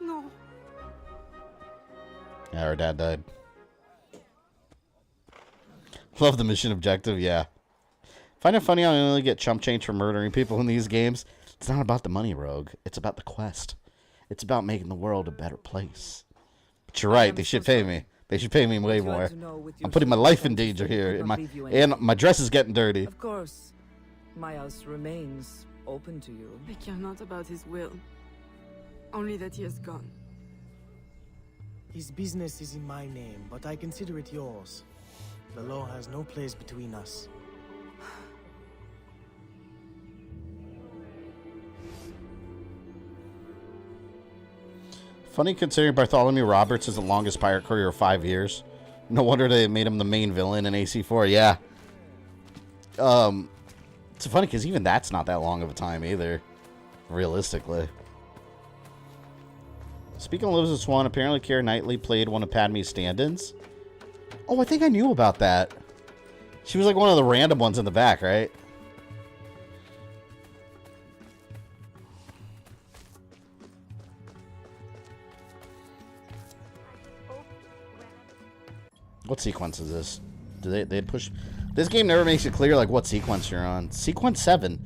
A: No.
C: Yeah, her dad died. Love the mission objective, yeah. Find it funny how I only get chump change for murdering people in these games. It's not about the money, Rogue. It's about the quest. It's about making the world a better place. But you're right, they should pay me. They should pay me way more. I'm putting my life in danger here, and my dress is getting dirty.
M: Of course, my house remains open to you.
A: I care not about his will. Only that he is gone.
H: His business is in my name, but I consider it yours. The law has no place between us.
C: Funny considering Bartholomew Roberts is the longest pirate career of 5 years. No wonder they made him the main villain in AC4. Yeah. It's funny because even that's not that long of a time either, realistically. Speaking of Elizabeth Swann, apparently Keira Knightley played one of Padme's stand-ins. Oh, I think I knew about that. She was like one of the random ones in the back, right? What sequence is this? Do they push? This game never makes it clear like what sequence you're on. Sequence 7.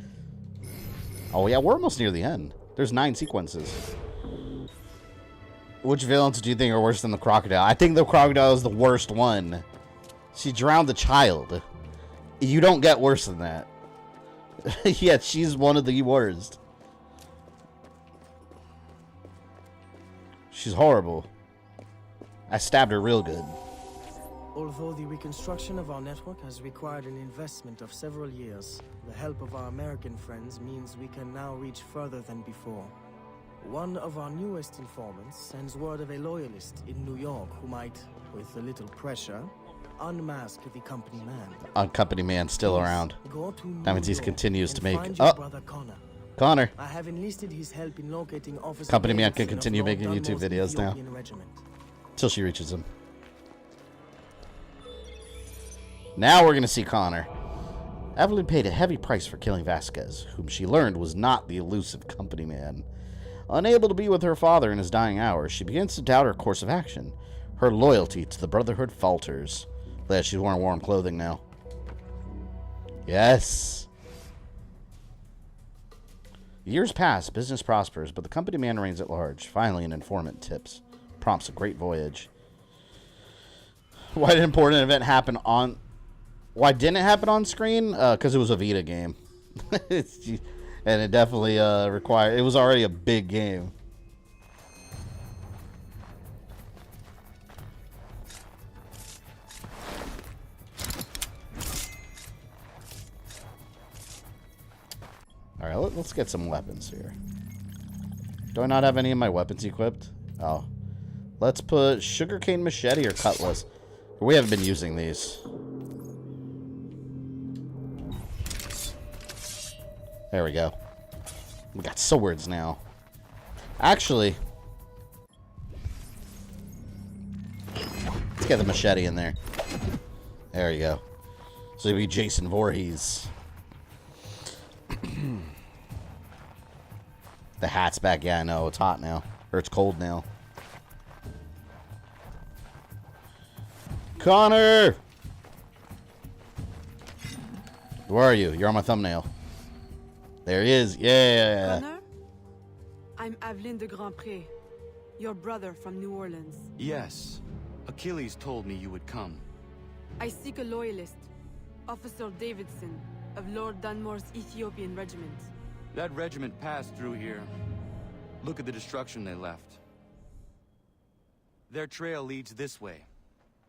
C: Oh yeah, we're almost near the end. There's 9 sequences. Which villains do you think are worse than the crocodile? I think the crocodile is the worst one. She drowned the child. You don't get worse than that. Yeah, she's one of the worst. She's horrible. I stabbed her real good.
H: Although the reconstruction of our network has required an investment of several years, the help of our American friends means we can now reach further than before. One of our newest informants sends word of a loyalist in New York who might, with a little pressure, unmask the company man.
C: Company man still around. That means he continues to make. Connor.
H: I have enlisted his help in locating Officer
C: Company man can
H: Davidson
C: continue
H: of Lord
C: making YouTube
H: Dunmore's
C: videos now.
H: Ethiopian regiment.
C: Till she reaches him. Now we're going to see Connor. Evelyn paid a heavy price for killing Vasquez, whom she learned was not the elusive company man. Unable to be with her father in his dying hours, she begins to doubt her course of action. Her loyalty to the Brotherhood falters. Glad she's wearing warm clothing now. Yes. Years pass, business prospers, but the company man reigns at large. Finally, an informant tips. Prompts a great voyage. Why did an important event happen on... Why didn't it happen on screen? Because it was a Vita game. And it definitely required... It was already a big game. Alright, let's get some weapons here. Do I not have any of my weapons equipped? Oh. Let's put sugarcane machete or cutlass. We haven't been using these. There we go. We got swords now. Actually, let's get the machete in there. There you go. So it'll be Jason Voorhees. The hat's back. Yeah, I know. It's hot now. Or it's cold now. Connor! Where are you? You're on my thumbnail. There he is. Yeah.
A: Connor? I'm Aveline de Grandpré, your brother from New Orleans.
N: Yes. Achilles told me you would come.
A: I seek a loyalist, Officer Davidson, of Lord Dunmore's Ethiopian regiment.
N: That regiment passed through here. Look at the destruction they left. Their trail leads this way.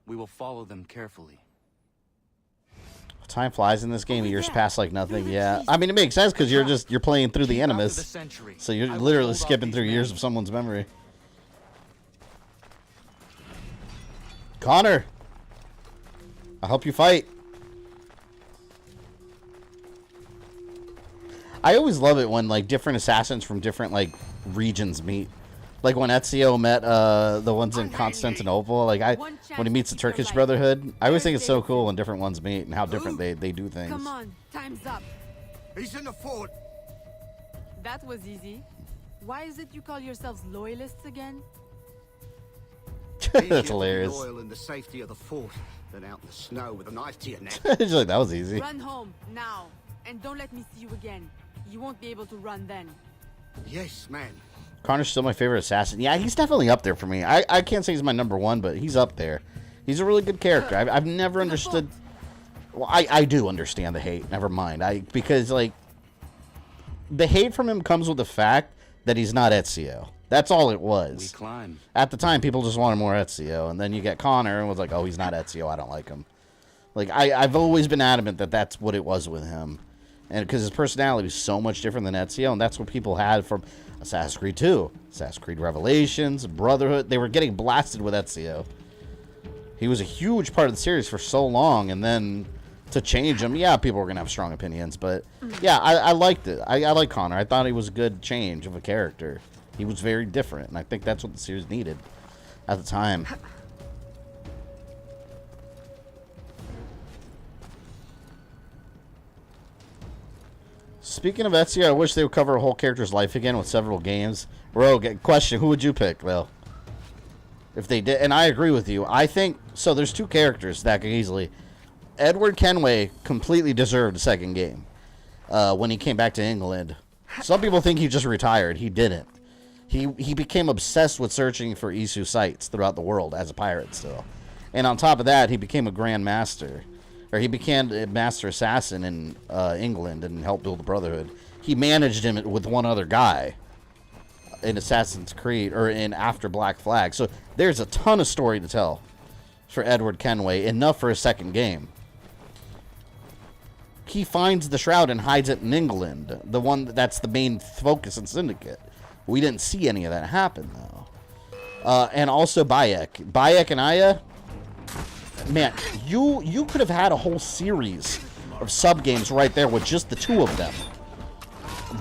N: We will follow them carefully.
C: Time flies in this game. Years pass like nothing. Yeah, I mean it makes sense because you're playing through the Animus, so you're literally skipping through years of someone's memory. Connor, I hope you fight. I always love it when like different assassins from different like regions meet. Like when Ezio met the ones in Constantinople, like when he meets the Turkish Brotherhood, I always think it's so cool when different ones meet and how different they do things.
A: Come on, time's up.
E: He's in the fort.
A: That was easy. Why is it you call yourselves loyalists again?
C: That's hilarious.
O: Loyal in the safety of the fort than out in the snow with a knife to your neck.
C: She's like, that was easy.
A: Run home now, and don't let me see you again. You won't be able to run then.
O: Yes, man.
C: Connor's still my favorite assassin. Yeah, he's definitely up there for me. I can't say he's my #1, but he's up there. He's a really good character. I've never understood. Well, I do understand the hate. Never mind. Because like the hate from him comes with the fact that he's not Ezio. That's all it was.
N: We climb.
C: At the time, people just wanted more Ezio, and then you get Connor and was like, oh, he's not Ezio. I don't like him. Like I've always been adamant that that's what it was with him, and because his personality was so much different than Ezio, and that's what people had from Assassin's Creed 2, Assassin's Creed Revelations, Brotherhood. They were getting blasted with Ezio. He was a huge part of the series for so long, and then to change him, yeah, people were going to have strong opinions, but yeah, I liked it. I like Connor. I thought he was a good change of a character. He was very different, and I think that's what the series needed at the time. Speaking of Ezio, I wish they would cover a whole character's life again with several games. Rogue, question, who would you pick, though? If they did, and I agree with you. I think, so there's two characters that could easily. Edward Kenway completely deserved a second game when he came back to England. Some people think he just retired. He didn't. He became obsessed with searching for Isu sites throughout the world as a pirate still. And on top of that, he became a Grand Master. Or he became a Master Assassin in England and helped build the Brotherhood. He managed him with one other guy in Assassin's Creed, or in After Black Flag. So there's a ton of story to tell for Edward Kenway, enough for a second game. He finds the Shroud and hides it in England, the one that's the main focus in Syndicate. We didn't see any of that happen, though. And also Bayek. Bayek and Aya, man, you could have had a whole series of sub-games right there with just the two of them.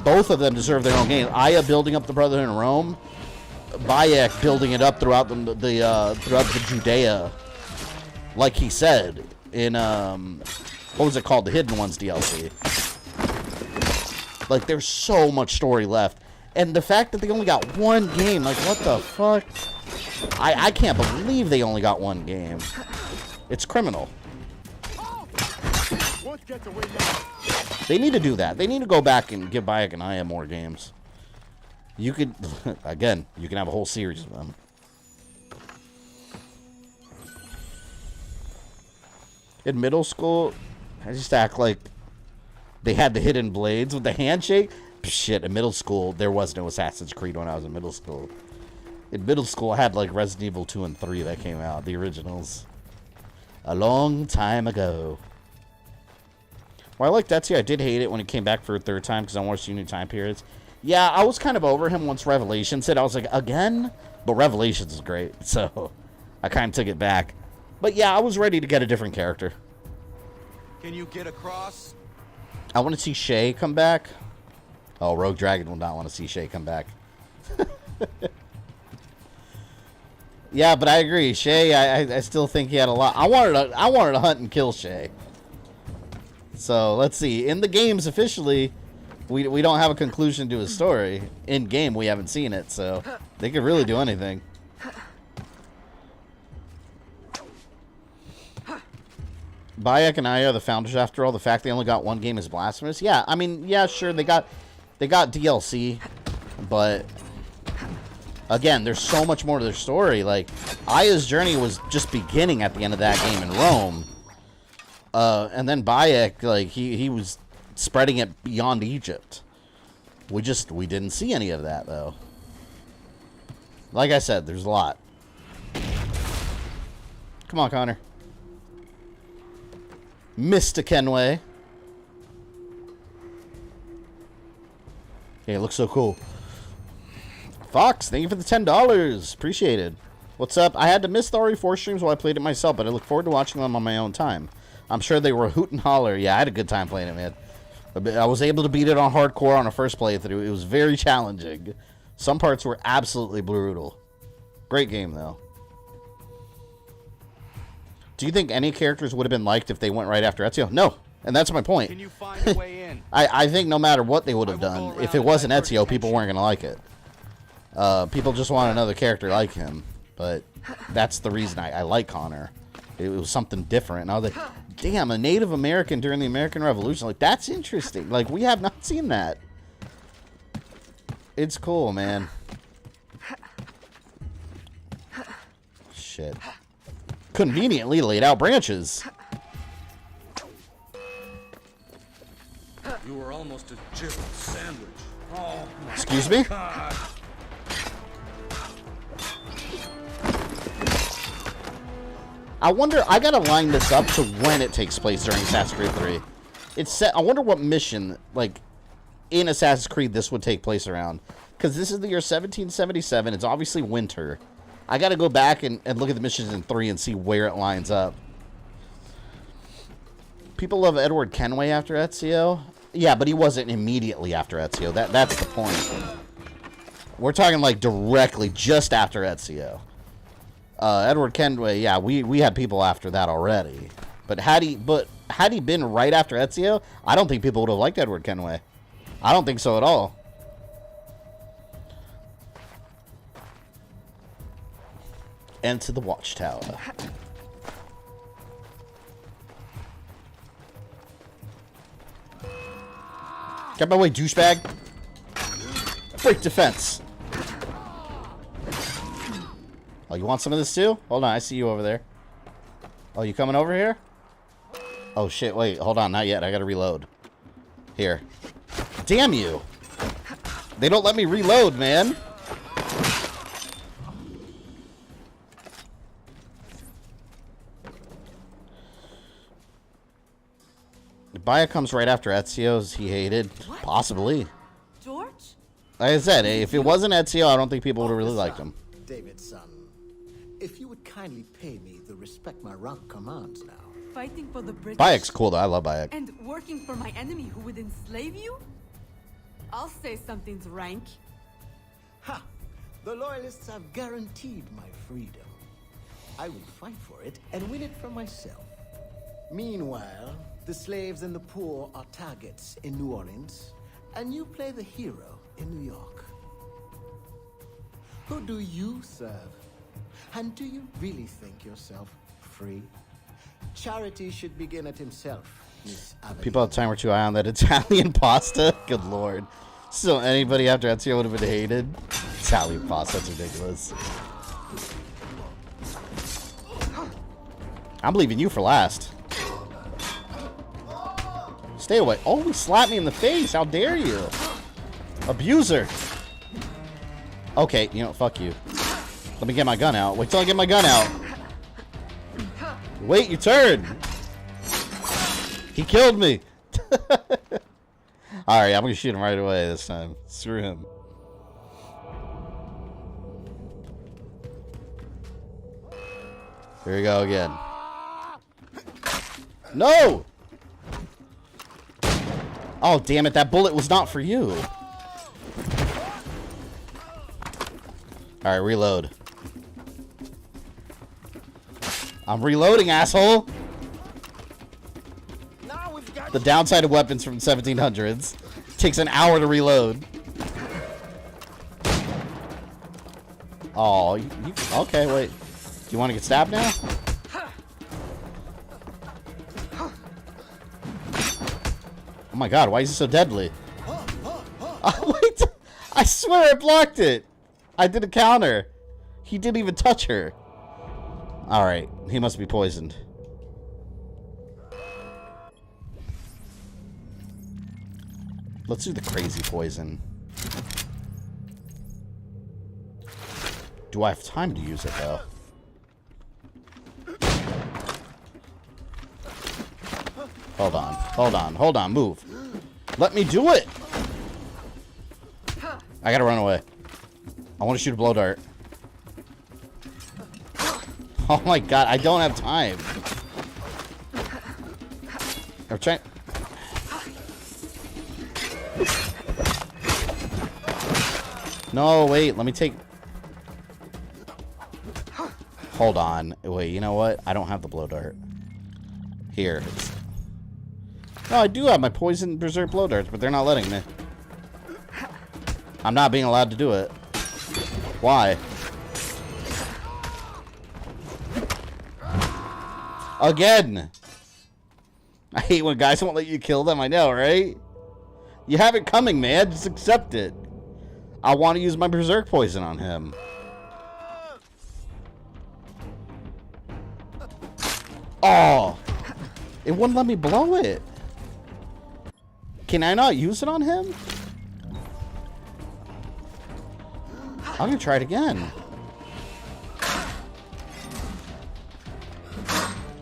C: Both of them deserve their own game. Aya building up the Brotherhood in Rome, Bayek building it up throughout the Judea, like he said in what was it called, the Hidden Ones DLC. Like, there's so much story left, and the fact that they only got one game, like, what the fuck? I can't believe they only got one game. It's criminal. They need to do that. They need to go back and give Bayek and Aya more games. You could, again, you can have a whole series of them. In middle school, I just act like they had the hidden blades with the handshake. Shit, in middle school, there was no Assassin's Creed when I was in middle school. In middle school, I had like Resident Evil 2 and 3 that came out, the originals. A long time ago. Well, I liked Ezio. I did hate it when he came back for a third time because I wanted to see new time periods. Yeah, I was kind of over him once Revelations hit. I was like, again? But Revelations is great, so I kind of took it back. But yeah, I was ready to get a different character.
G: Can you get across?
C: I want to see Shay come back. Oh, Rogue Dragon will not want to see Shay come back. Yeah, but I agree. Shay, I still think he had a lot. I wanted to hunt and kill Shay. So let's see. In the games officially, we don't have a conclusion to his story. In game, we haven't seen it, so they could really do anything. Bayek and Aya are the founders after all. The fact they only got one game is blasphemous. Yeah, I mean, yeah, sure, they got DLC, but again, there's so much more to their story. Like, Aya's journey was just beginning at the end of that game in Rome. And then Bayek, like, he was spreading it beyond Egypt. We didn't see any of that, though. Like I said, there's a lot. Come on, Connor. Mr. Kenway. Yeah, it looks so cool. Fox, thank you for the $10. Appreciated. What's up? I had to miss the RE4 streams while I played it myself, but I look forward to watching them on my own time. I'm sure they were hoot and holler. Yeah, I had a good time playing it, man. I was able to beat it on hardcore on a first playthrough. It was very challenging. Some parts were absolutely brutal. Great game, though. Do you think any characters would have been liked if they went right after Ezio? No. And that's my point.
N: Can you find a way in?
C: I think no matter what they would have done, if it wasn't Ezio, people weren't going to like it. People just want another character like him. But that's the reason I like Connor. It was something different. And I was like, damn, a Native American during the American Revolution. Like, that's interesting. Like, we have not seen that. It's cool, man. Shit. Conveniently laid out branches.
P: You were almost a Jibble sandwich. Oh,
C: excuse me?
P: God.
C: I wonder, I gotta line this up to when it takes place during Assassin's Creed 3. It's set, I wonder what mission, like, in Assassin's Creed this would take place around. Because this is the year 1777, it's obviously winter. I gotta go back and look at the missions in 3 and see where it lines up. People love Edward Kenway after Ezio. Yeah, but he wasn't immediately after Ezio. That's the point. We're talking, like, directly just after Ezio. Edward Kenway, yeah, we had people after that already. But had he been right after Ezio, I don't think people would have liked Edward Kenway. I don't think so at all. Enter the Watchtower. Get my way, douchebag. Break defense. Oh, you want some of this too? Hold on, I see you over there. Oh, you coming over here? Oh shit, wait, hold on, not yet. I gotta reload. Here. Damn you! They don't let me reload, man. Baya comes right after Ezio's he hated. What? Possibly.
Q: George?
C: Like I said, if it wasn't Ezio, I don't think people would have really liked him.
O: David's son, if you would kindly pay me the respect my rank commands now.
Q: Fighting for the British.
C: Bayek's cool though, I love Bayek.
Q: And working for my enemy who would enslave you? I'll say something's rank.
O: Ha! The Loyalists have guaranteed my freedom. I will fight for it and win it for myself. Meanwhile, the slaves and the poor are targets in New Orleans, and you play the hero in New York. Who do you serve? And do you really think yourself free? Charity should begin at himself, Miss Avenue.
C: People at the time were too high on that Italian pasta. Good lord. So anybody after Ezio would have been hated. Italian pasta, that's ridiculous. I'm leaving you for last. Stay away. Oh, he slapped me in the face. How dare you? Abuser. Okay, you know, fuck you. Let me get my gun out. Wait till I get my gun out. Wait your turn. He killed me. Alright, I'm gonna shoot him right away this time. Screw him. Here we go again. No! Oh, damn it. That bullet was not for you. Alright, reload. I'm reloading, asshole! The downside of weapons from the 1700s. Takes an hour to reload. Oh, okay, wait. Do you want to get stabbed now? Oh my god, why is he so deadly? Oh, wait! I swear I blocked it! I did a counter. He didn't even touch her. Alright, he must be poisoned. Let's do the crazy poison. Do I have time to use it, though? Hold on. Hold on. Hold on. Move. Let me do it. I gotta run away. I want to shoot a blow dart. Oh my god, I don't have time. I'm trying. No, wait, let me take. Hold on. Wait, you know what? I don't have the blow dart. Here. No, I do have my poison berserk blow darts, but they're not letting me. I'm not being allowed to do it. Why? Again! I hate when guys won't let you kill them, I know, right? You have it coming, man. Just accept it. I want to use my berserk poison on him. Oh! It wouldn't let me blow it. Can I not use it on him? I'm gonna try it again.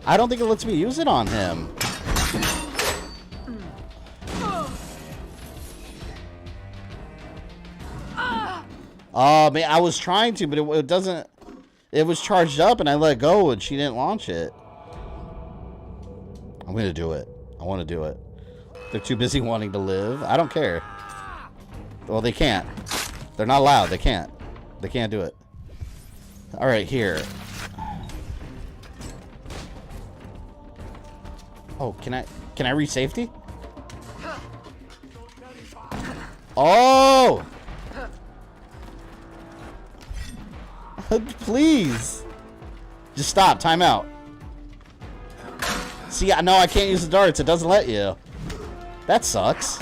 C: I don't think it lets me use it on him. Oh man, I was trying to, but it doesn't. It was charged up and I let go and she didn't launch it. I'm gonna do it. I want to do it. They're too busy wanting to live. I don't care. Well, they can't. They're not allowed. They can't. They can't do it. All right, here. Oh, can I reach safety? Oh! Please. Just stop. Time out. See, no, I can't use the darts. It doesn't let you. That sucks.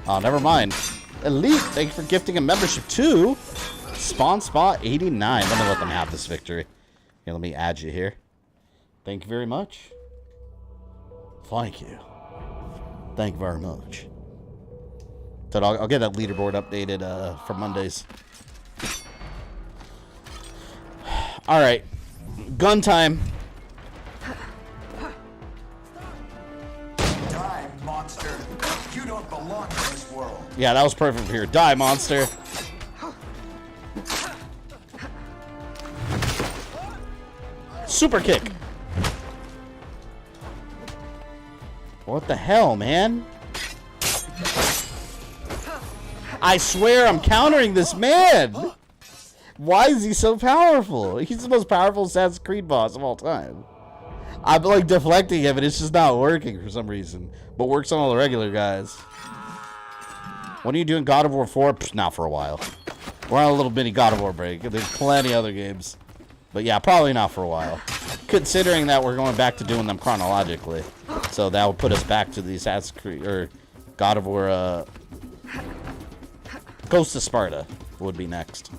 C: Oh, never mind. Elite, thank you for gifting a membership to Spawn Spot 89. Let me let them have this victory. Here, let me add you here. Thank you very much. Thank you. Thank you very much. So I'll get that leaderboard updated for Mondays. All right, gun time.
B: Die, monster. You don't belong in this world.
C: Yeah, that was perfect here. Die, monster. Super kick. What the hell, man? I swear I'm countering this man. Why is he so powerful? He's the most powerful Assassin's Creed boss of all time. I'm like deflecting him and it's just not working for some reason. But works on all the regular guys. When are you doing God of War 4? Psh, not for a while. We're on a little mini God of War break. There's plenty other games. But yeah, probably not for a while. Considering that we're going back to doing them chronologically. So that will put us back to the Assassin's Creed, or God of War, Ghost of Sparta would be next.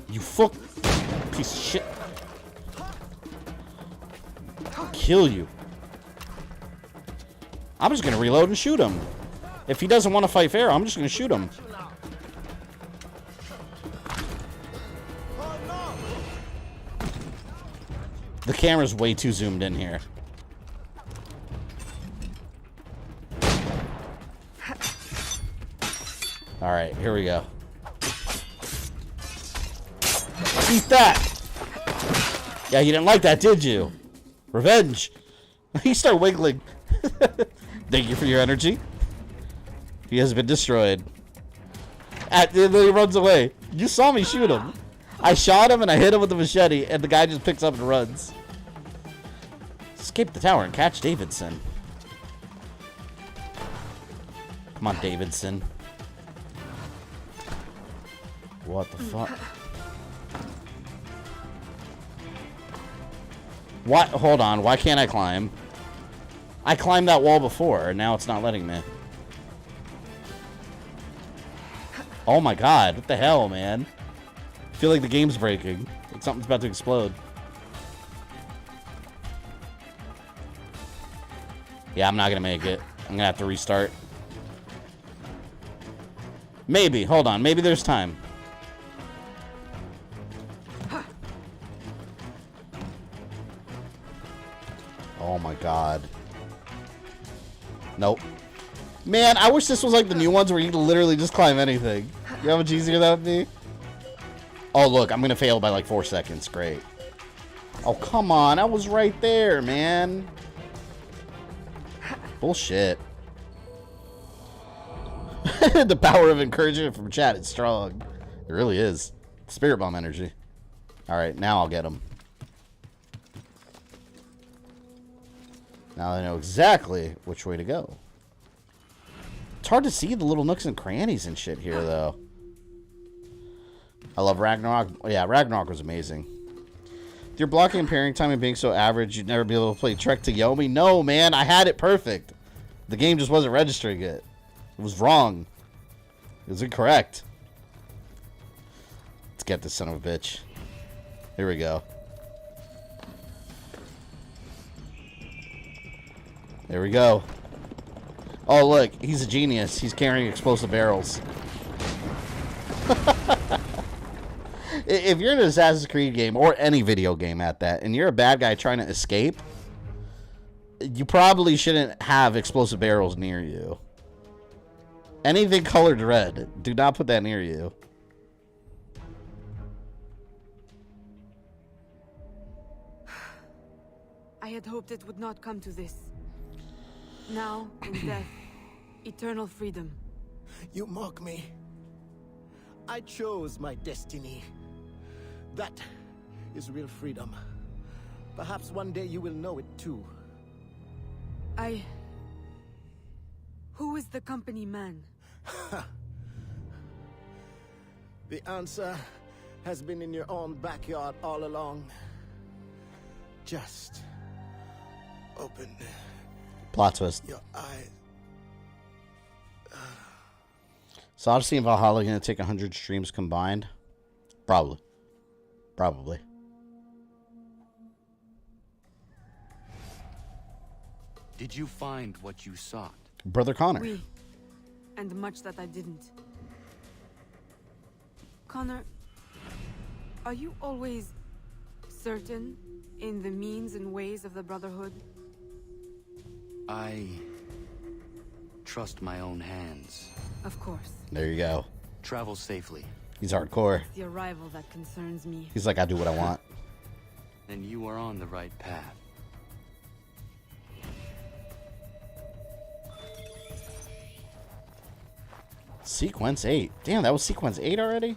C: You fuck piece of shit. Kill you. I'm just gonna reload and shoot him. If he doesn't want to fight fair, I'm just gonna shoot him. The camera's way too zoomed in here. Alright, here we go. Eat that! Yeah, you didn't like that, did you? Revenge! He started wiggling. Thank you for your energy. He has been destroyed. And then he runs away. You saw me shoot him. I shot him and I hit him with the machete, and the guy just picks up and runs. Escape the tower and catch Davidson. Come on, Davidson. What the fuck? What? Hold on. Why can't I climb? I climbed that wall before, and now it's not letting me. Oh my god. What the hell, man? I feel like the game's breaking. Like something's about to explode. Yeah, I'm not gonna make it. I'm gonna have to restart. Maybe. Hold on. Maybe there's time. Oh my god. Nope. Man, I wish this was like the new ones where you can literally just climb anything. You know how much easier that would be? Oh, look, I'm going to fail by like 4 seconds. Great. Oh, come on. I was right there, man. Bullshit. The power of encouragement from chat is strong. It really is. Spirit bomb energy. Alright, now I'll get him. Now I know exactly which way to go. It's hard to see the little nooks and crannies and shit here, though. I love Ragnarok. Yeah, Ragnarok was amazing. With your blocking and parrying time and being so average, you'd never be able to play Trek to Yomi. No, man, I had it perfect. The game just wasn't registering it. It was wrong. It was incorrect. Let's get this son of a bitch. Here we go. There we go. Oh, look. He's a genius. He's carrying explosive barrels. If you're in an Assassin's Creed game, or any video game at that, and you're a bad guy trying to escape, you probably shouldn't have explosive barrels near you. Anything colored red, do not put that near you.
A: I had hoped it would not come to this. Now, in death, eternal freedom.
O: You mock me. I chose my destiny. That is real freedom. Perhaps one day you will know it too.
A: Who is the company man?
O: The answer has been in your own backyard all along. Just open
C: Plot twist.
O: your eyes.
C: So Odyssey and Valhalla going to take 100 streams combined? Probably. Probably.
N: Did you find what you sought?
C: Brother Connor.
A: Oui. And much that I didn't. Connor, are you always certain in the means and ways of the Brotherhood?
N: I trust my own hands.
A: Of course.
C: There you go.
N: Travel safely.
C: He's hardcore.
A: It's the arrival that concerns me.
C: He's like, I do what I want.
N: And you are on the right path.
C: Sequence 8. Damn, that was Sequence 8 already?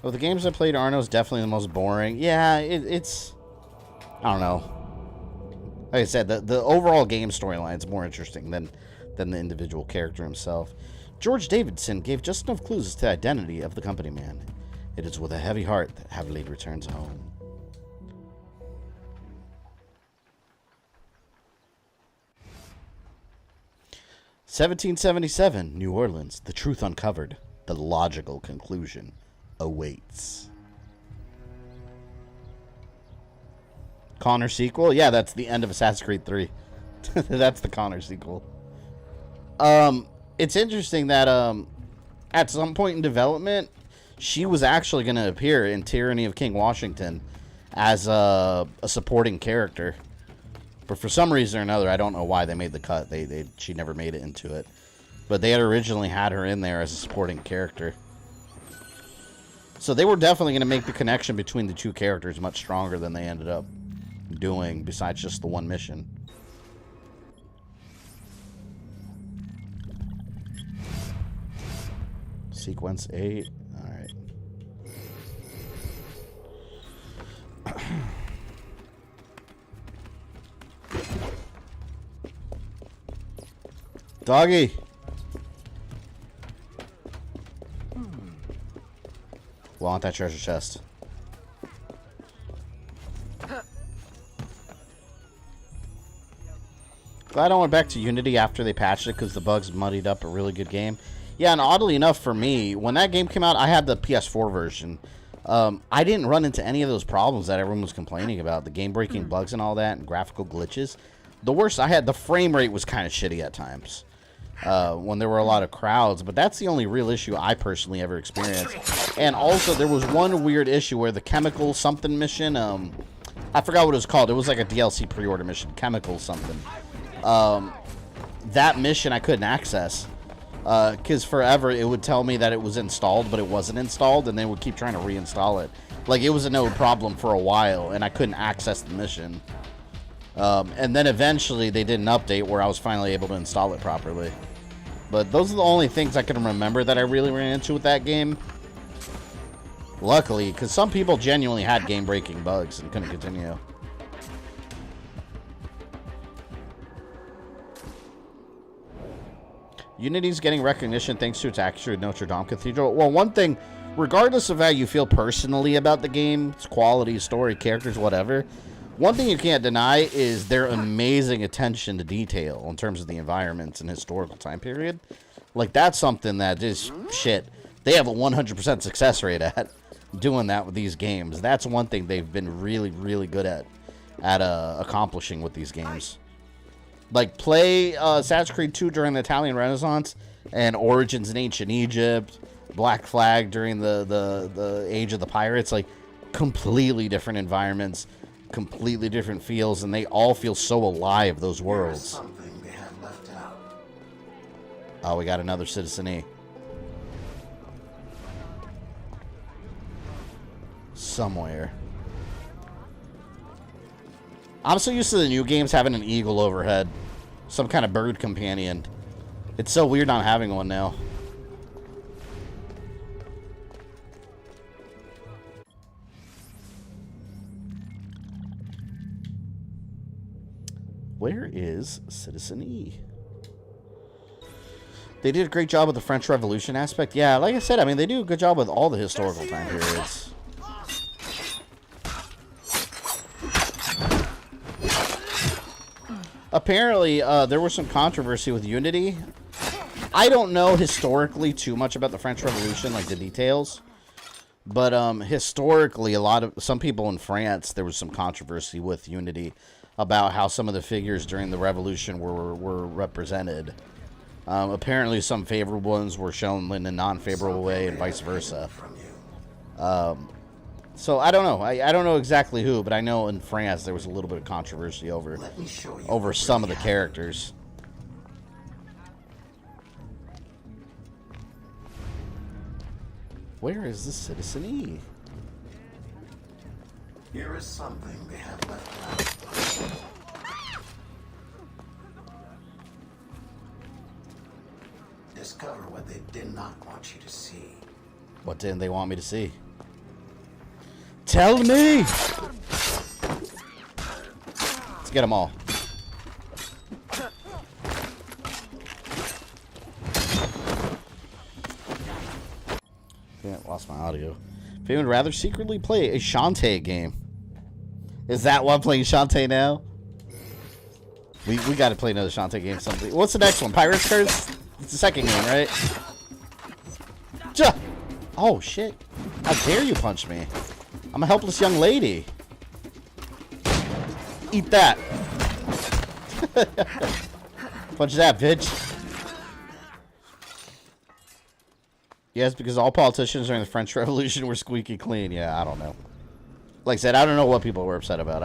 C: Of the games I played, Arno's definitely the most boring. Yeah, it's... I don't know. Like I said, the overall game storyline is more interesting than the individual character himself. George Davidson gave just enough clues as to the identity of the company man. It is with a heavy heart that Adelaide returns home. (1777) New Orleans. The truth uncovered. The logical conclusion awaits. Connor sequel? Yeah, that's the end of Assassin's Creed 3. That's the Connor sequel. It's interesting that at some point in development, she was actually going to appear in Tyranny of King Washington as a supporting character. But for some reason or another, I don't know why they made the cut. She never made it into it. But they had originally had her in there as a supporting character. So they were definitely going to make the connection between the two characters much stronger than they ended up doing, besides just the one mission. Sequence 8. Alright. Doggy! Want that treasure chest. Glad I went back to Unity after they patched it because the bugs muddied up a really good game. Yeah, and oddly enough for me, when that game came out, I had the PS4 version. I didn't run into any of those problems that everyone was complaining about. The game-breaking bugs and all that, and graphical glitches. The worst I had, the frame rate was kind of shitty at times. When there were a lot of crowds, but that's the only real issue I personally ever experienced. And also, there was one weird issue where the chemical something mission, I forgot what it was called. It was like a DLC pre-order mission, chemical something. That mission I couldn't access because forever it would tell me that it was installed, but it wasn't installed, and they would keep trying to reinstall it. Like, it was a no problem for a while, and I couldn't access the mission. And then eventually they did an update where I was finally able to install it properly. But those are the only things I can remember that I really ran into with that game. Luckily, because some people genuinely had game-breaking bugs and couldn't continue. Unity's getting recognition thanks to its accurate Notre Dame Cathedral. Well, one thing, regardless of how you feel personally about the game, its quality, story, characters, whatever, one thing you can't deny is their amazing attention to detail in terms of the environments and historical time period. Like, that's something that is shit. They have a 100% success rate at doing that with these games. That's one thing they've been really, really good at accomplishing with these games. Like, play Assassin's Creed 2 during the Italian Renaissance and Origins in Ancient Egypt, Black Flag during the Age of the Pirates. Like, completely different environments, completely different feels, and they all feel so alive, those worlds. Oh, we got another Citizen E. Somewhere. I'm so used to the new games having an eagle overhead. Some kind of bird companion. It's so weird not having one now. Where is Citizen E? They did a great job with the French Revolution aspect. Yeah, like I said, I mean, they do a good job with all the historical time periods. Apparently, there was some controversy with Unity. I don't know historically too much about the French Revolution, like the details. But historically, some people in France, there was some controversy with Unity about how some of the figures during the revolution were represented. Apparently, some favorable ones were shown in a non-favorable way, and vice versa. So I don't know. I don't know exactly who, but I know in France there was a little bit of controversy over some of the characters. Where is the Citizen E?
O: Here is something they have left out. Discover what they did not want you to see.
C: What didn't they want me to see? Tell me! Let's get them all. Yeah, lost my audio. If you would rather secretly play a Shantae game. Is that why I'm playing Shantae now? We gotta play another Shantae game someday. What's the next one? Pirates Curse? It's the second game, right? Oh, shit. How dare you punch me? I'm a helpless young lady. Eat that. Punch that, bitch. Yes, because all politicians during the French Revolution were squeaky clean. Yeah, I don't know. Like I said, I don't know what people were upset about.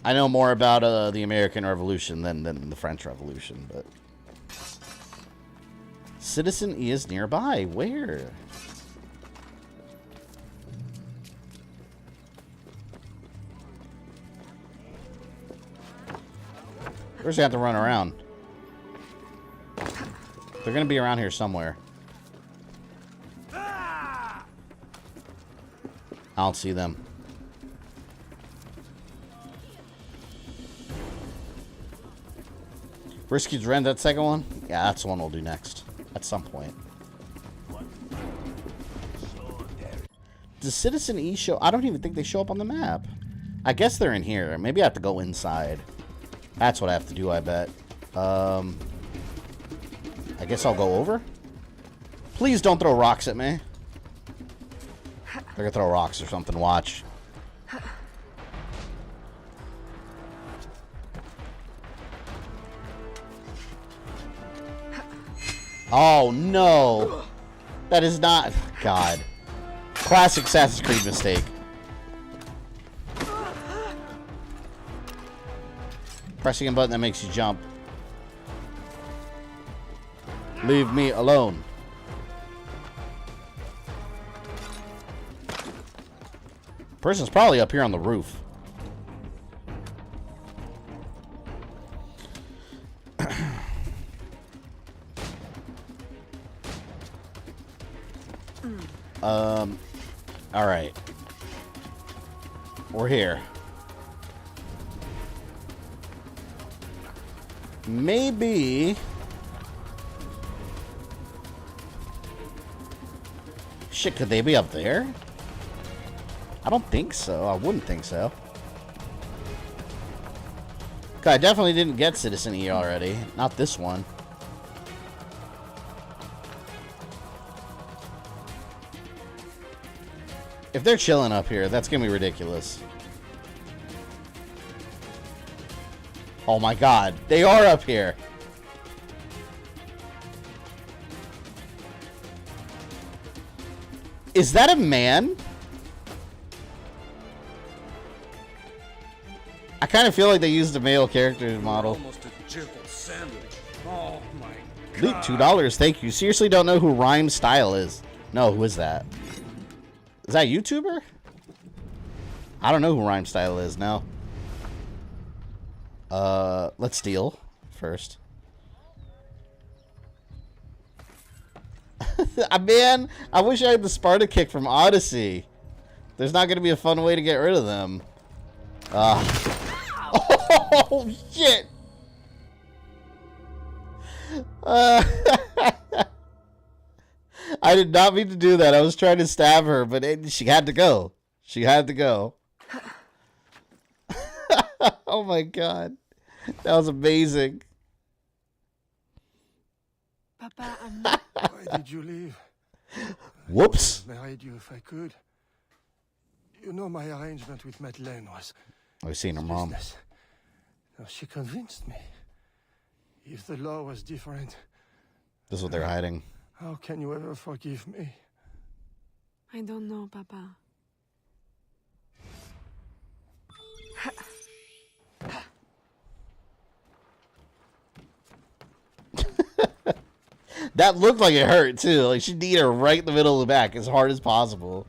C: I know more about the American Revolution than the French Revolution, but... Citizen E is nearby. Where? Where's he have to run around? They're gonna be around here somewhere. I don't see them. Risky's Rend, that second one? Yeah, that's the one we'll do next. At some point. Does Citizen E show? I don't even think they show up on the map. I guess they're in here. Maybe I have to go inside. That's what I have to do, I bet. I guess I'll go over. Please don't throw rocks at me. They're gonna throw rocks or something. Watch. Oh, no. That is not... God. Classic Assassin's Creed mistake. Pressing a button that makes you jump. Leave me alone. Person's probably up here on the roof. All right. We're here. Maybe. Shit, could they be up there? I don't think so. I wouldn't think so. I definitely didn't get Citizen E already. Not this one. If they're chilling up here, that's gonna be ridiculous. Oh my god, they are up here. Is that a man? I kind of feel like they used a male character model.
P: Almost a jibble sandwich. Oh my
C: Leap $2, thank you. Seriously don't know who Rhyme Style is. No, who is that? Is that a YouTuber? I don't know who Rhyme Style is now. Let's steal first. Man, I wish I had the Sparta kick from Odyssey. There's not going to be a fun way to get rid of them. Oh, shit. I did not mean to do that. I was trying to stab her, but she had to go. She had to go. Oh my god. That was amazing.
Q: Papa, I'm not...
E: Why did you leave?
C: Whoops.
E: I would have married you if I could. You know, my arrangement with Madeleine was...
C: I've seen her mom.
E: business. No, she convinced me. If the law was different...
C: This is what they're hiding.
E: How can you ever forgive me?
Q: I don't know, Papa.
C: That looked like it hurt too. Like she kneed her right in the middle of the back as hard as possible.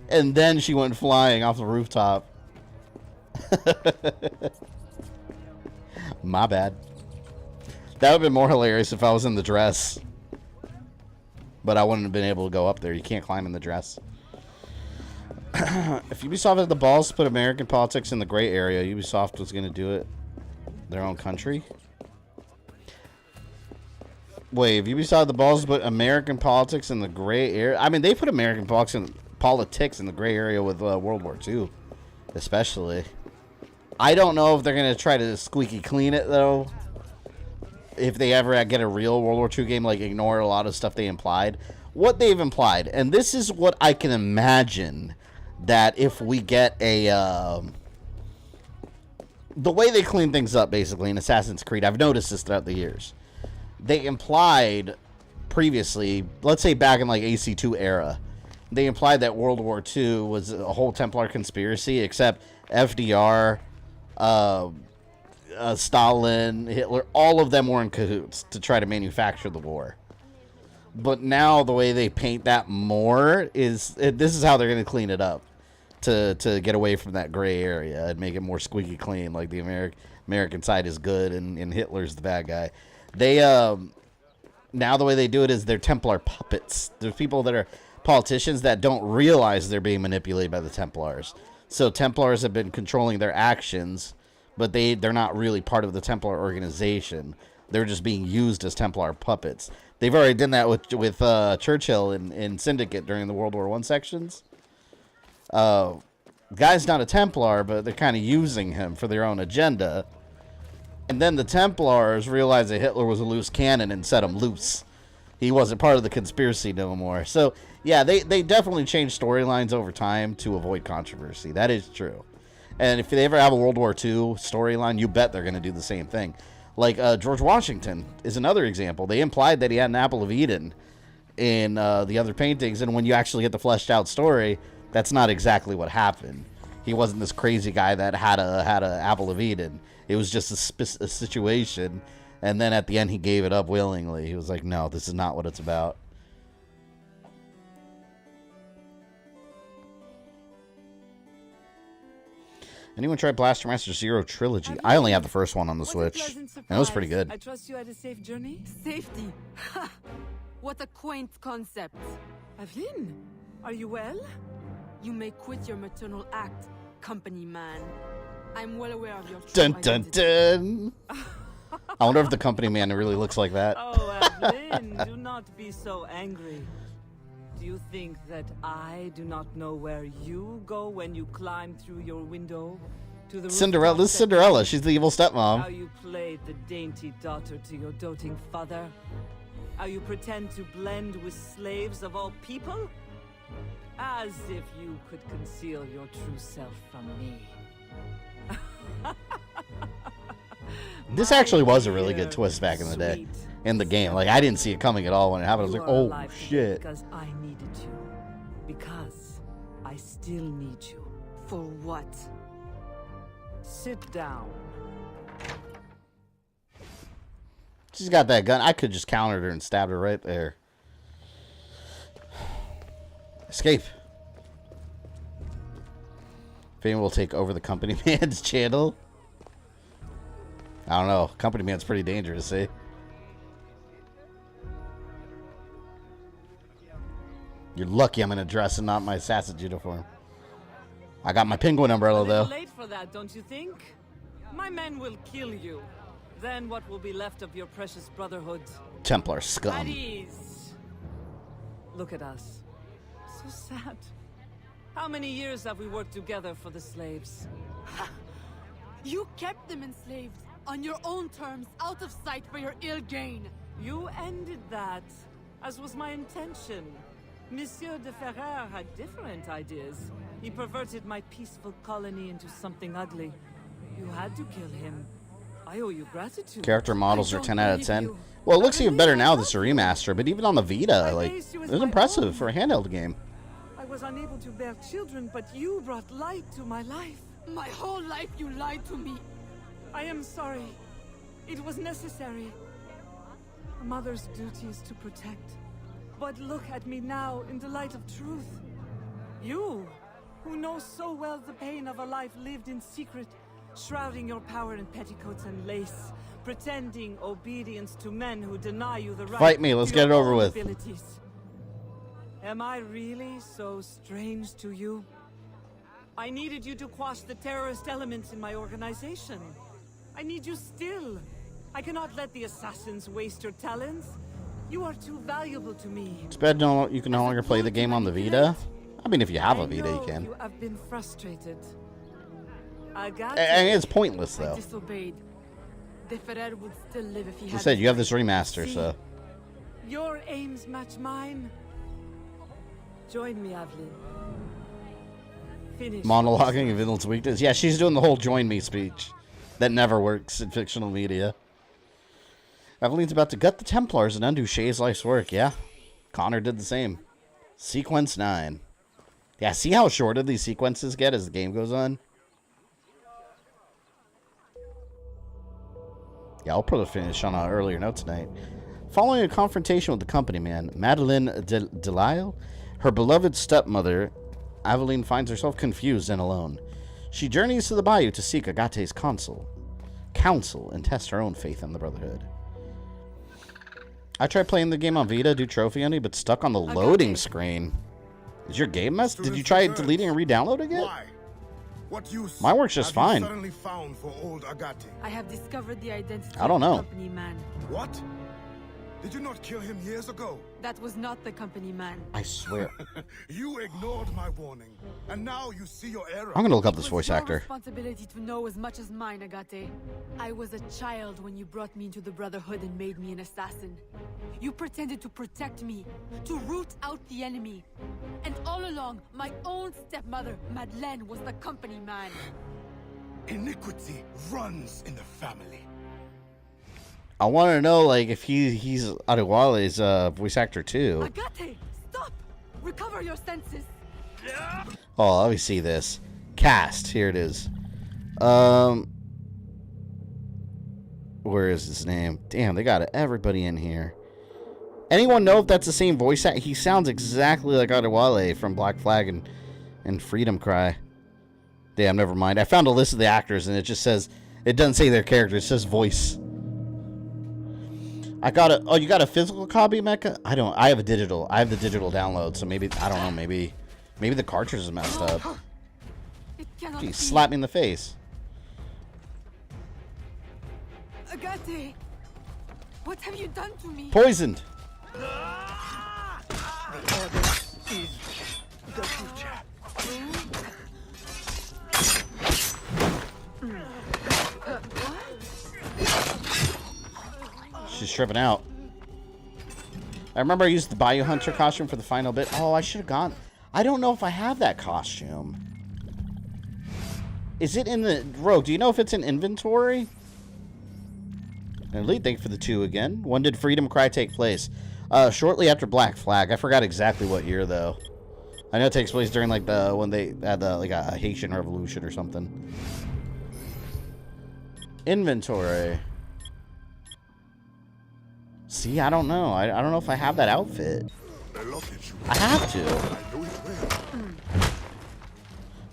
C: And then she went flying off the rooftop. My bad. That would have been more hilarious if I was in the dress. But I wouldn't have been able to go up there. You can't climb in the dress. If Ubisoft had the balls to put American politics in the gray area, Ubisoft was going to do it their own country. Wait, if Ubisoft had the balls to put American politics in the gray area... I mean, they put American politics in the gray area with World War II. Especially. I don't know if they're going to try to squeaky clean it, though. If they ever get a real World War II game, like ignore a lot of stuff they implied. What they've implied, and this is what I can imagine, that if we get a... the way they clean things up, basically, in Assassin's Creed, I've noticed this throughout the years. They implied previously, let's say back in like AC2 era, they implied that World War II was a whole Templar conspiracy, except FDR, Stalin, Hitler, all of them were in cahoots to try to manufacture the war. But now the way they paint that more is, this is how they're going to clean it up to get away from that gray area and make it more squeaky clean, like the American side is good and Hitler's the bad guy. They now the way they do it is they're Templar puppets. There's people that are politicians that don't realize they're being manipulated by the Templars. So Templars have been controlling their actions, but they're not really part of the Templar organization. They're just being used as Templar puppets. They've already done that with Churchill in Syndicate during the World War I sections. Guy's not a Templar, but they're kind of using him for their own agenda. And then the Templars realized that Hitler was a loose cannon and set him loose. He wasn't part of the conspiracy no more. So, yeah, they definitely changed storylines over time to avoid controversy. That is true. And if they ever have a World War II storyline, you bet they're going to do the same thing. Like George Washington is another example. They implied that he had an apple of Eden in the other paintings, and when you actually get the fleshed out story, that's not exactly what happened. He wasn't this crazy guy that had a apple of Eden. It was just a situation, and then at the end he gave it up willingly. He was like, no, this is not what it's about. Anyone tried Blaster Master Zero Trilogy? I only have the first one on the Switch, and it was pretty good.
Q: I trust you had a safe journey? Safety? Ha! What a quaint concept. Aveline, are you well? You may quit your maternal act, company man. I'm well aware of your true
C: Dun dun
Q: identity.
C: dun! I wonder if the company man really looks like that.
M: Oh, Evelyn, do not be so angry. Do you think that I do not know where you go when you climb through your window to the
C: Cinderella. This is Cinderella. She's the evil stepmom.
M: How you played the dainty daughter to your doting father? How you pretend to blend with slaves of all people? As if you could conceal your true self from me.
C: This actually was a really good twist back in the day in the game. Like, I didn't see it coming at all when it happened. I was like, oh shit.
M: Because I needed you. Because I still need you.
Q: For what?
M: Sit down.
C: She's got that gun. I could just countered her and stabbed her right there. Escape. Fame will take over the company man's channel. I don't know. Company man's pretty dangerous, see? You're lucky I'm in a dress and not my assassin's uniform. I got my penguin umbrella, though.
M: Late for that, don't you think? My men will kill you. Then what will be left of your precious brotherhood?
C: Templar
M: At
C: scum.
M: ease. Look at us. So sad. How many years have we worked together for the slaves?
Q: You kept them enslaved, on your own terms, out of sight for your ill gain.
M: You ended that, as was my intention. Monsieur de Ferrer had different ideas. He perverted my peaceful colony into something ugly. You had to kill him. I owe you gratitude.
C: Character models are 10 out of 10. Well, it looks even better now, this remaster, but even on the Vita, like, it was impressive for a handheld game.
M: I was unable to bear children, but you brought light to my life.
Q: My whole life you lied to me.
M: I am sorry. It was necessary. A mother's duty is to protect. But look at me now in the light of truth. You, who know so well the pain of a life lived in secret, shrouding your power in petticoats and lace, pretending obedience to men who deny you the right.
C: Fight me, let's
M: to
C: get it
M: your
C: over
M: own
C: with.
M: abilities. Am I really so strange to you? I needed you to quash the terrorist elements in my organization. I need you still. I cannot let the assassins waste your talents. You are too valuable to me.
C: It's bad you can no longer play the game on the Vita. I mean, if you have a Vita, you can.
M: You have been frustrated. I got
C: And it's pointless,
Q: I
C: though.
Q: disobeyed. De Ferrer would still live if he
C: You
Q: had.
C: said you have this remaster, so.
M: Your aims match mine. Join me, Aveline. Finish.
C: Monologuing of Vinland's weakness. Yeah, she's doing the whole join me speech. That never works in fictional media. Eveline's about to gut the Templars and undo Shay's life's work, yeah. Connor did the same. Sequence 9. Yeah, see how shorter these sequences get as the game goes on? Yeah, I'll put a finish on an earlier note tonight. Following a confrontation with the company man, Madeleine Delisle, her beloved stepmother, Aveline finds herself confused and alone. She journeys to the bayou to seek Agate's counsel and test her own faith in the Brotherhood. I tried playing the game on Vita, do trophy hunting, but stuck on the loading screen. Is your game messed? Did you try deleting and re-downloading it?
G: Why? What use
C: Mine works just
G: have you
C: fine.
G: suddenly found for old Agate?
Q: I have discovered the identity
C: I don't know.
Q: of the company man.
G: What? Did you not kill him years ago?
Q: That was not the company man.
C: I swear.
G: You ignored my warning, and now you see your error.
C: I'm gonna look up this
Q: It
C: voice
Q: was your
C: actor.
Q: responsibility to know as much as mine, Agate. I was a child when you brought me into the Brotherhood and made me an assassin. You pretended to protect me, to root out the enemy. And all along, my own stepmother, Madeleine, was the company man.
G: Iniquity runs in the family.
C: I want to know, like, if he's Adewale's voice actor too.
Q: Agate, stop! Recover your senses.
C: Oh, let me see this. Cast. Here it is. Where is his name? Damn, they got everybody in here. Anyone know if that's the same voice actor? He sounds exactly like Adewale from Black Flag and Freedom Cry. Damn, never mind. I found a list of the actors, and it just says... It doesn't say their character. It says voice. I got a... Oh, you got a physical copy, Mecca? I don't... I have a digital. I have the digital download, so maybe... I don't know. Maybe the cartridge is messed up. He slapped me in the face.
Q: Agate! What have you done to me?
C: Poisoned. She's tripping out. I remember I used the Bayou Hunter costume for the final bit. Oh, I should have gone. I don't know if I have that costume. Is it in the... Rogue, do you know if it's in inventory? And Elite, thank you for the 2 again. When did Freedom Cry take place? Shortly after Black Flag. I forgot exactly what year, though. I know it takes place during, like, when they had, like, a Haitian Revolution or something. Inventory. See, I don't know. I don't know if I have that outfit. I have to.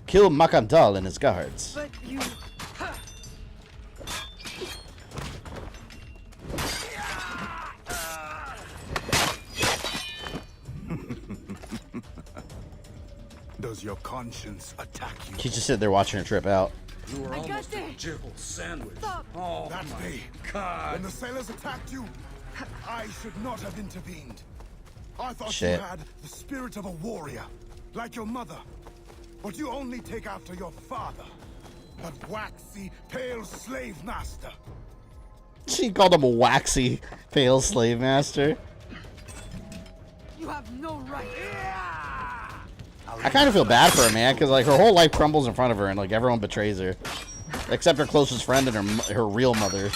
C: Kill Makandal and his guards.
Q: But you...
G: Does your conscience attack you?
C: He's just sitting there watching her trip out.
P: You were almost a jibble sandwich.
Q: Stop.
P: Oh,
G: That
P: my
G: day,
P: God.
G: when the sailors attacked you, I should not have intervened. I thought
C: Shit.
G: you had the spirit of a warrior, like your mother. But you only take after your father, that waxy, pale slave master.
C: She called him a waxy, pale slave master.
Q: You have no right.
C: I kind of feel bad for her, man, because like her whole life crumbles in front of her, and like everyone betrays her, except her closest friend and her real mother.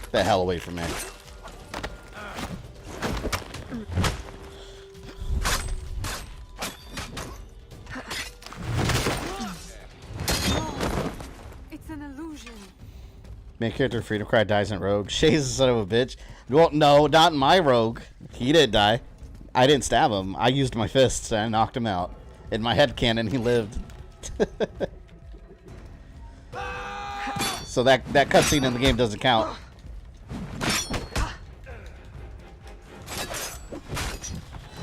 C: Get the hell away from me.
Q: It's an illusion.
C: Main character Freedom Cry dies in Rogue. Shay's a son of a bitch. Well, no, not in my Rogue. He didn't die. I didn't stab him. I used my fists and I knocked him out. In my headcanon, he lived. So that cutscene in the game doesn't count.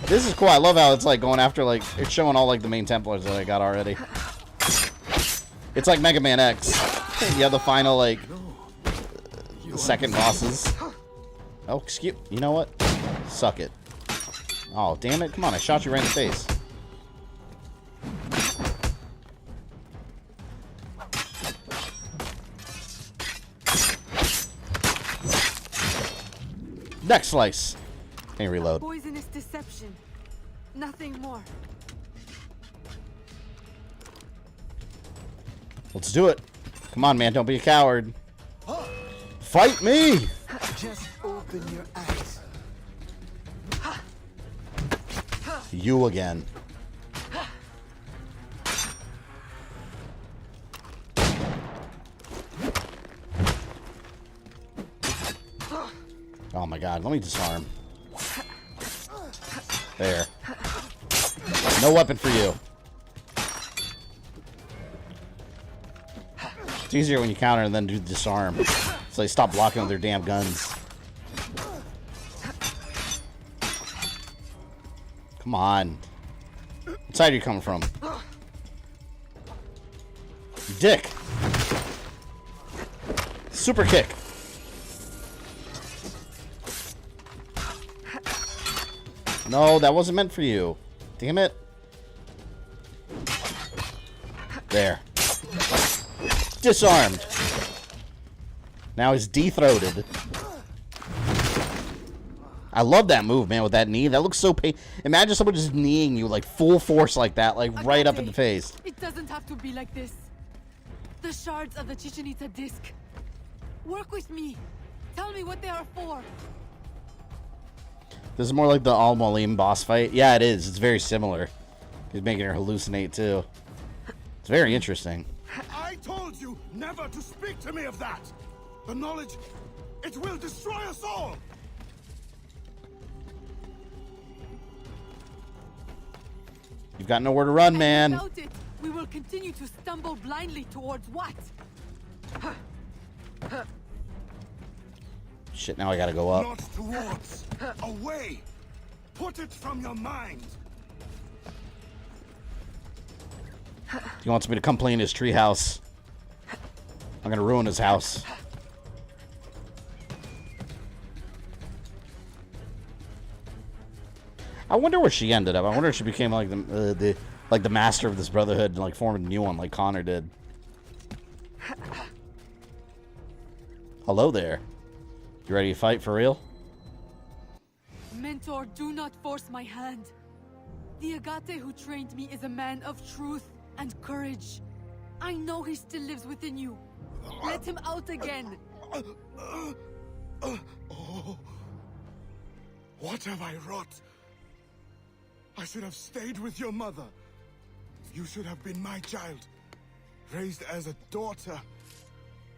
C: This is cool. I love how it's like going after, like, it's showing all like the main Templars that I got already. It's like Mega Man X. You have the final, like, the second bosses. Oh, excuse, you know what? Suck it. Oh, damn it. Come on, I shot you right in the face. Next slice. Can't reload.
Q: Poisonous deception. Nothing more.
C: Let's do it. Come on, man. Don't be a coward. Fight me!
O: Just open your eyes.
C: You again. Oh my god, let me disarm. There. No weapon for you. It's easier when you counter and then do disarm. So they stop blocking with their damn guns. Come on. What side are you coming from? Dick. Super kick. No, that wasn't meant for you. Damn it. There. Disarmed. Now he's de-throated. I love that move, man, with that knee. That looks so pain. Imagine someone just kneeing you, like, full force like that, like, right up in the face.
Q: It doesn't have to be like this. The shards of the Chichen Itza disc. Work with me. Tell me what they are for.
C: This is more like the Al-Malim boss fight. Yeah, it is. It's very similar. He's making her hallucinate, too. It's very interesting.
G: I told you never to speak to me of that! The knowledge, it will destroy us all!
C: You've got nowhere to run, man.
Q: Without it, we will continue to stumble blindly towards what?
C: Shit, now I gotta go up.
G: Not towards. Away! Put it from your mind!
C: He wants me to come play in his treehouse. I'm gonna ruin his house. I wonder where she ended up. I wonder if she became like the master of this brotherhood and like formed a new one like Connor did. Hello there. You ready to fight for real?
Q: Mentor, do not force my hand. The Agate who trained me is a man of truth and courage. I know he still lives within you. Let him out again.
G: Oh, what have I wrought? I should have stayed with your mother. You should have been my child, raised as a daughter,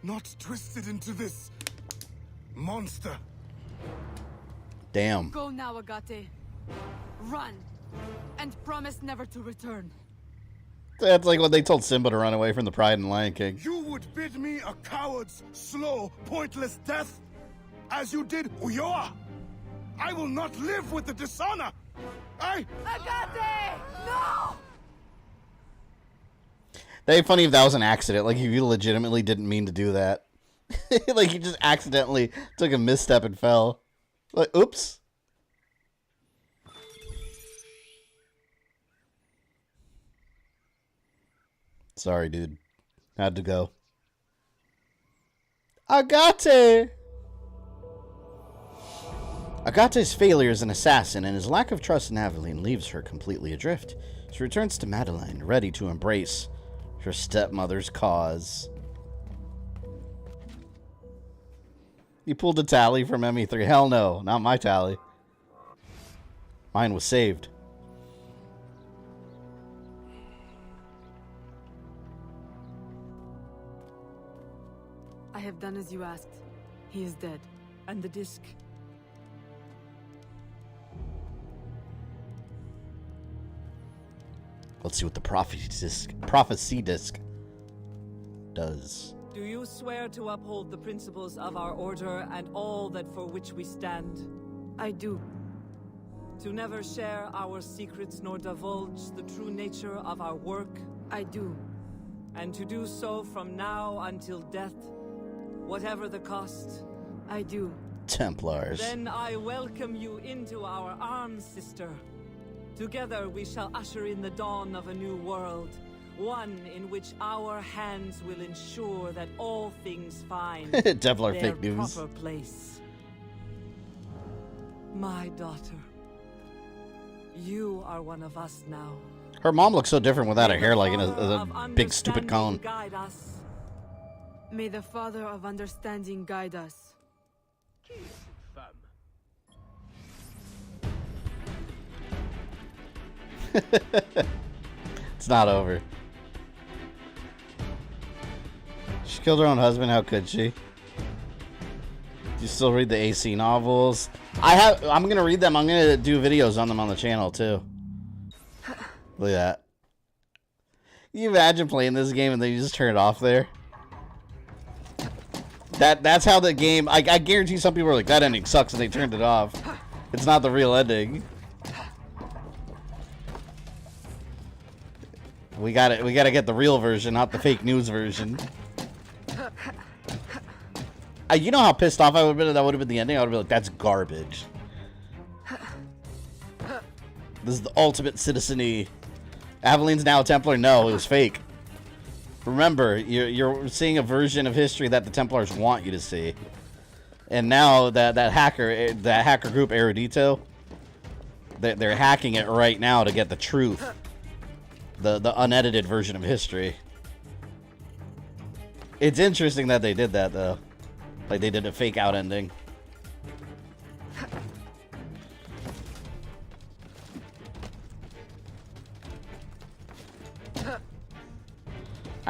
G: not twisted into this monster.
C: Damn.
Q: Go now, Agate. Run. And promise never to return.
C: That's like when they told Simba to run away from the Pride and Lion King.
G: You would bid me a coward's, slow, pointless death? As you did Uyoa? I will not live with the dishonor!
Q: Agate! No!
C: That'd be funny if that was an accident. Like, if you legitimately didn't mean to do that. Like, you just accidentally took a misstep and fell. Like, oops. Sorry, dude. Had to go. Agate! Agate's failure as an assassin and his lack of trust in Madeleine leaves her completely adrift. She returns to Madeleine, ready to embrace her stepmother's cause. You pulled a tally from ME3. Hell no, not my tally. Mine was saved.
Q: I have done as you asked. He is dead.
M: And the disc?
C: Let's see what the prophecy disc does.
M: Do you swear to uphold the principles of our order and all that for which we stand?
Q: I do.
M: To never share our secrets nor divulge the true nature of our work?
Q: I do.
M: And to do so from now until death, whatever the cost?
Q: I do.
C: Templars.
M: Then I welcome you into our arms, sister. Together we shall usher in the dawn of a new world. One in which our hands will ensure that all things find
C: Templar
M: their
C: fake news.
M: proper place. My daughter, you are one of us now.
C: Her mom looks so different without her hair, like in a big stupid cone.
M: Guide us.
Q: May the Father of Understanding guide us.
C: It's not over. She killed her own husband. How could she? Do you still read the AC novels? I'm gonna read them. I'm gonna do videos on them on the channel too. Look at that. Can you imagine playing this game and then you just turn it off there? That's how the game. I guarantee some people are like, that ending sucks, and they turned it off. It's not the real ending. We gotta get the real version, not the fake news version. You know how pissed off I would have been if that would have been the ending? I would have been like, that's garbage. This is the ultimate citizen-y. Avelaine's now a Templar? No, it was fake. Remember, you're seeing a version of history that the Templars want you to see. And now that hacker group Erudito, they're hacking it right now to get the truth. The unedited version of history. It's interesting that they did that, though. Like, they did a fake out ending.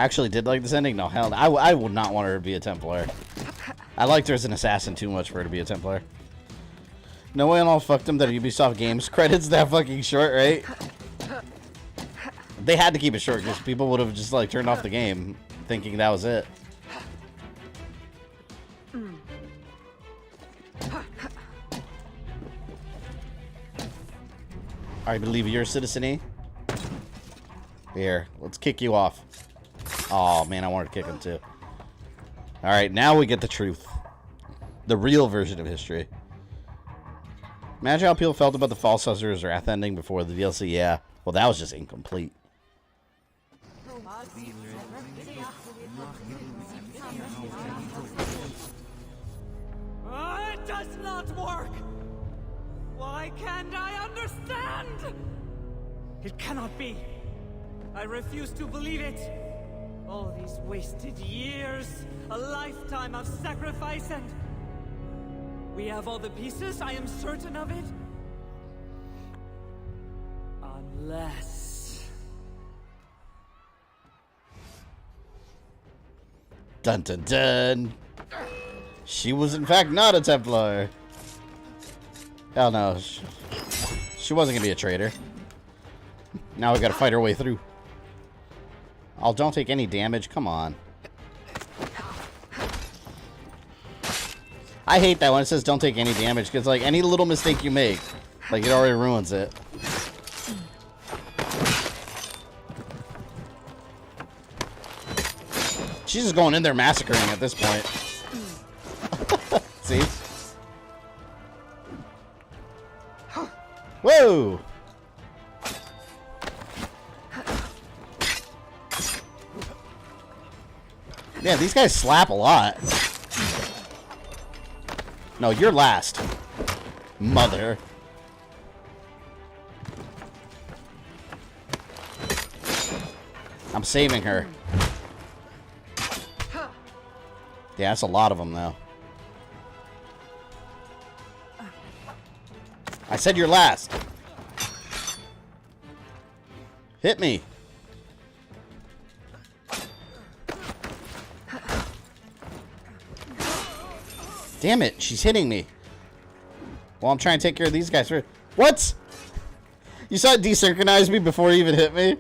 C: I actually did like this ending. No, hell, I would not want her to be a Templar. I liked her as an assassin too much for her to be a Templar. No way on all fuckdom that Ubisoft Games credits that fucking short, right? They had to keep it short because people would have just like turned off the game thinking that was it. I believe you're a citizen-y. Here, let's kick you off. Oh man, I wanted to kick him too. Alright, now we get the truth. The real version of history. Imagine how people felt about the False Hussar's Wrath ending before the DLC. Yeah, well that was just incomplete.
M: It does not work! Why can't I understand? It cannot be. I refuse to believe it. All these wasted years, a lifetime of sacrifice, and we have all the pieces, I am certain of it. Unless...
C: Dun dun dun. She was in fact not a Templar. Hell no. She wasn't gonna be a traitor. Now we gotta fight our way through. Oh, don't take any damage. Come on. I hate that when it says don't take any damage, because like any little mistake you make, like it already ruins it. She's just going in there massacring at this point. See? Whoa! Yeah, these guys slap a lot. No, you're last. Mother. I'm saving her. Yeah, that's a lot of them, though. I said you're last. Hit me. Damn it, she's hitting me. Well, I'm trying to take care of these guys first. What? You saw it desynchronize me before it even hit me?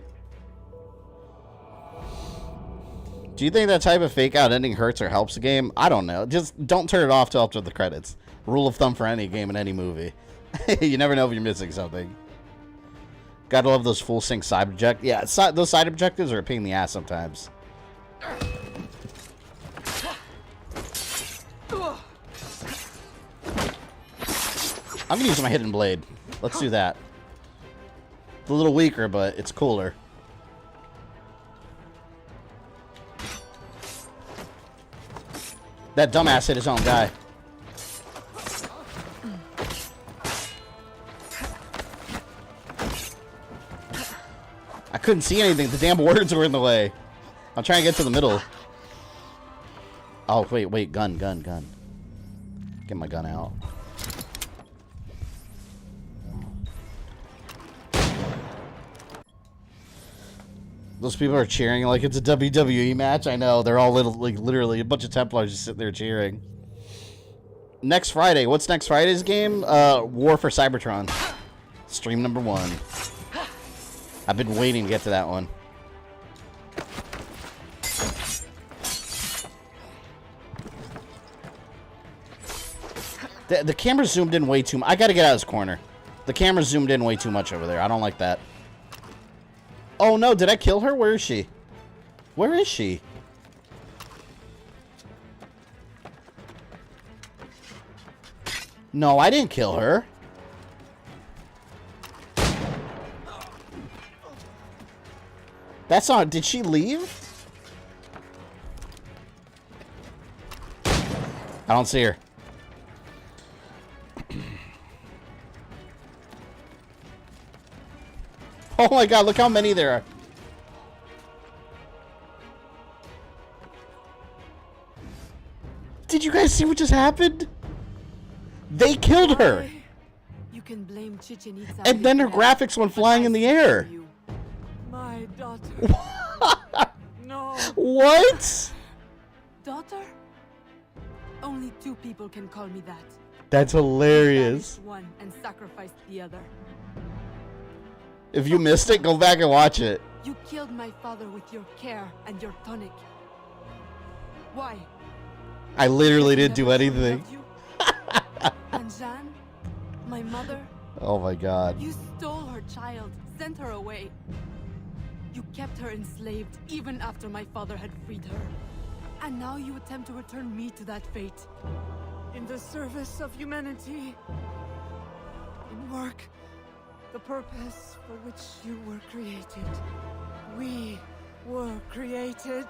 C: Do you think that type of fake out ending hurts or helps the game? I don't know. Just don't turn it off till after the credits. Rule of thumb for any game in any movie. You never know if you're missing something. Gotta love those full sync side objectives. Yeah, those side objectives are a pain in the ass sometimes. I'm gonna use my hidden blade. Let's do that. It's a little weaker, but it's cooler. That dumbass hit his own guy. I couldn't see anything. The damn words were in the way. I'm trying to get to the middle. Oh, wait. Gun. Get my gun out. Those people are cheering like it's a WWE match. I know. They're all literally a bunch of Templars just sitting there cheering. Next Friday. What's next Friday's game? War for Cybertron. Stream number 1. I've been waiting to get to that one. The camera zoomed in way too much. I gotta get out of this corner. The camera zoomed in way too much over there. I don't like that. Oh no, did I kill her? Where is she? Where is she? No, I didn't kill her. That's not... Did she leave? I don't see her. Oh my god, look how many there are. Did you guys see what just happened? They killed her.
Q: You can blame Chichen Itza.
C: And then her graphics went flying in the air.
M: My daughter. No.
C: What?
A: Daughter? Only two people can call me that.
C: That's hilarious.
A: Banished one and sacrificed the other.
C: If you missed it, go back and watch it.
A: You killed my father with your care and your tonic. Why?
C: I literally didn't do anything.
A: And Jeanne, my mother?
C: Oh my god.
A: You stole her child, sent her away. You kept her enslaved even after my father had freed her. And now you attempt to return me to that fate.
M: In the service of humanity. In work. The purpose for which you were created. We were created.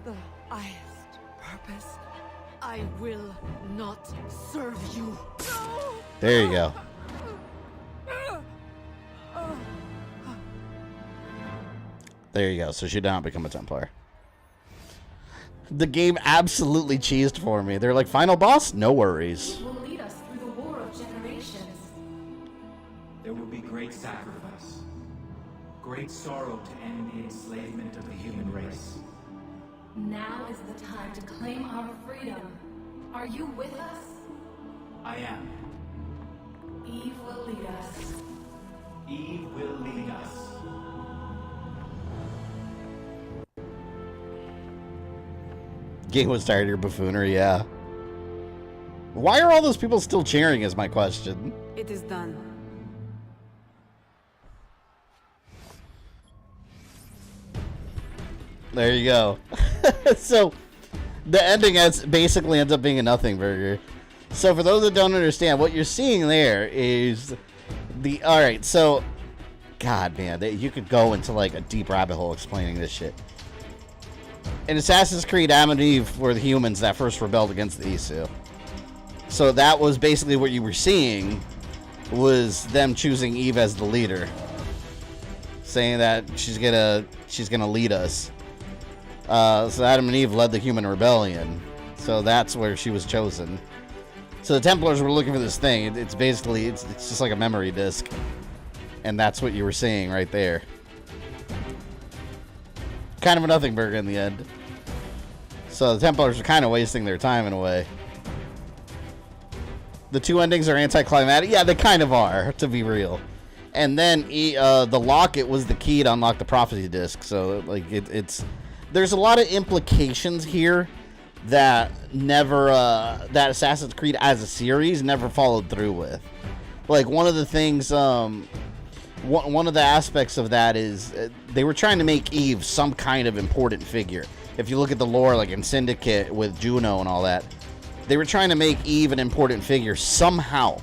M: The highest purpose.
A: I will not serve you.
M: No!
C: There you go. There you go. So she did not become a Templar. The game absolutely cheesed for me. They're like, final boss? No worries.
R: Will lead us through the war of generations.
S: There will be great sacrifice. Great sorrow to end the enslavement of the human race.
R: Now is the time to claim our freedom. Are you with us?
S: I am.
R: Eve will lead us.
S: Eve will lead us.
C: Game was tired of your buffoonery, yeah. Why are all those people still cheering is my question.
A: It is done.
C: There you go. So, the ending basically ends up being a nothing burger. So, for those that don't understand, what you're seeing there is the... Alright, so... God, man, you could go into, like, a deep rabbit hole explaining this shit. In Assassin's Creed, Adam and Eve were the humans that first rebelled against the Isu. So, that was basically what you were seeing, was them choosing Eve as the leader. Saying that she's gonna lead us. So Adam and Eve led the human rebellion. So that's where she was chosen. So the Templars were looking for this thing. It's basically, it's just like a memory disk. And that's what you were seeing right there. Kind of a nothing burger in the end. So the Templars are kind of wasting their time in a way. The two endings are anticlimactic. Yeah, they kind of are, to be real. And then the locket was the key to unlock the prophecy disc. So like it's there's a lot of implications here that that Assassin's Creed as a series never followed through with. Like one of the things, one of the aspects of that is they were trying to make Eve some kind of important figure. If you look at the lore, like in Syndicate with Juno and all that, they were trying to make Eve an important figure somehow.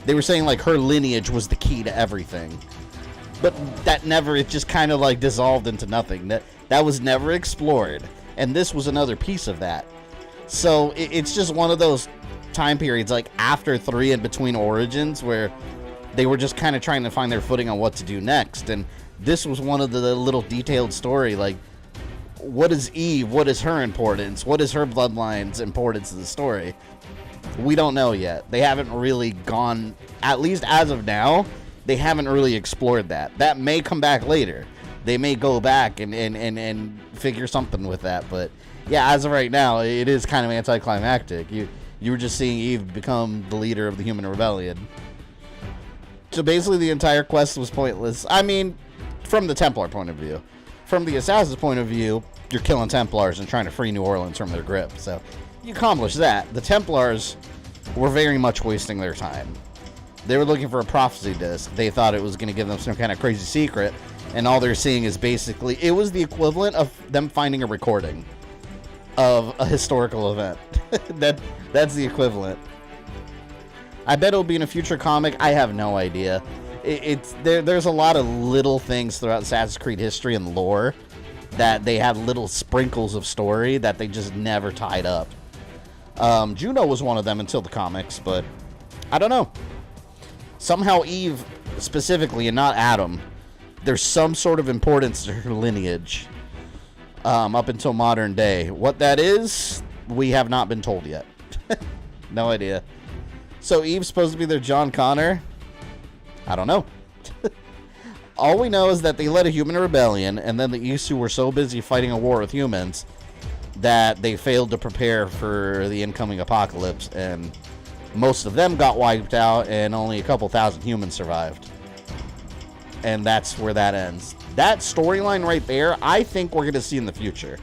C: They were saying like her lineage was the key to everything. But that never, it just kind of like dissolved into nothing. That was never explored. And this was another piece of that. So it's just one of those time periods like after 3 and between Origins where they were just kind of trying to find their footing on what to do next. And this was one of the little detailed story, like what is Eve? What is her importance? What is her bloodline's importance to the story? We don't know yet. They haven't really gone, at least as of now, they haven't really explored that. That may come back later. They may go back and figure something with that. But yeah, as of right now, it is kind of anticlimactic. You were just seeing Eve become the leader of the human rebellion. So basically the entire quest was pointless. I mean, from the Templar point of view. From the Assassin's point of view, you're killing Templars and trying to free New Orleans from their grip. So you accomplish that. The Templars were very much wasting their time. They were looking for a prophecy disc. They thought it was going to give them some kind of crazy secret, and all they're seeing is basically, it was the equivalent of them finding a recording of a historical event. That's the equivalent. I bet it'll be in a future comic. I have no idea. There's a lot of little things throughout Assassin's Creed history and lore that they had little sprinkles of story that they just never tied up. Juno was one of them until the comics, but I don't know. Somehow Eve, specifically, and not Adam, there's some sort of importance to her lineage up until modern day. What that is, we have not been told yet. No idea. So Eve's supposed to be their John Connor? I don't know. All we know is that they led a human rebellion, and then the Isu were so busy fighting a war with humans that they failed to prepare for the incoming apocalypse, and most of them got wiped out, and only a couple thousand humans survived. And that's where that ends. That storyline right there, I think we're going to see in the future.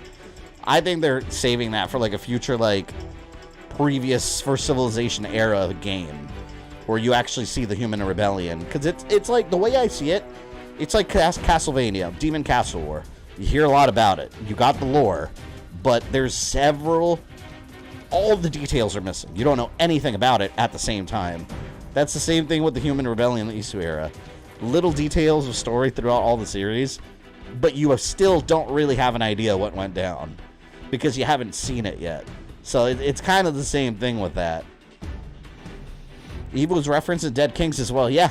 C: I think they're saving that for like a future, like, previous First Civilization era game, where you actually see the human rebellion. Because it's like, the way I see it, it's like Castlevania, Demon Castle War. You hear a lot about it. You got the lore. But there's all the details are missing. You don't know anything about it at the same time. That's the same thing with the human rebellion in the Isu era. Little details of story throughout all the series, but you still don't really have an idea what went down because you haven't seen it yet. So it's kind of the same thing with that. Eva was referenced in Dead Kings as well, yeah.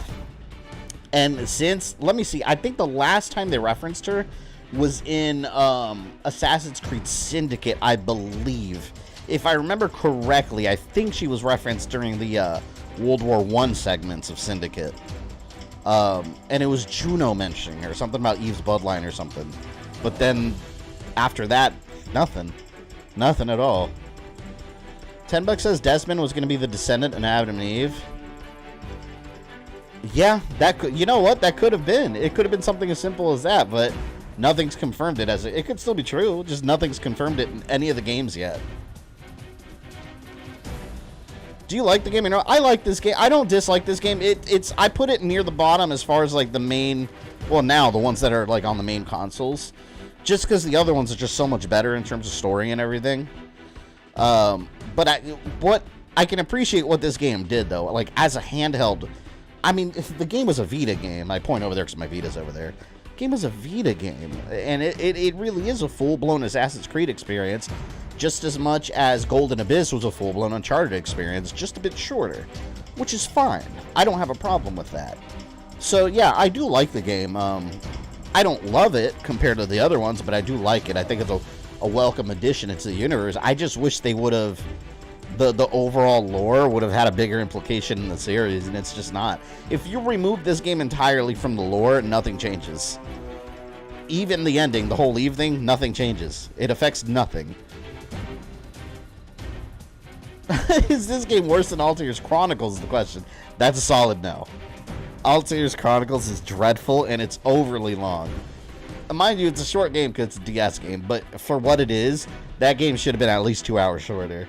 C: And since, let me see, I think the last time they referenced her was in Assassin's Creed Syndicate, I believe. If I remember correctly, I think she was referenced during the World War I segments of Syndicate. And it was Juno mentioning her, something about Eve's bloodline or something. But then, after that, nothing. Nothing at all. 10 Bucks says Desmond was going to be the descendant in Adam and Eve. Yeah, that could, you know what? That could have been. It could have been something as simple as that, but nothing's confirmed it as it could still be true, just nothing's confirmed it in any of the games yet. Do you like the game? You know, I like this game. I don't dislike this game. It's I put it near the bottom as far as like the main, well, now the ones that are like on the main consoles, just because the other ones are just so much better in terms of story and everything. But I can appreciate what this game did though. Like as a handheld, I mean, if the game was a Vita game, I point over there because my Vita's over there. The game was a Vita game, and it really is a full-blown Assassin's Creed experience, just as much as Golden Abyss was a full-blown Uncharted experience, just a bit shorter, which is fine. I don't have a problem with that. So yeah, I do like the game. I don't love it compared to the other ones, but I do like it. I think it's a welcome addition into the universe. I just wish they would have, the overall lore would have had a bigger implication in the series, and it's just not. If you remove this game entirely from the lore, nothing changes. Even the ending, the whole Eve thing, nothing changes. It affects nothing. Is this game worse than Altair's Chronicles is the question. That's a solid no. Altair's Chronicles is dreadful, and it's overly long. Mind you, it's a short game because it's a DS game, but for what it is, that game should have been at least 2 hours shorter.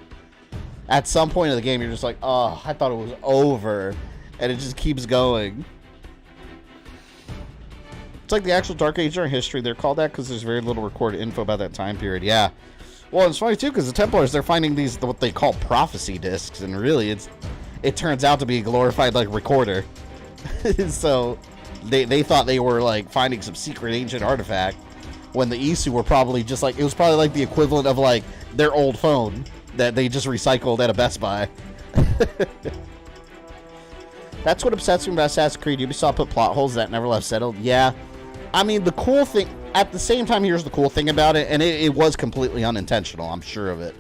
C: At some point in the game, you're just like, oh, I thought it was over, and it just keeps going. It's like the actual Dark Age during history. They're called that because there's very little recorded info about that time period. Yeah. Well, it's funny, too, because the Templars, they're finding these, what they call prophecy discs, and really, it turns out to be a glorified, like, recorder. So, they thought they were, like, finding some secret ancient artifact, when the Isu were probably just, like, it was probably, like, the equivalent of, like, their old phone that they just recycled at a Best Buy. That's what upsets me about Assassin's Creed. Ubisoft put plot holes that never left settled. Yeah. I mean, the cool thing, at the same time, here's the cool thing about it, and it was completely unintentional, I'm sure of it.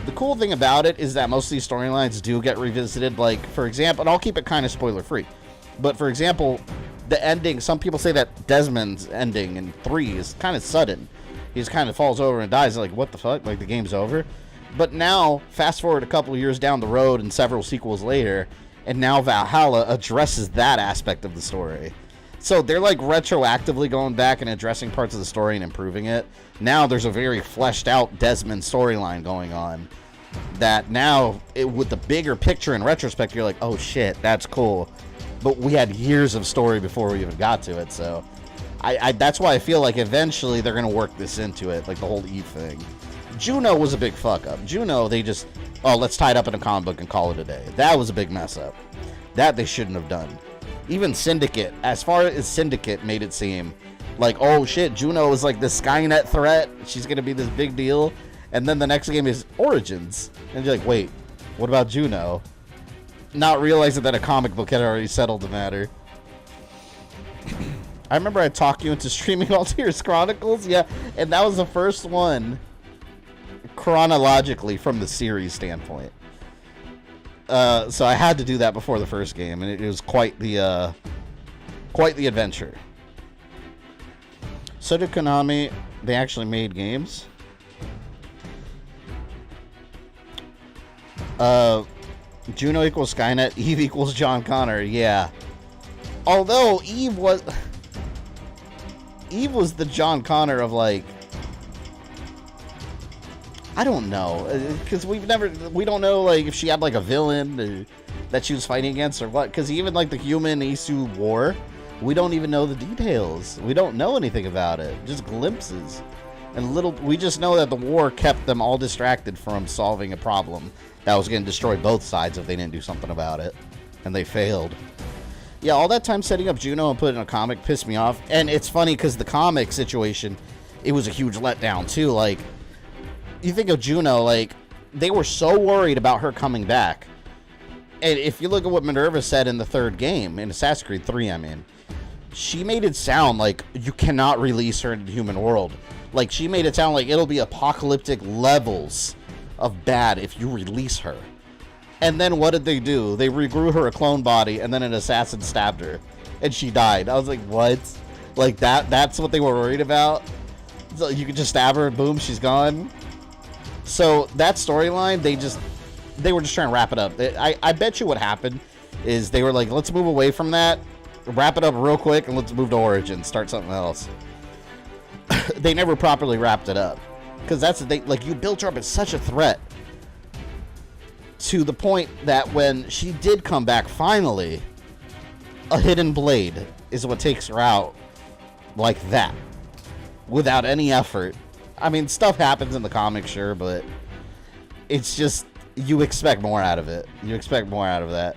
C: The cool thing about it is that most of these storylines do get revisited, like, for example, and I'll keep it kind of spoiler-free, but for example, the ending, some people say that Desmond's ending in 3 is kind of sudden. He just kind of falls over and dies, like, what the fuck, like, the game's over? But now, fast forward a couple of years down the road and several sequels later, and now Valhalla addresses that aspect of the story. So they're like retroactively going back and addressing parts of the story and improving it. Now there's a very fleshed out Desmond storyline going on that now, with the bigger picture in retrospect, you're like, oh shit, that's cool. But we had years of story before we even got to it, so that's why I feel like eventually they're going to work this into it, like the whole Eve thing. Juno was a big fuck up. Juno, they just, oh, let's tie it up in a comic book and call it a day. That was a big mess up. That they shouldn't have done. Even Syndicate, as far as Syndicate made it seem, like, oh shit, Juno is like this Skynet threat. She's going to be this big deal. And then the next game is Origins. And you're like, wait, what about Juno? Not realizing that a comic book had already settled the matter. I remember I talked you into streaming Altair's Chronicles. Yeah, and that was the first one chronologically from the series standpoint. So I had to do that before the first game, and it was quite the adventure. So did Konami. They actually made games. Juno equals Skynet. Eve equals John Connor. Yeah. Although Eve was the John Connor of, like, I don't know, because we don't know, like, if she had, like, a villain that she was fighting against or what, because even, like, the human Isu war, we don't even know the details. We don't know anything about it, just glimpses. And we just know that the war kept them all distracted from solving a problem that was going to destroy both sides if they didn't do something about it. And they failed. Yeah, all that time setting up Juno and putting in a comic pissed me off. And it's funny because the comic situation, it was a huge letdown too. Like, you think of Juno, like, they were so worried about her coming back. And if you look at what Minerva said in the third game, in Assassin's Creed 3, I mean, she made it sound like you cannot release her into the human world. Like, she made it sound like it'll be apocalyptic levels of bad if you release her. And then what did they do? They regrew her a clone body, and then an assassin stabbed her. And she died. I was like, what? Like, that's what they were worried about? So you could just stab her, and boom, she's gone? So, that storyline, they were just trying to wrap it up. I bet you what happened is they were like, let's move away from that, wrap it up real quick, and let's move to Origins, start something else. They never properly wrapped it up. Because that's the thing, like, you built her up as such a threat. To the point that when she did come back finally, a hidden blade is what takes her out like that. Without any effort. I mean, stuff happens in the comics, sure, but it's just, you expect more out of it. You expect more out of that.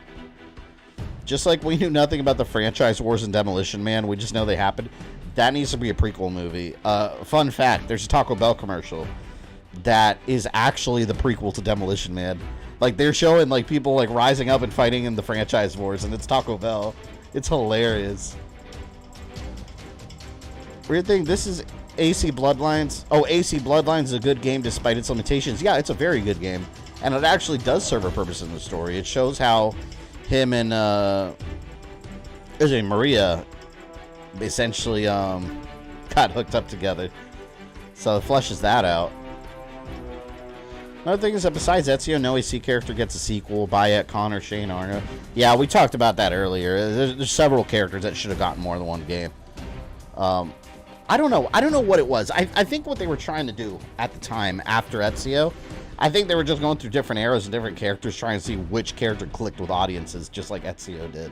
C: Just like we knew nothing about the franchise wars and Demolition Man, we just know they happened. That needs to be a prequel movie. Fun fact, there's a Taco Bell commercial that is actually the prequel to Demolition Man. Like, they're showing, like, people, like, rising up and fighting in the franchise wars, and it's Taco Bell. It's hilarious. Weird thing, this is AC Bloodlines. Oh, AC Bloodlines is a good game despite its limitations. Yeah, it's a very good game. And it actually does serve a purpose in the story. It shows how him and, Maria essentially, got hooked up together. So it fleshes that out. Another thing is that besides Ezio, no AC character gets a sequel. Bayek, Connor, Shane, Arno. Yeah, we talked about that earlier. There's several characters that should have gotten more than one game. I don't know. I don't know what it was. I think what they were trying to do at the time after Ezio, I think they were just going through different eras and different characters trying to see which character clicked with audiences, just like Ezio did.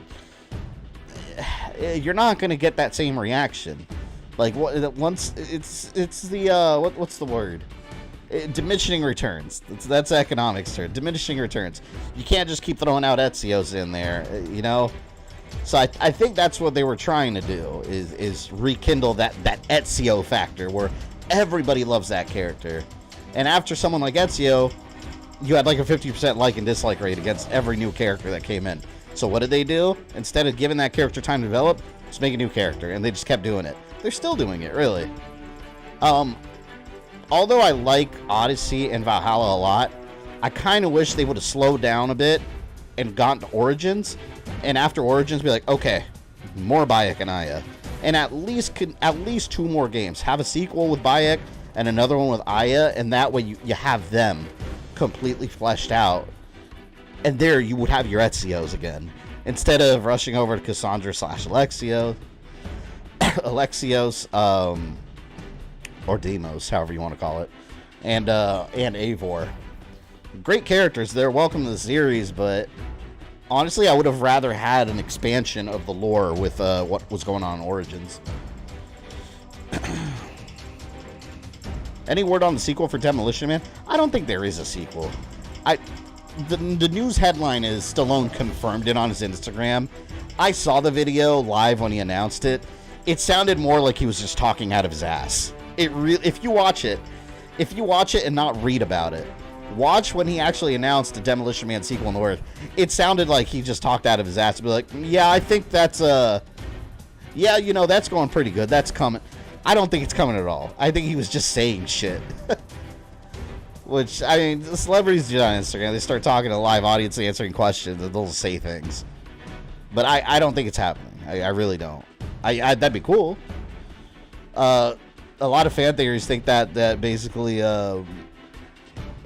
C: You're not going to get that same reaction. Like, once it's the what's the word? Diminishing returns. That's economics term. Diminishing returns. You can't just keep throwing out Ezio's in there, you know. So I think that's what they were trying to do is rekindle that Ezio factor where everybody loves that character. And after someone like Ezio, you had like a 50% like and dislike rate against every new character that came in. So what did they do? Instead of giving that character time to develop, just make a new character, and they just kept doing it. They're still doing it, really. Although I like Odyssey and Valhalla a lot, I kind of wish they would have slowed down a bit and gotten to Origins, and after Origins be like, okay, more Bayek and Aya, and at least two more games. Have a sequel with Bayek and another one with Aya, and that way you have them completely fleshed out, and there you would have your Ezio's again, instead of rushing over to Cassandra / Alexios, or Demos, however you want to call it, and Eivor. Great characters, they're welcome to the series, but honestly, I would have rather had an expansion of the lore with what was going on in Origins. Any word on the sequel for Demolition Man? I don't think there is a sequel. The news headline is Stallone confirmed it on his Instagram. I saw the video live when he announced it. It sounded more like he was just talking out of his ass. If you watch it and not read about it, watch when he actually announced the Demolition Man sequel in the world. It sounded like he just talked out of his ass to be like, yeah, I think that's yeah, you know, that's going pretty good. That's coming. I don't think it's coming at all. I think he was just saying shit. Which, I mean, the celebrities do on Instagram. They start talking to a live audience, answering questions, and they'll say things. But I don't think it's happening. I really don't. That'd be cool. a lot of fan theories think that basically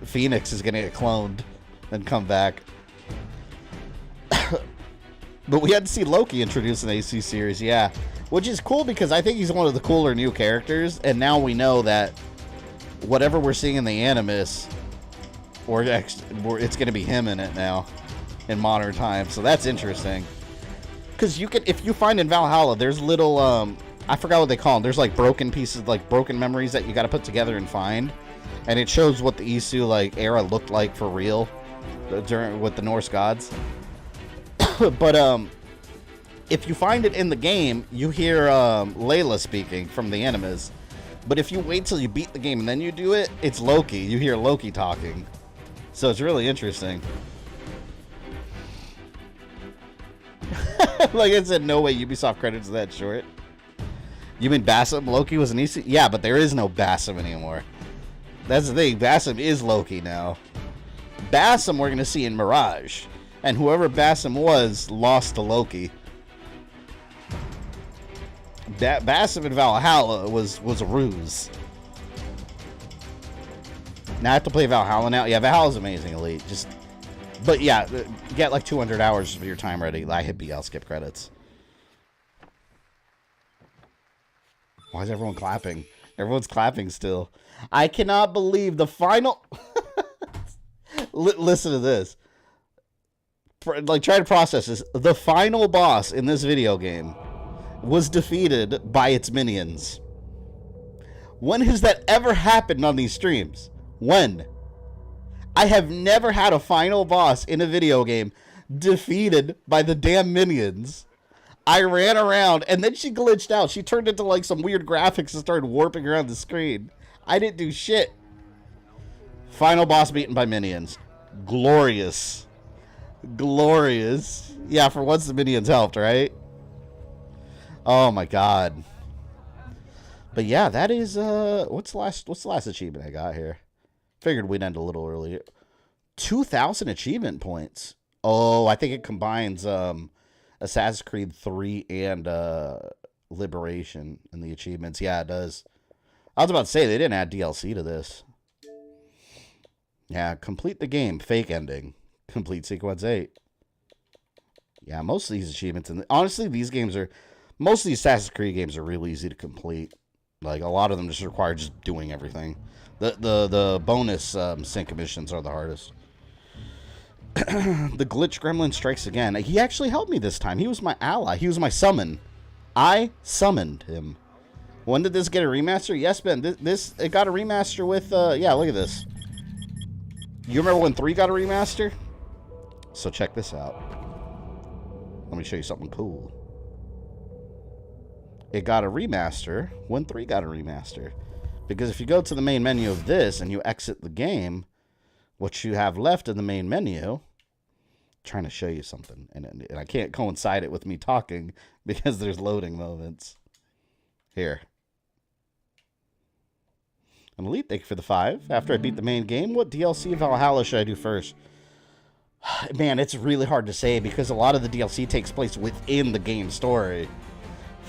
C: Phoenix is gonna get cloned and come back. But we had to see Loki introduced in the AC series, yeah. Which is cool because I think he's one of the cooler new characters, and now we know that whatever we're seeing in the Animus, it's going to be him in it now in modern times. So that's interesting. Because you can, if you find in Valhalla, there's little, I forgot what they call them. There's like broken pieces, like broken memories that you got to put together and find. And it shows what the Isu like era looked like for real during with the Norse gods. But if you find it in the game, you hear Layla speaking from the Animus. But if you wait till you beat the game and then you do it, it's Loki. You hear Loki talking. So it's really interesting. Like I said, no way Ubisoft credits that short. You mean Bassam? Loki was an EC? Yeah, but there is no Bassam anymore. That's the thing. Bassam is Loki now. Bassam we're going to see in Mirage. And whoever Bassam was lost to Loki. Bassam in Valhalla was a ruse. Now I have to play Valhalla now. Yeah, Valhalla's amazing, Elite. But yeah, get like 200 hours of your time ready. I hit BL skip credits. Why is everyone clapping? Everyone's clapping still. I cannot believe the final... Listen to this. Like, try to process this. The final boss in this video game was defeated by its minions. When has that ever happened on these streams? When? I have never had a final boss in a video game defeated by the damn minions. I ran around, and then she glitched out. She turned into, like, some weird graphics and started warping around the screen. I didn't do shit. Final boss beaten by minions. Glorious. Glorious. Yeah, for once the minions helped, right? Oh my god. But yeah, that is what's the last achievement I got here? Figured we'd end a little earlier. 2,000 achievement points. Oh, I think it combines Assassin's Creed 3 and Liberation in the achievements. Yeah, it does. I was about to say they didn't add DLC to this. Yeah, complete the game, fake ending. Complete sequence 8. Yeah, most of these achievements, and honestly, most of these Assassin's Creed games are really easy to complete. Like, a lot of them just require just doing everything. The bonus sync missions are the hardest. The glitch gremlin strikes again. He actually helped me this time. He was my ally. He was my summon. I summoned him. When did this get a remaster? Yes, Ben. It got a remaster with, yeah, look at this. You remember when 3 got a remaster? So check this out. Let me show you something cool. It got a remaster when 3 got a remaster. Because if you go to the main menu of this and you exit the game, what you have left in the main menu, I'm trying to show you something, and I can't coincide it with me talking because there's loading moments. Here. An Elite, thank you for the 5. After I beat the main game, what DLC of Valhalla should I do first? Man, it's really hard to say because a lot of the DLC takes place within the game story.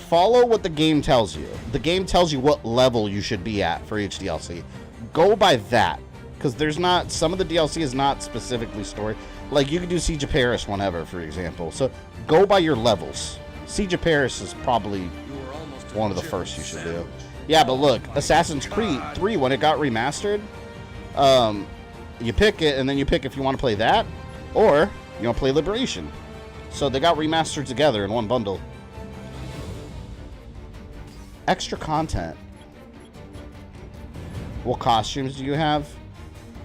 C: Follow what the game tells you. The game tells you what level you should be at for each DLC. Go by that. Because there's not... Some of the DLC is not specifically story. Like, you can do Siege of Paris whenever, for example. So, go by your levels. Siege of Paris is probably one of the first you should do. Yeah, but look, Assassin's Creed 3, when it got remastered, you pick it, and then you pick if you want to play that, or you want to play Liberation. So they got remastered together in one bundle. Extra content. What costumes do you have?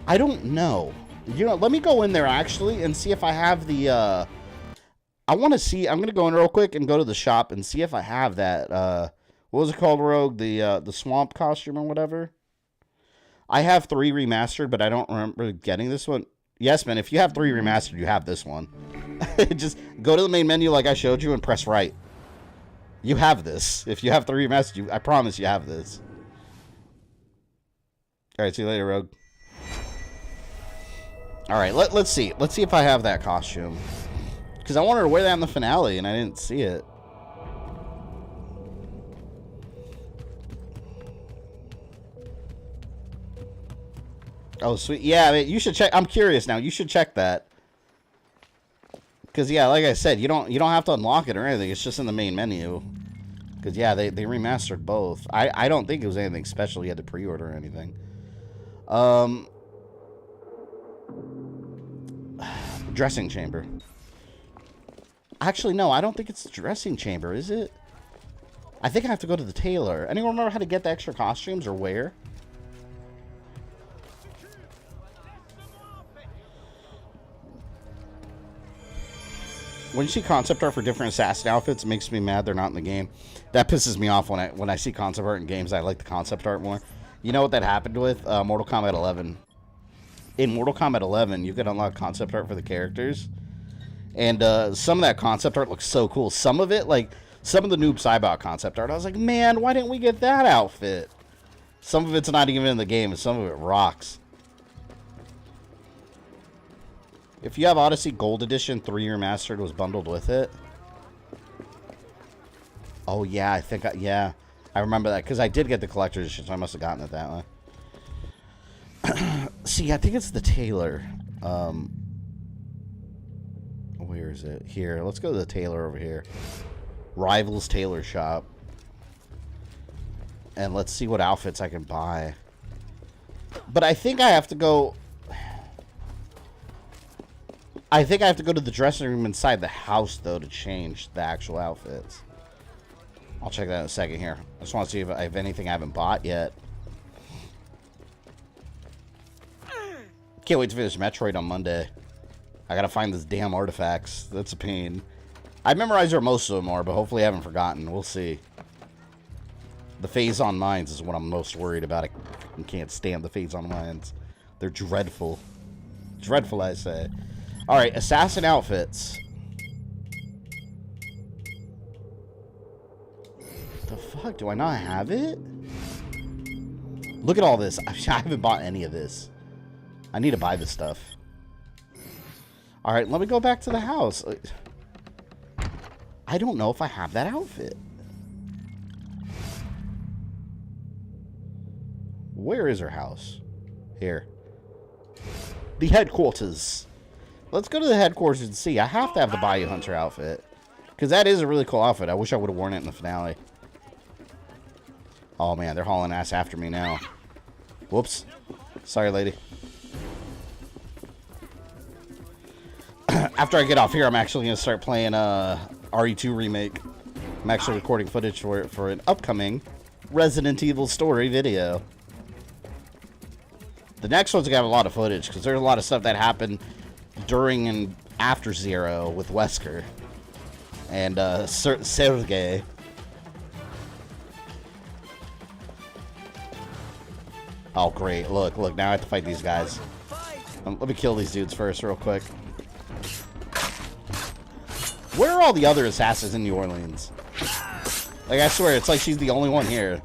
C: I don't know. You know, let me go in there actually and see if I have the, I want to see, I'm going to go in real quick and go to the shop and see if I have that, what was it called, Rogue? The swamp costume or whatever. I have 3 remastered, but I don't remember getting this one. Yes, man, if you have 3 remastered, you have this one. Just go to the main menu like I showed you and press right. You have this. If you have 3 remastered, I promise you have this. Alright, see you later, Rogue. Alright, let's see. Let's see if I have that costume. Because I wanted to wear that in the finale, and I didn't see it. Oh, sweet. Yeah, I mean, you should check. I'm curious now. You should check that. Because, yeah, like I said, you don't have to unlock it or anything. It's just in the main menu. Because, yeah, they remastered both. I don't think it was anything special. You had to pre-order or anything. Dressing chamber. Actually, no, I don't think it's the dressing chamber, is it? I think I have to go to the tailor. Anyone remember how to get the extra costumes or where? When you see concept art for different assassin outfits, it makes me mad they're not in the game. That pisses me off when I see concept art in games. I like the concept art more. You know what that happened with Mortal Kombat 11? In Mortal Kombat 11, you could unlock concept art for the characters. And some of that concept art looks so cool. Some of it, like, some of the Noob Saibot concept art, I was like, man, why didn't we get that outfit? Some of it's not even in the game, and some of it rocks. If you have Odyssey Gold Edition, 3 Remastered was bundled with it. Oh, yeah, I think, yeah. I remember that, because I did get the Collector's Edition, so I must have gotten it that way. See, I think it's the tailor. Where is it? Here, let's go to the tailor over here. Rivals Tailor Shop. And let's see what outfits I can buy. But I think I have to go... I think I have to go to the dressing room inside the house, though, to change the actual outfits. I'll check that in a second here. I just want to see if I have anything I haven't bought yet. Can't wait to finish Metroid on Monday. I gotta find these damn artifacts. That's a pain. I memorized where most of them are, but hopefully I haven't forgotten. We'll see. The phase-on mines is what I'm most worried about. I can't stand the phase-on mines. They're dreadful. Dreadful, I say. Alright, assassin outfits. The fuck? Do I not have it? Look at all this. I haven't bought any of this. I need to buy this stuff. Alright, let me go back to the house. I don't know if I have that outfit. Where is her house? Here. The headquarters. Let's go to the headquarters and see. I have to have the Bayou Hunter outfit. Because that is a really cool outfit. I wish I would have worn it in the finale. Oh, man. They're hauling ass after me now. Whoops. Sorry, lady. After I get off here, I'm actually going to start playing RE2 Remake. I'm actually recording footage for an upcoming Resident Evil story video. The next one's going to have a lot of footage, because there's a lot of stuff that happened during and after Zero with Wesker and Sergei. Oh, great. Look, now I have to fight these guys. Let me kill these dudes first real quick. Where are all the other assassins in New Orleans? Like, I swear, it's like she's the only one here.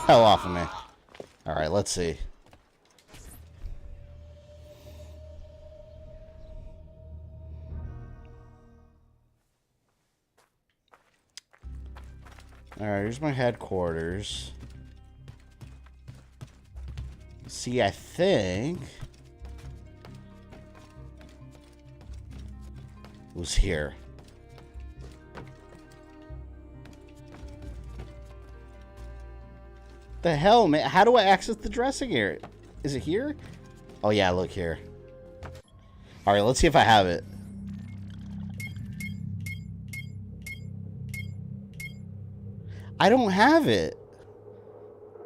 C: Hell off of me. Alright, let's see. Alright, here's my headquarters. See, I think it was here. The hell, man? How do I access the dressing area? Is it here? Oh, yeah, look here. All right, let's see if I have it. I don't have it.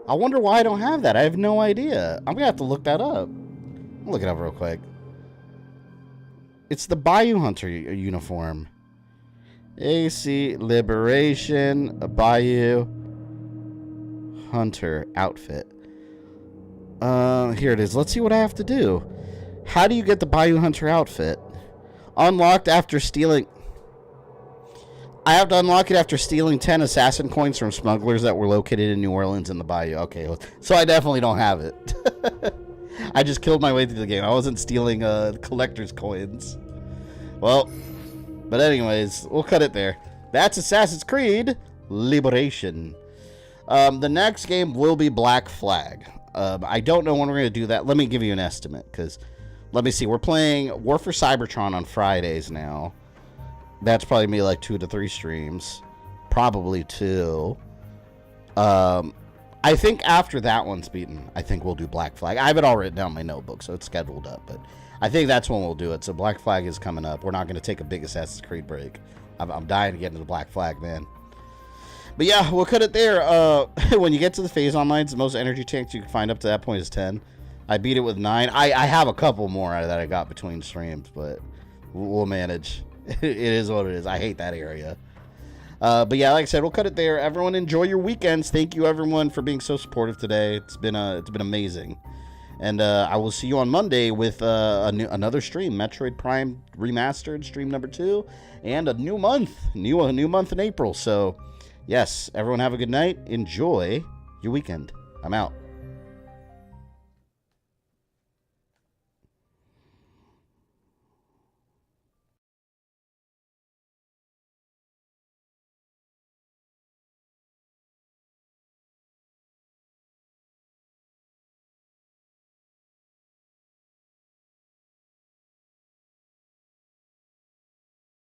C: I wonder why I don't have that. I have no idea. I'm going to have to look that up. I'll look it up real quick. It's the Bayou Hunter uniform. AC Liberation Bayou Hunter outfit. Here it is. Let's see what I have to do. How do you get the Bayou Hunter outfit? Unlocked after stealing... I have to unlock it after stealing 10 assassin coins from smugglers that were located in New Orleans in the Bayou. Okay, so I definitely don't have it. I just killed my way through the game. I wasn't stealing collector's coins. Well, but anyways, we'll cut it there. That's Assassin's Creed Liberation. The next game will be Black Flag. I don't know when we're going to do that. Let me give you an estimate, because let me see. We're playing War for Cybertron on Fridays now. That's probably me like 2 to 3 streams. Probably 2. I think after that one's beaten, I think we'll do Black Flag. I have it all written down in my notebook, so it's scheduled up. But I think that's when we'll do it. So Black Flag is coming up. We're not going to take a big Assassin's Creed break. I'm dying to get into the Black Flag, man. But yeah, we'll cut it there. When you get to the phase onlines, the most energy tanks you can find up to that point is 10. I beat it with 9. I have a couple more that I got between streams, but we'll manage. It is what it is. I hate that area. But yeah, like I said, we'll cut it there. Everyone enjoy your weekends. Thank you everyone for being so supportive today. It's been amazing. And I will see you on Monday with another stream, Metroid Prime Remastered, stream number 2, and a new month, new month in April. So yes, everyone have a good night. Enjoy your weekend. I'm out.